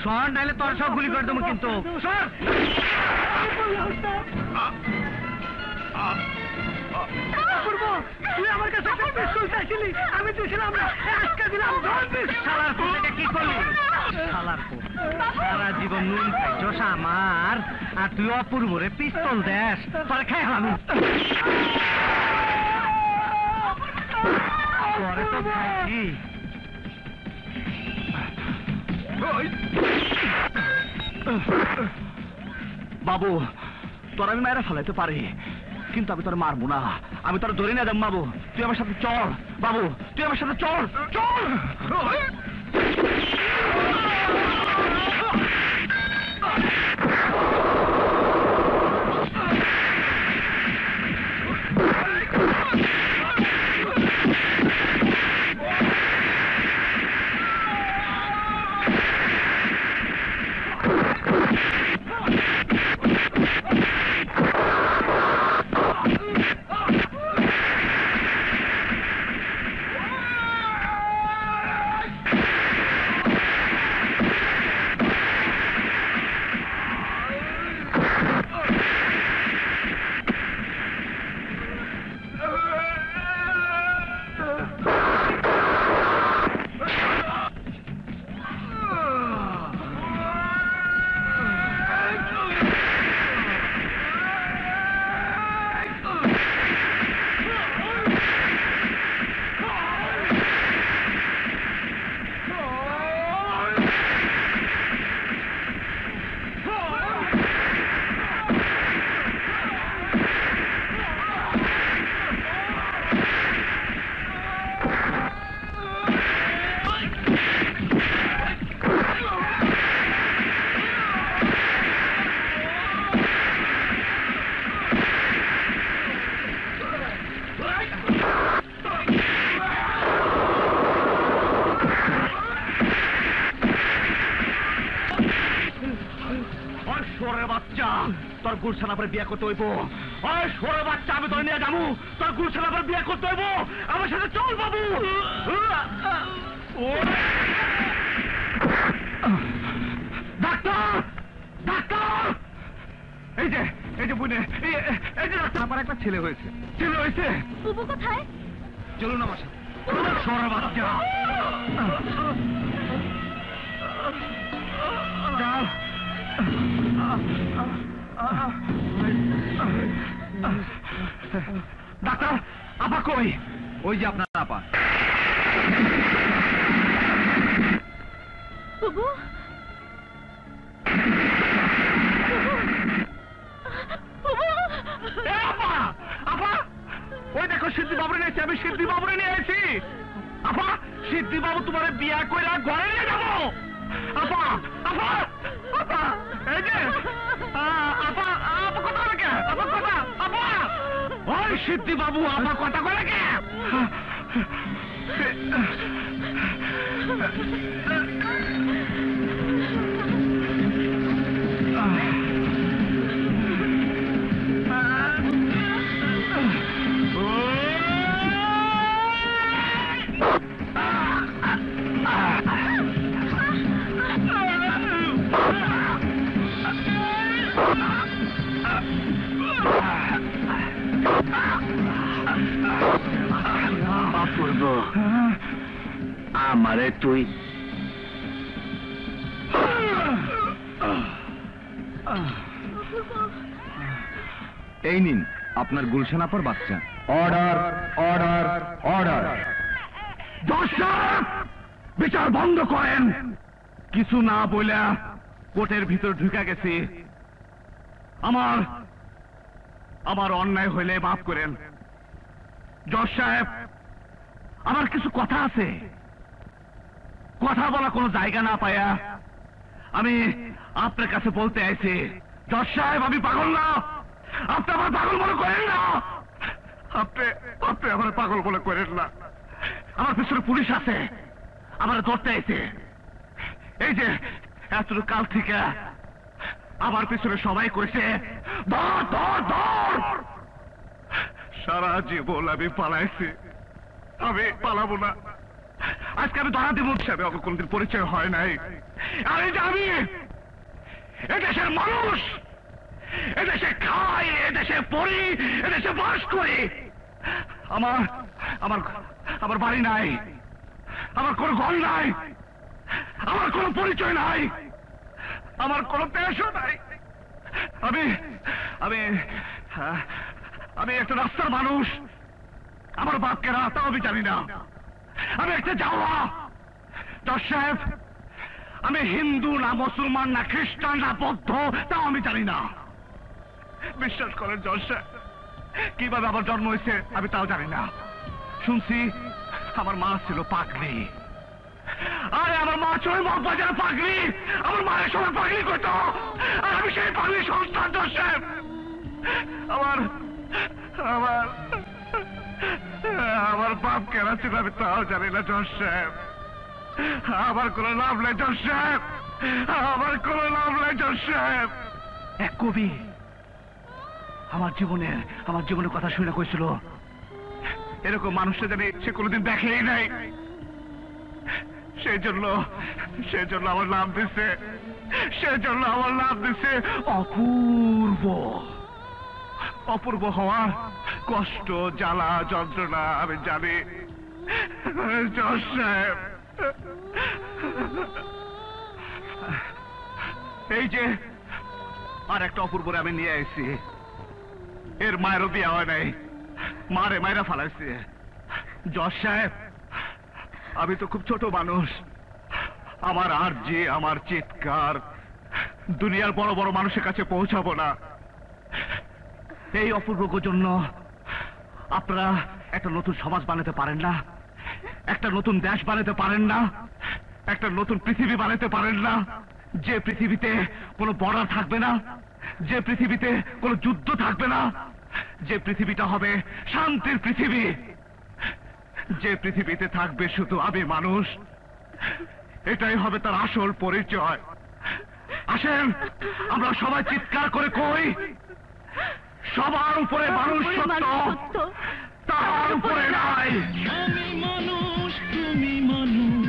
শহর নাইলে তোর সব গুলি করে দেবো কিন্তু। সর! তুই আমার কাছে একটা পিস্তল চাইছিলি, আমি দিয়েছিলাম না, আজকে দিলাম। শালার কোথাকে কি করলি? শালার কো, সারা জীবন নুন খাইছস আমার, আর তুই অপূর্বরে পিস্তল দেস, তোরে খাই হলাম। তোরে তো খাইছি। বাবু তোর আমি মায়েরা ফেলাইতে পারি, কিন্তু আমি তোর মারবো না, আমি তোর ধরে নিয়ে যাবো। বাবু তুই আমার সাথে চল, বাবু তুই আমার সাথে চল চল। তোর গুলশান আবার বিয়ে করতে হইব। ওই সরে বাচ্চা, আমি তোর নিয়ে যাবো, তোর গুলশান আবার বিয়ে করতে হইব। আমার সাথে চল বাবু। ডাক্তার ডাক্তার, এই যে বুনে, এই যে ডাক্তার, আমার একটা ছেলে হয়েছে। ছেলে হয়েছে? বুবু কোথায়? চলুন আমার সাথে। সরে বাচ্চা চল। ডাক্তার আপা কই? ওই যে আপনার আপা। বুবু ওই দেখো সিদ্ধি বাবুরে নিয়েছি, আমি সিদ্ধি বাবুরে নিয়ে এসেছি। আপা সিদ্ধি বাবু তোমার বিয়া কইরা ঘরে নিয়ে যাবো। আপা আপা আপা, এই যে আপা, আপা কথা বলে কে? আপা কথা, আপা ওই সিদ্ধি বাবু আপা কথা বলে কে? আমারে তুই এই নিন আপনার গুলশান আপার বাচ্চা। Order order order. দর্শক বিচার বন্ধ করেন। কিছু না বইলা কোর্টের ভিতর ঢুকে গেছি। আমার অন্যায় হইলে মাফ করেন। জজ সাহেব, আমার কিছু কথা আছে, কথা বলা কোনো জায়গা না পায়া আমি আপনার কাছে বলতে আইছি। জজ সাহেব, আমি পাগল না, আপনি আমার পাগল মনে করেন না, আপনি আমার পাগল মনে করেন না। আমার পিছনে পুলিশ আছে, আমার ধরতে আইছে। এই যে এত কাল থেকে আমার পিছনে সবাই কইছে ধর ধর ধর। সারা জীবন আমি পালাইছি, আমি পালাবো না। আজকে আমি ধরা দিব, আমার কোনদিন পরিচয় হয় নাই। আর এই যে আমি এদেশের মানুষ, এদেশে খাই, এদেশে পড়ি, এদেশে বাস করি। আমার বাড়ি নাই, আমার কোনো ঘর নাই, আমার কোনো পরিচয় নাই, আমার কোনো পেশা নাই। আমি একটা রাস্তার মানুষ। আমার বাপকে রাস্তাও আমি জানি না, আমি একটা যাওয়া। জজ সাহেব, আমি হিন্দু না মুসলমান না খ্রিস্টান না বৌদ্ধ তাও আমি জানি না। বিশ্বাস করেন জজ সাহেব, কিভাবে আমার জন্ম হয়েছে আমি তাও জানি না। শুনছি আমার মা ছিল পাগলি। আরে আমার মা ছিল মগবাজার পাগলি। আমার মায়ের সবাই পাগলি করতো, আর আমি সেই পাগলি সন্তান জজ সাহেব। আমার আমার আমার বাপ কেন ছিল আমি তাও জানি না জজ সাহেব। আমার কোনো লাভ নাই জজ সাহেব, আমার কোনো লাভ নাই জজ সাহেব। এক কবি আমার জীবনের কথা শুনে কইছিল, এরকম মানুষটা জানি সে কোনোদিন দেখেই নাই। সেই জন্য আমার নাম দিছে, অপূর্ব। অপূর্ব হওয়ার কষ্ট, জ্বালা, যন্ত্রণা আমি জানি জজ সাহেব। এই যে আর একটা অপূর্বরে আমি নিয়ে আইছি, এর মায়েরও বিয়া হয় নাই, মারে মায়েরা ফালাইছে। জজ সাহেব, আমি তো খুব ছোট মানুষ, আমার আরজি, আমার চিৎকার দুনিয়ার বড় বড় মানুষের কাছে পৌঁছাবো না। এই অপূর্বর জন্য আপনারা একটা নতুন সমাজ বানাতে পারেন না, একটা নতুন দেশ বানাতে পারেন না, একটা নতুন পৃথিবী বানাতে পারেন না, যে পৃথিবীতে কোনো বর্ডার থাকবে না, যে পৃথিবীতে কোনো যুদ্ধ থাকবে না, যে পৃথিবীটা হবে শান্তির পৃথিবী, যে পৃথিবীতে থাকবে শুধু আমি মানুষ। এটাই হবে তার আসল পরিচয়। আসেন আমরা সবাই চিৎকার করে কই, সবার উপরে মানুষ সত্য, তার উপরে নাই। আমি মানুষ, তুমি মানুষ।